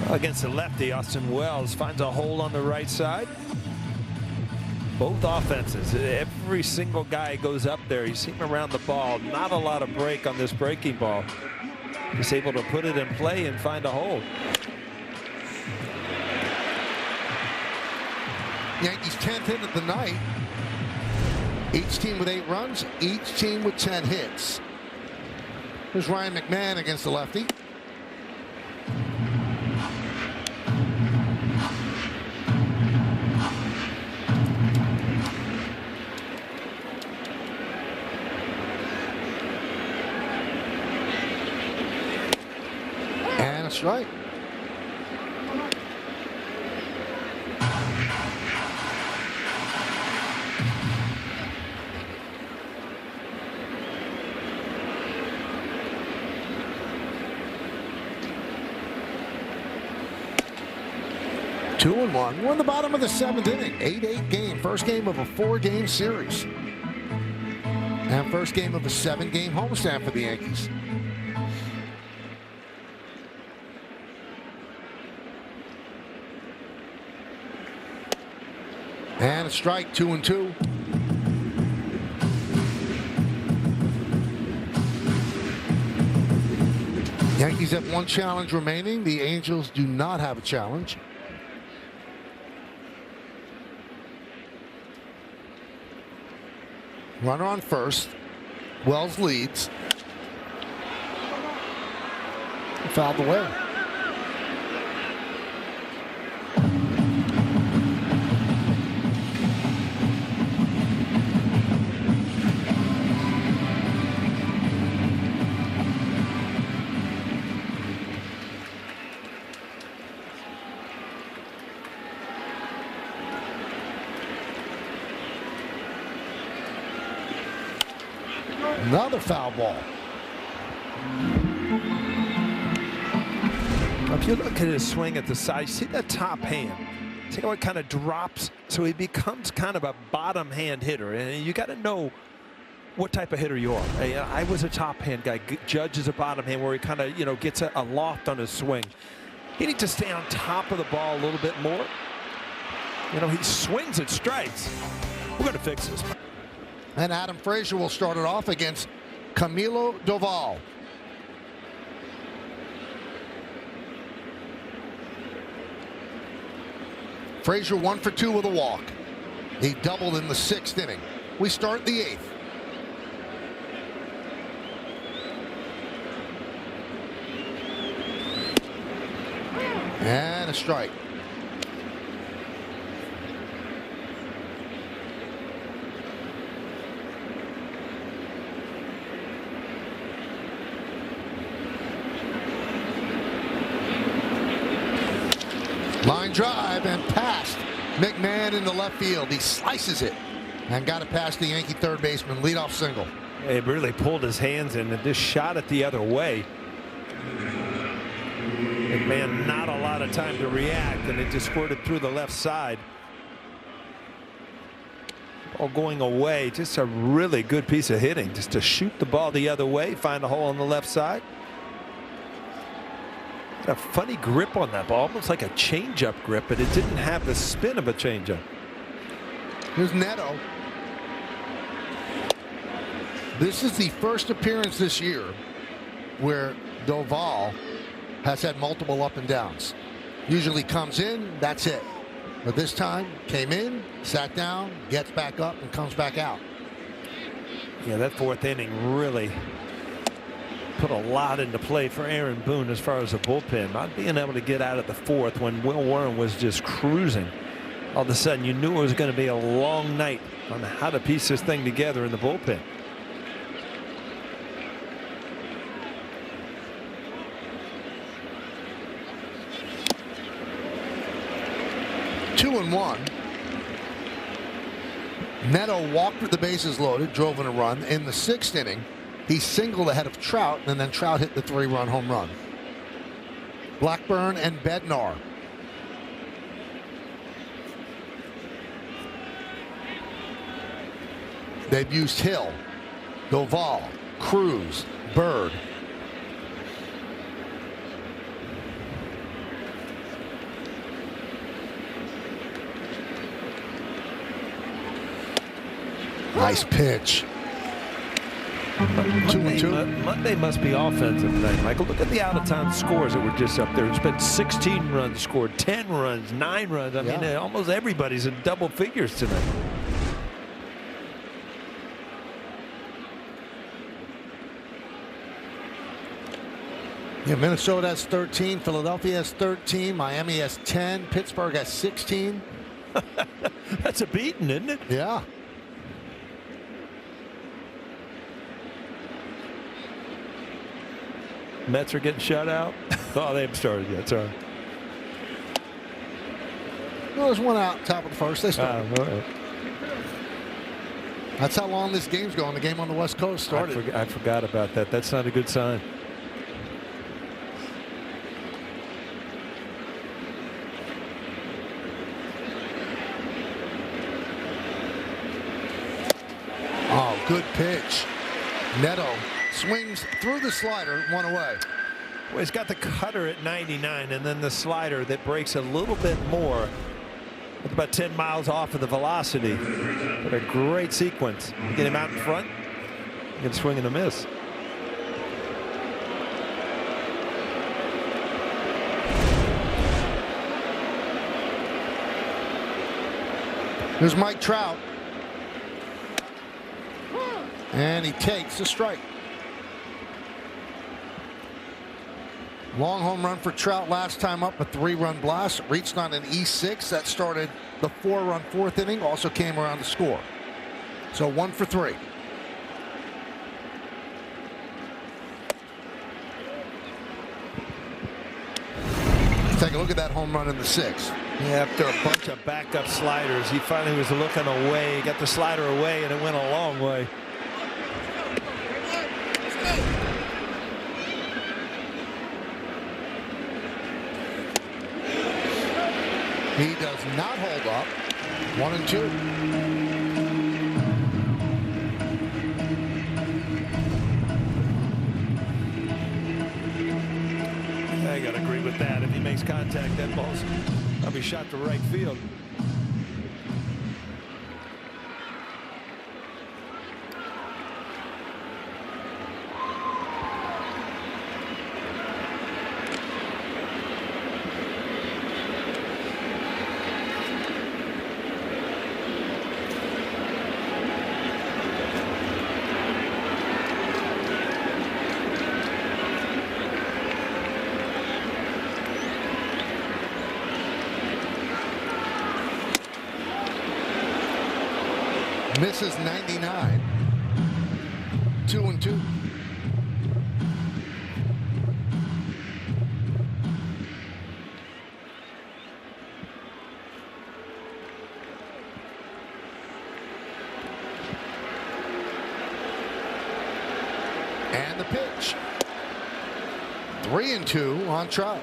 B: Against the lefty, Austin Wells finds a hole on the right side. Both offenses, every single guy goes up there. You see him around the ball. Not a lot of break on this breaking ball. He's able to put it in play and find a hole.
A: Yankees 10th hit of the night. Each team with 8 runs, each team with 10 hits. Here's Ryan McMahon against the lefty. And a strike. Two and one. We're in the bottom of the 7th inning. 8-8 game. First game of a 4-game series. And first game of a 7-game homestand for the Yankees. And a strike, 2-2. Yankees have 1 challenge remaining. The Angels do not have a challenge. Runner on first. Wells leads. Fouled away. Another foul ball.
B: If you look at his swing at the side, you see that top hand. See how it kind of drops, so he becomes kind of a bottom hand hitter. And you got to know what type of hitter you are. I was a top hand guy. Judge is a bottom hand where he kind of, gets a loft on his swing. He needs to stay on top of the ball a little bit more. He swings at strikes. We're going to fix this.
A: And Adam Frazier will start it off against Camilo Doval. Frazier 1 for 2 with a walk. He doubled in the 6th inning. We start the 8th. And a strike. Line drive and passed. McMahon in the left field. He slices it and got it past the Yankee third baseman. Leadoff single.
B: He really pulled his hands in and just shot it the other way. McMahon not a lot of time to react, and it just squirted through the left side. Ball going away. Just a really good piece of hitting, just to shoot the ball the other way, find a hole on the left side. A funny grip on that ball, almost like a changeup grip, but it didn't have the spin of a changeup.
A: Here's Neto. This is the first appearance this year where Doval has had multiple up and downs. Usually comes in, that's it. But this time, came in, sat down, gets back up, and comes back out.
B: Yeah, that 4th inning really put a lot into play for Aaron Boone as far as the bullpen. Not being able to get out of the 4th when Will Warren was just cruising. All of a sudden, you knew it was going to be a long night on how to piece this thing together in the bullpen.
A: Two and one. Neto walked with the bases loaded, drove in a run. In the 6th inning, he singled ahead of Trout, and then Trout hit the 3-run home run. Blackburn and Bednar. They've used Hill, Doval, Cruz, Bird. Nice pitch.
B: Monday must be offensive tonight, Michael. Look at the out-of-town scores that were just up there. It's been 16 runs scored, 10 runs, 9 runs. I mean, almost everybody's in double figures tonight.
A: Yeah, Minnesota has 13, Philadelphia has 13, Miami has 10, Pittsburgh has 16.
B: That's a beating, isn't it?
A: Yeah.
B: Mets are getting shut out. Oh, they haven't started yet. Sorry.
A: Well, there's one out top of the first. They started.
B: Right.
A: That's how long this game's going. The game on the West Coast started.
B: I forgot about that. That's not a good sign.
A: Oh, good pitch. Neto swings through the slider, one away.
B: Well, he's got the cutter at 99 and then the slider that breaks a little bit more. It's about 10 miles off of the velocity. But a great sequence. You get him out in front, you can swing and a miss.
A: Here's Mike Trout. And he takes a strike. Long home run for Trout last time up, a 3-run blast. Reached on an E6 that started the 4-run fourth inning. Also came around to score. So 1 for 3. Take a look at that home run in the 6th.
B: Yeah, after a bunch of backup sliders, he finally was looking away, got the slider away, and it went a long way.
A: He does not hold up. 1 and 2.
B: I got to agree with that. If he makes contact, that ball's probably shot to right field.
A: Misses 99. 2 and 2. And the pitch. 3 and 2 on Trout.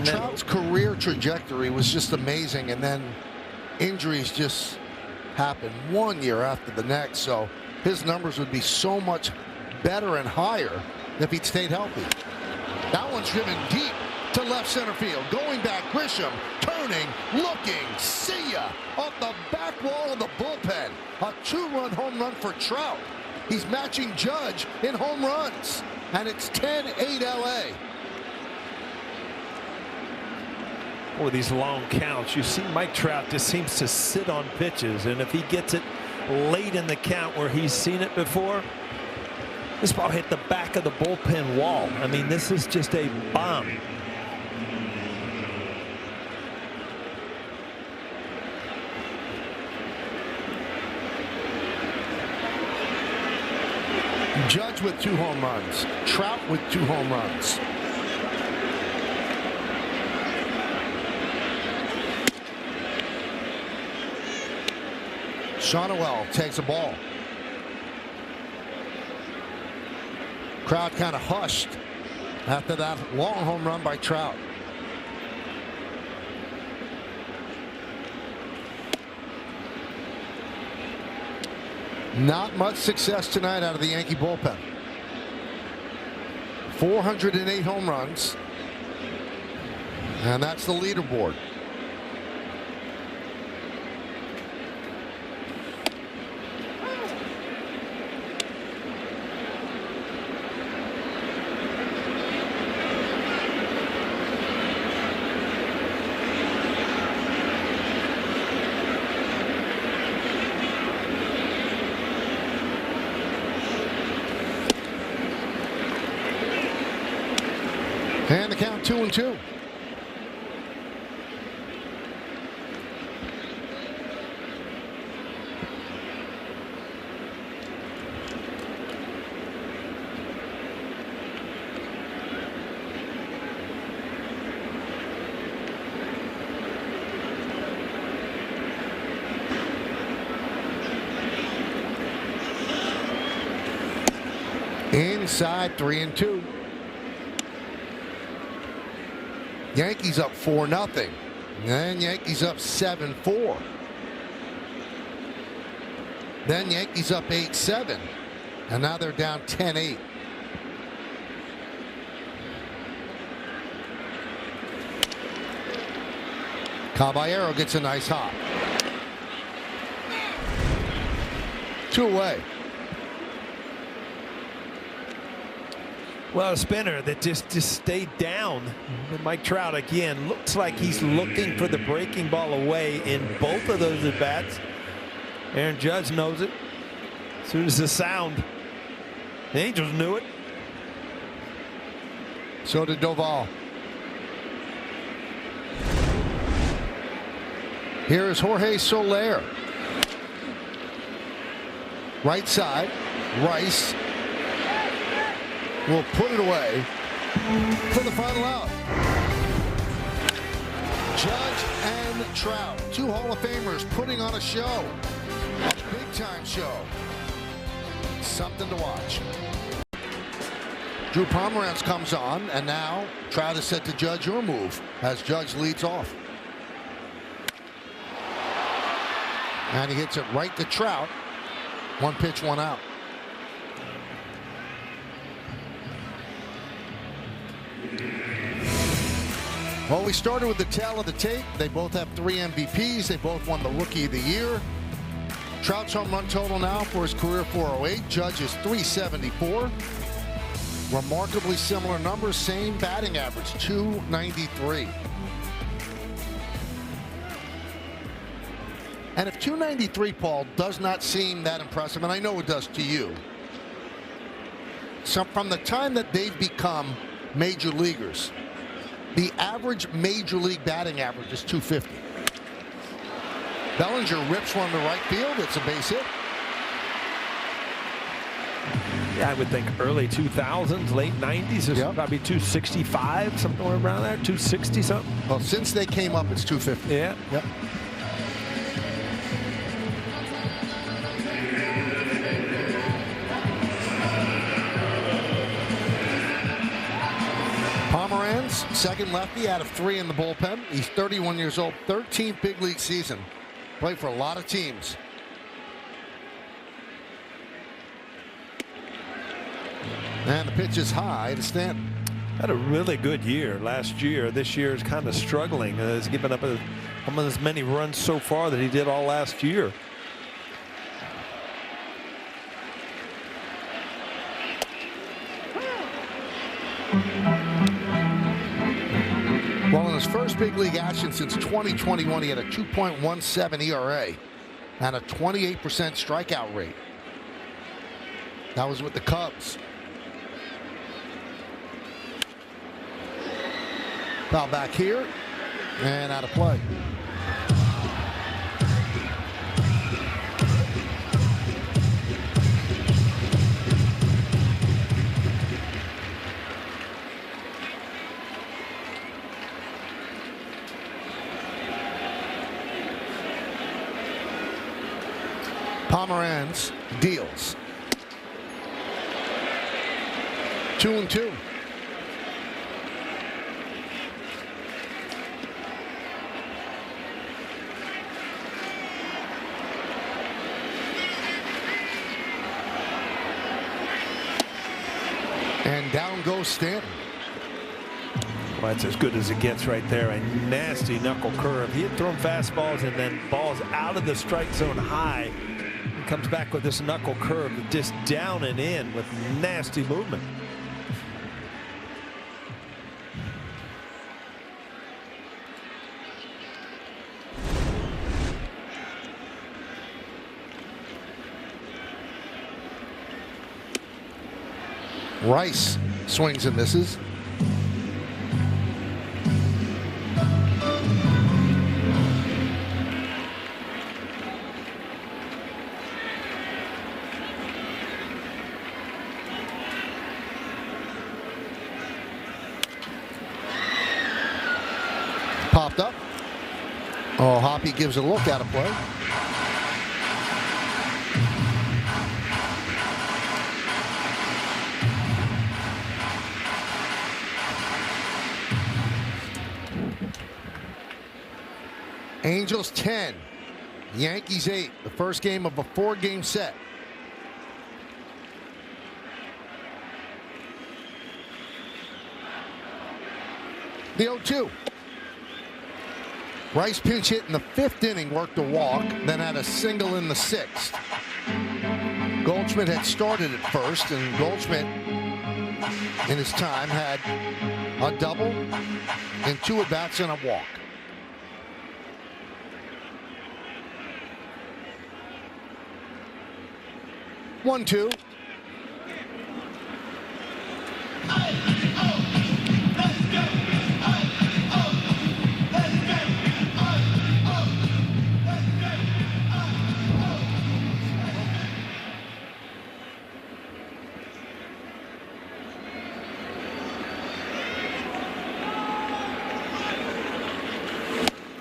A: Trout's career trajectory was just amazing, and then injuries just happened one year after the next, so his numbers would be so much better and higher if he'd stayed healthy. That one's driven deep to left center field. Going back, Grisham turning, looking, see ya, off the back wall of the bullpen. A 2-run home run for Trout. He's matching Judge in home runs, and it's 10-8 LA.
B: With these long counts, you see Mike Trout just seems to sit on pitches, and if he gets it late in the count where he's seen it before, this ball hit the back of the bullpen wall. I mean, this is just a bomb.
A: Judge with 2 home runs. Trout with 2 home runs. Shonowell takes a ball. Crowd kind of hushed after that long home run by Trout. Not much success tonight out of the Yankee bullpen. 408 home runs. And that's the leaderboard. And the count 2-2. Inside 3-2. Yankees up 4-0. Then Yankees up 7-4. Then Yankees up 8-7. And now they're down 10-8. Caballero gets a nice hop. 2 away.
B: Well, a spinner that just stayed down. And Mike Trout again looks like he's looking for the breaking ball away in both of those at bats. Aaron Judge knows it. As soon as the sound, the Angels knew it.
A: So did Doval. Here is Jorge Soler. Right side. Rice will put it away for the final out. Judge and Trout, 2 Hall of Famers putting on a show. A big-time show. Something to watch. Drew Pomeranz comes on, and now Trout is set to judge your move as Judge leads off. And he hits it right to Trout. 1 pitch, 1 out. Well, we started with the tale of the tape. They both have 3 MVPs. They both won the Rookie of the Year. Trout's home run total now for his career 408. Judge is 374. Remarkably similar numbers. Same batting average, 293. And if 293, Paul, does not seem that impressive, and I know it does to you, so from the time that they've become major leaguers, the average major league batting average is 250. Bellinger rips one to right field. It's a base hit.
B: Yeah, I would think early 2000s, late 90s, it's probably 265, something around there, 260 something.
A: Well, since they came up, it's 250.
B: Yeah.
A: Yep. Pomeranz, second lefty out of 3 in the bullpen. He's 31 years old, 13th big league season. Played for a lot of teams. And the pitch is high to Stanton.
B: Had a really good year last year. This year is kind of struggling. He's given up almost as many runs so far that he did all last year.
A: Well, in his first big league action since 2021, he had a 2.17 ERA and a 28% strikeout rate. That was with the Cubs. Foul back here and out of play. Pomeranz deals. 2-2. And down goes Stanton.
B: Well, that's as good as it gets right there. A nasty knuckle curve. He had thrown fastballs and then balls out of the strike zone high. He comes back with this knuckle curve just down and in with nasty movement.
A: Rice swings and misses. Popped up. Oh, Hoppy gives a look out of play. Angels 10, Yankees 8. The first game of a 4-game set. The 0-2. Rice pinch hit in the 5th inning, worked a walk, then had a single in the 6th. Goldschmidt had started at first, and Goldschmidt, in his time, had a double and 2 at-bats and a walk. One, 2.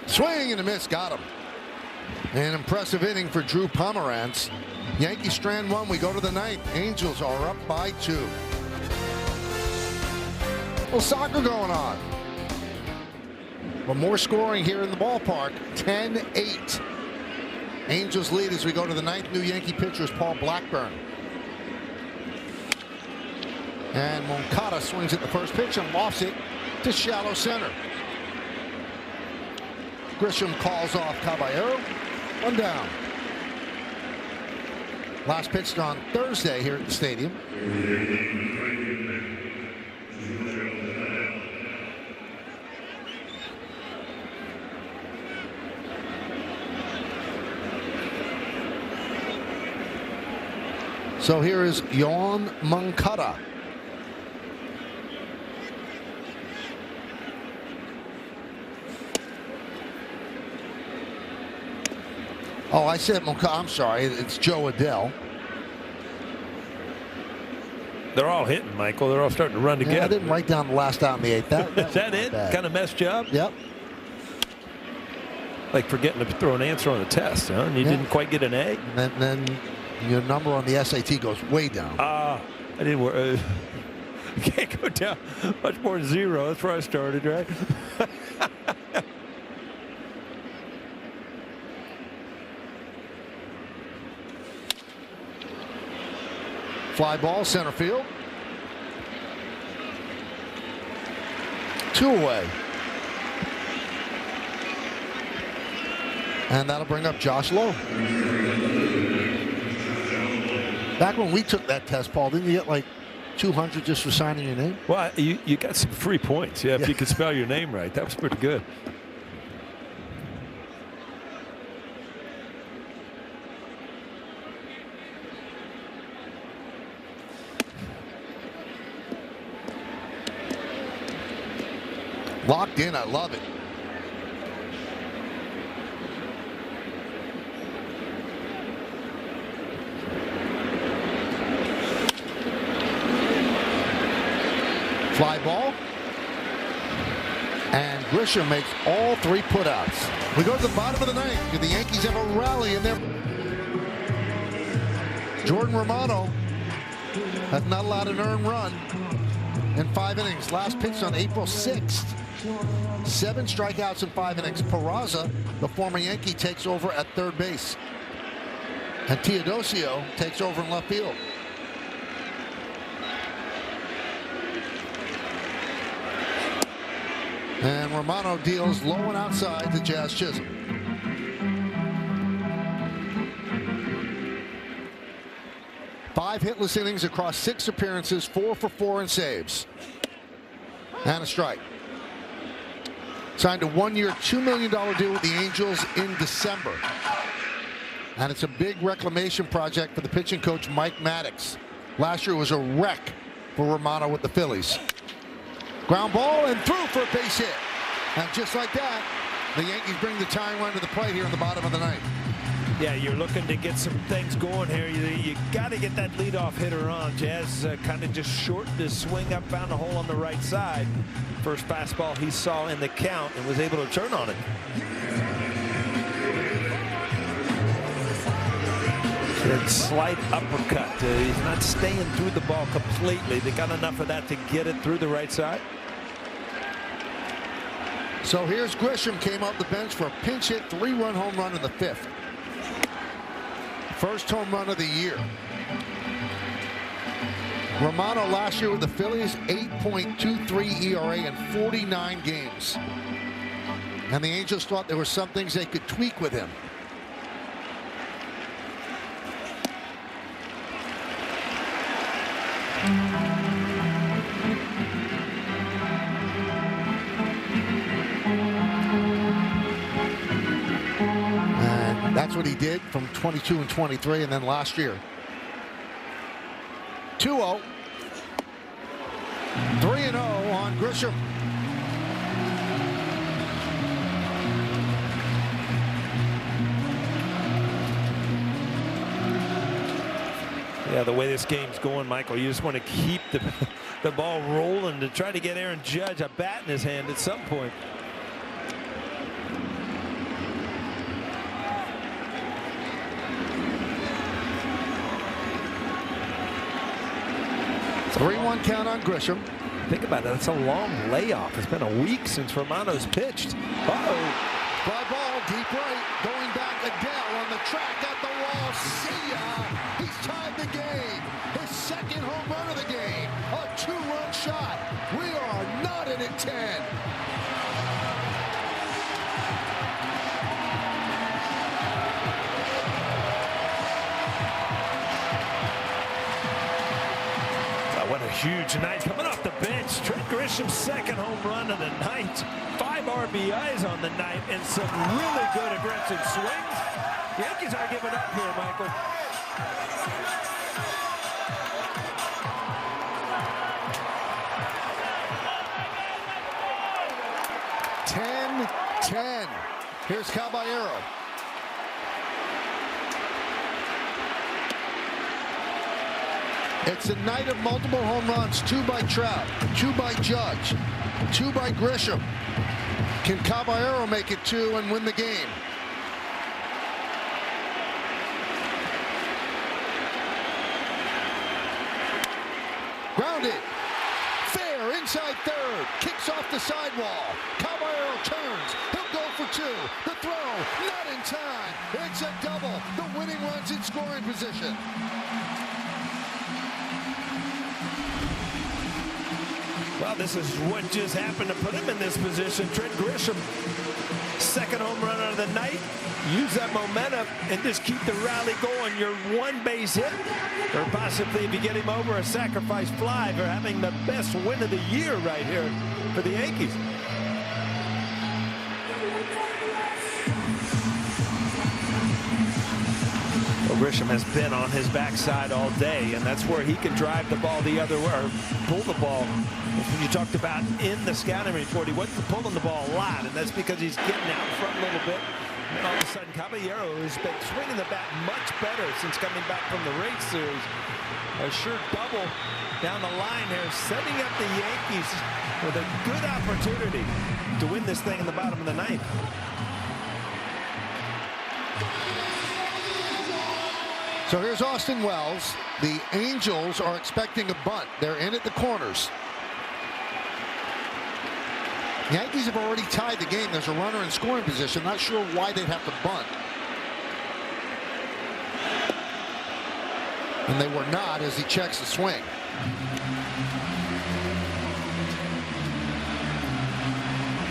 A: Swing and a miss, got him. An impressive inning for Drew Pomerantz. Yankees strand 1. We go to the 9th. Angels are up by 2. Well, soccer going on. But more scoring here in the ballpark. 10-8. Angels lead as we go to the 9th. New Yankee pitcher is Paul Blackburn. And Moncada swings at the first pitch and lofts it to shallow center. Grisham calls off Caballero. 1 down. Last pitched on Thursday here at the stadium. So here is Yoan Moncada. Oh, I said Moncada. I'm sorry. It's Joe Adele.
B: They're all hitting, Michael. They're all starting to run together.
A: Yeah, I didn't write down the last out in the 8th.
B: Is that it? Kind of messed you up?
A: Yep.
B: Like forgetting to throw an answer on the test, huh? And you didn't quite get an A?
A: And then your number on the SAT goes way down.
B: I didn't work. You can't go down much more than 0. That's where I started, right?
A: Fly ball, center field. 2 away. And that'll bring up Josh Lowe. Back when we took that test, Paul, didn't you get like 200 just for signing your name?
B: Well, you got some free points. Yeah, if you could spell your name right. That was pretty good.
A: Locked in, I love it. Fly ball. And Grisham makes all 3 putouts. We go to the bottom of the 9th. Do the Yankees have a rally in there? Jordan Romano has not allowed an earned run in 5 innings. Last pitched on April 6th. 7 strikeouts in 5 innings. Peraza, the former Yankee, takes over at third base. And Teodosio takes over in left field. And Romano deals low and outside to Jazz Chisholm. Five hitless innings across 6 appearances, 4 for 4 in saves. And a strike. Signed a 1-year, $2 million deal with the Angels in December. And it's a big reclamation project for the pitching coach, Mike Maddox. Last year was a wreck for Romano with the Phillies. Ground ball and through for a base hit. And just like that, the Yankees bring the tying run to the plate here in the bottom of the 9th.
B: Yeah, you're looking to get some things going here. You got to get that leadoff hitter on. Jazz kind of just shortened his swing up, found a hole on the right side. First fastball he saw in the count and was able to turn on it. That slight uppercut. He's not staying through the ball completely. They got enough of that to get it through the right side.
A: So here's Grisham, came off the bench for a pinch hit 3-run home run in the 5th. First home run of the year. Romano last year with the Phillies, 8.23 ERA in 49 games. And the Angels thought there were some things they could tweak with him. That's what he did from 22 and 23, and then last year. 2-0. 3-0 on Grisham.
B: Yeah, the way this game's going, Michael, you just want to keep the ball rolling to try to get Aaron Judge a bat in his hand at some point.
A: 3-1 count on Grisham.
B: Think about it. That's a long layoff. It's been a week since Romano's pitched.
A: Fly ball, deep right. Going back, Adele on the track at the wall. See ya. He's tied the game. His second home run of the game. A 2-run shot. We are knotted at 10.
B: What a huge night coming off the bench. Trent Grisham's second home run of the night. 5 RBIs on the night and some really good aggressive swings. The Yankees are giving up here, Michael.
A: Ten. Here's Caballero. It's a night of multiple home runs. 2 by Trout, 2 by Judge, 2 by Grisham. Can Caballero make it 2 and win the game? Grounded. Fair inside third. Kicks off the sidewall. Caballero turns. He'll go for 2. The throw, not in time. It's a double. The winning run's in scoring position.
B: Well, this is what just happened to put him in this position. Trent Grisham, second home run of the night. Use that momentum and just keep the rally going. Your 1 base hit, or possibly if you get him over, a sacrifice fly for having the best win of the year right here for the Yankees. Well, Grisham has been on his backside all day, and that's where he can drive the ball the other way, or pull the ball. When you talked about in the scouting report, he wasn't pulling the ball a lot, and that's because he's getting out front a little bit. And all of a sudden, Caballero has been swinging the bat much better since coming back from the race series. A sure double down the line here, setting up the Yankees with a good opportunity to win this thing in the bottom of the ninth.
A: So here's Austin Wells. The Angels are expecting a bunt. They're in at the corners. Yankees have already tied the game. There's a runner in scoring position. Not sure why they'd have to bunt. And they were not as he checks the swing.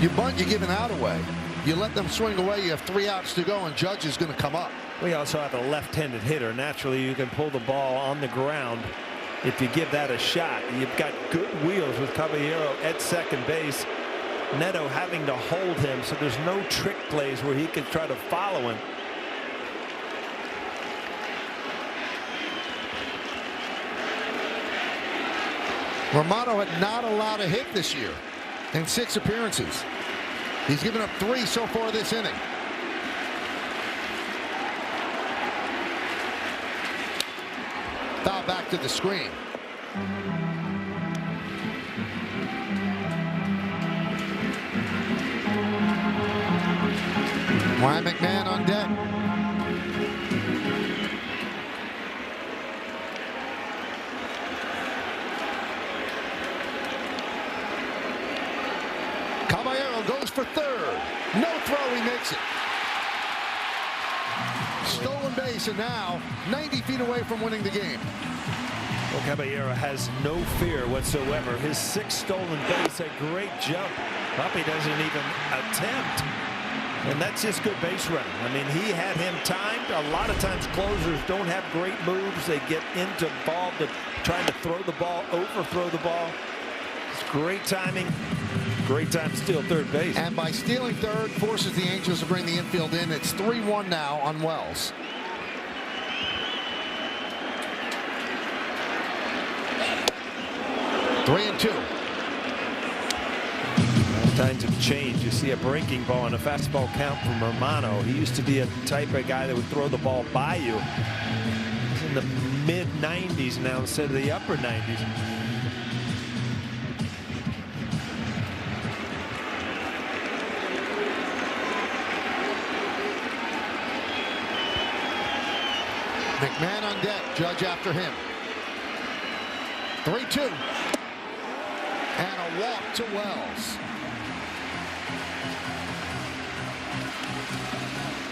A: You bunt, you give an out away. You let them swing away, you have 3 outs to go, and Judge is going to come up.
B: We also have a left-handed hitter. Naturally, you can pull the ball on the ground if you give that a shot. You've got good wheels with Caballero at second base. Neto having to hold him, so there's no trick plays where he could try to follow him.
A: Romano had not allowed a hit this year in 6 appearances. He's given up 3 so far this inning. Foul back to the screen. Ryan McMahon on deck. Caballero goes for third. No throw, he makes it. Stolen base, and now 90 feet away from winning the game.
B: Well, Caballero has no fear whatsoever. His 6th stolen base, a great jump. Puppy doesn't even attempt. And that's just good base running. I mean, he had him timed. A lot of times closers don't have great moves. They get involved in trying to throw the ball, overthrow the ball. It's great timing. Great time to steal third base.
A: And by stealing third, forces the Angels to bring the infield in. It's 3-1 now on Wells. Three and two.
B: Times have changed. You see a breaking ball and a fastball count from Romano. He used to be a type of guy that would throw the ball by you. He's in the mid-90s now instead of the upper 90s.
A: McMahon on deck. Judge after him. 3-2. And a walk to Wells.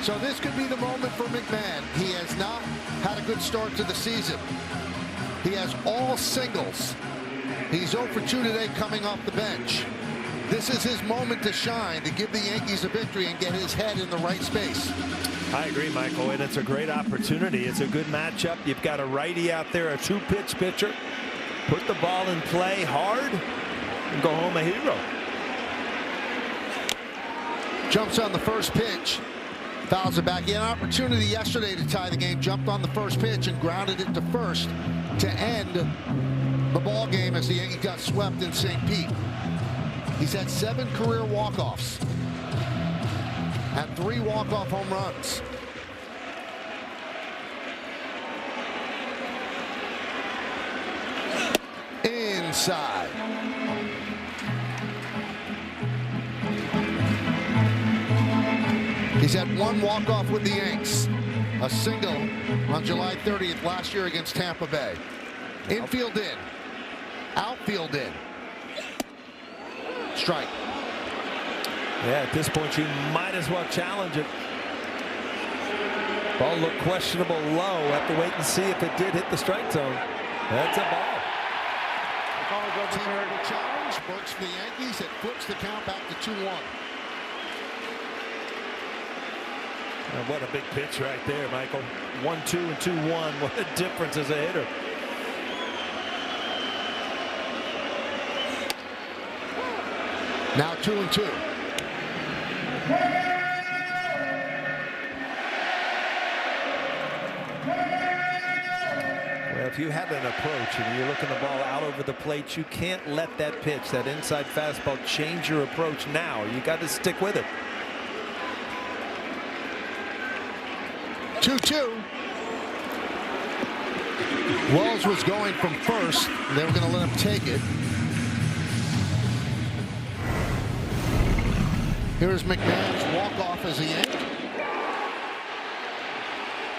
A: So this could be the moment for McMahon. He has not had a good start to the season. He has all singles. He's 0 for 2 today coming off the bench. This is his moment to shine, to give the Yankees a victory and get his head in the right space.
B: I agree, Michael, and it's a great opportunity. It's a good matchup. You've got a righty out there, a 2-pitch pitcher. Put the ball in play hard and go home a hero.
A: Jumps on the first pitch. Fouls it back. He had an opportunity yesterday to tie the game. Jumped on the first pitch and grounded it to first to end the ball game as the Yankees got swept in St. Pete. He's had 7 career walk-offs and 3 walk-off home runs. Inside. He's had 1 walk-off with the Yanks. A single on July 30th last year against Tampa Bay. Infield in. Outfield in. Strike.
B: Yeah, at this point you might as well challenge it. Ball looked questionable low. Have to wait and see if it did hit the strike zone. That's a ball.
A: T-Mobile challenge works for the Yankees. It flips the count back to 2-1.
B: What a big pitch right there, Michael. 1-2 and 2-1. What a difference as a hitter.
A: Now 2-2.
B: Well, if you have an approach and you're looking the ball out over the plate, you can't let that pitch, that inside fastball, change your approach now. You got to stick with it.
A: 2-2. Wells was going from first. They were going to let him take it. Here's McMahon's walk-off as a Yankee.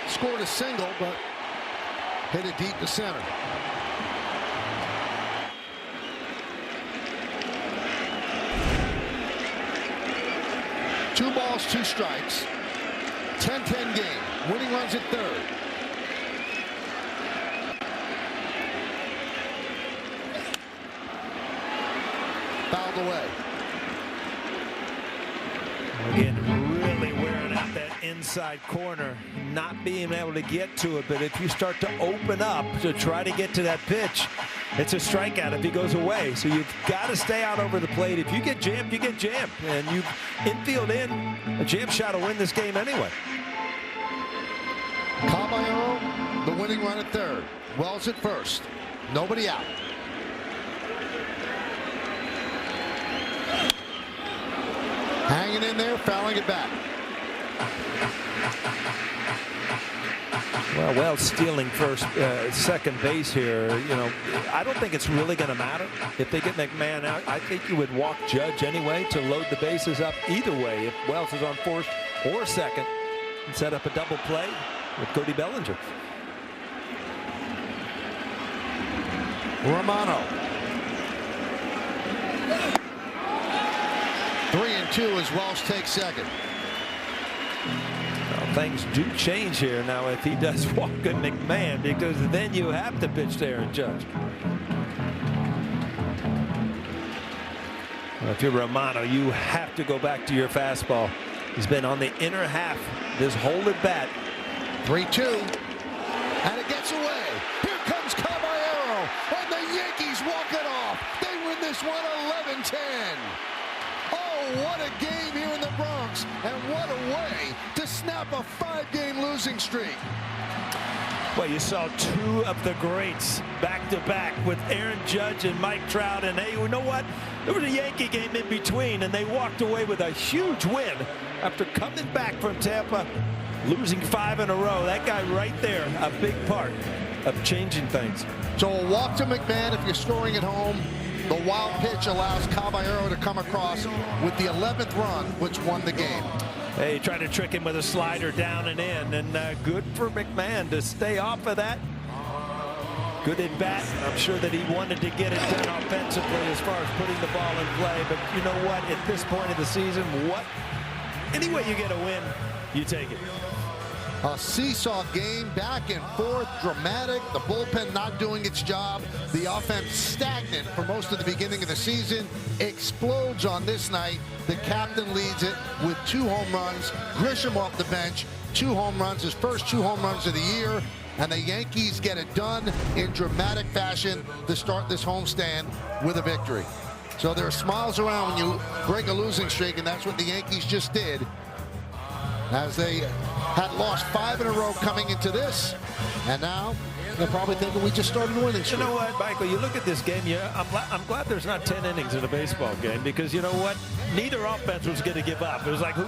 A: Scored a single, but hit it deep to center. Two balls, 2 strikes. 10-10 game. Winning runs at third. Fouled away.
B: Again, really wearing out that inside corner, not being able to get to it. But if you start to open up to try to get to that pitch, it's a strikeout if he goes away. So you've got to stay out over the plate. If you get jammed, you get jammed. And you infield in, a jam shot will win this game anyway.
A: Caballero, the winning run at third. Wells at first. Nobody out. Hanging in there, fouling it back.
B: Well, Wells stealing second base here. You know, I don't think it's really going to matter if they get McMahon out. I think you would walk Judge anyway to load the bases up either way if Wells is on first or second and set up a double play with Cody Bellinger.
A: Romano. 3-2 as Wells takes second.
B: Well, things do change here now if he does walk in McMahon, because then you have to pitch to Aaron Judge. Well, if you're Romano, you have to go back to your fastball. He's been on the inner half this whole at bat.
A: 3-2. And it gets away. Here comes Caballero. And the Yankees walk it off. They win this one 11-10. Oh, what a game here in the Bronx. And what a way to snap a 5-game losing streak.
B: Well, you saw two of the greats back-to-back with Aaron Judge and Mike Trout. And hey, you know what? There was a Yankee game in between, and they walked away with a huge win after coming back from Tampa, losing 5 in a row. That guy right there, a big part of changing things.
A: So a walk to McMahon if you're scoring at home. The wild pitch allows Caballero to come across with the 11th run, which won the game.
B: Hey, tried to trick him with a slider down and in, and good for McMahon to stay off of that. Good at bat. I'm sure that he wanted to get it done offensively as far as putting the ball in play. But you know what? At this point of the season, any way you get a win, you take it.
A: A seesaw game, back and forth, dramatic. The bullpen not doing its job. The offense stagnant for most of the beginning of the season. Explodes on this night. The captain leads it with 2 home runs. Grisham off the bench, 2 home runs, his first 2 home runs of the year. And the Yankees get it done in dramatic fashion to start this homestand with a victory. So there are smiles around when you break a losing streak, and that's what the Yankees just did, as they had lost 5 in a row coming into this, and now they're probably thinking we just started winning streak.
B: You know what, Michael, you look at this game, I'm glad there's not 10 innings in a baseball game, because you know what, neither offense was going to give up. It was like, who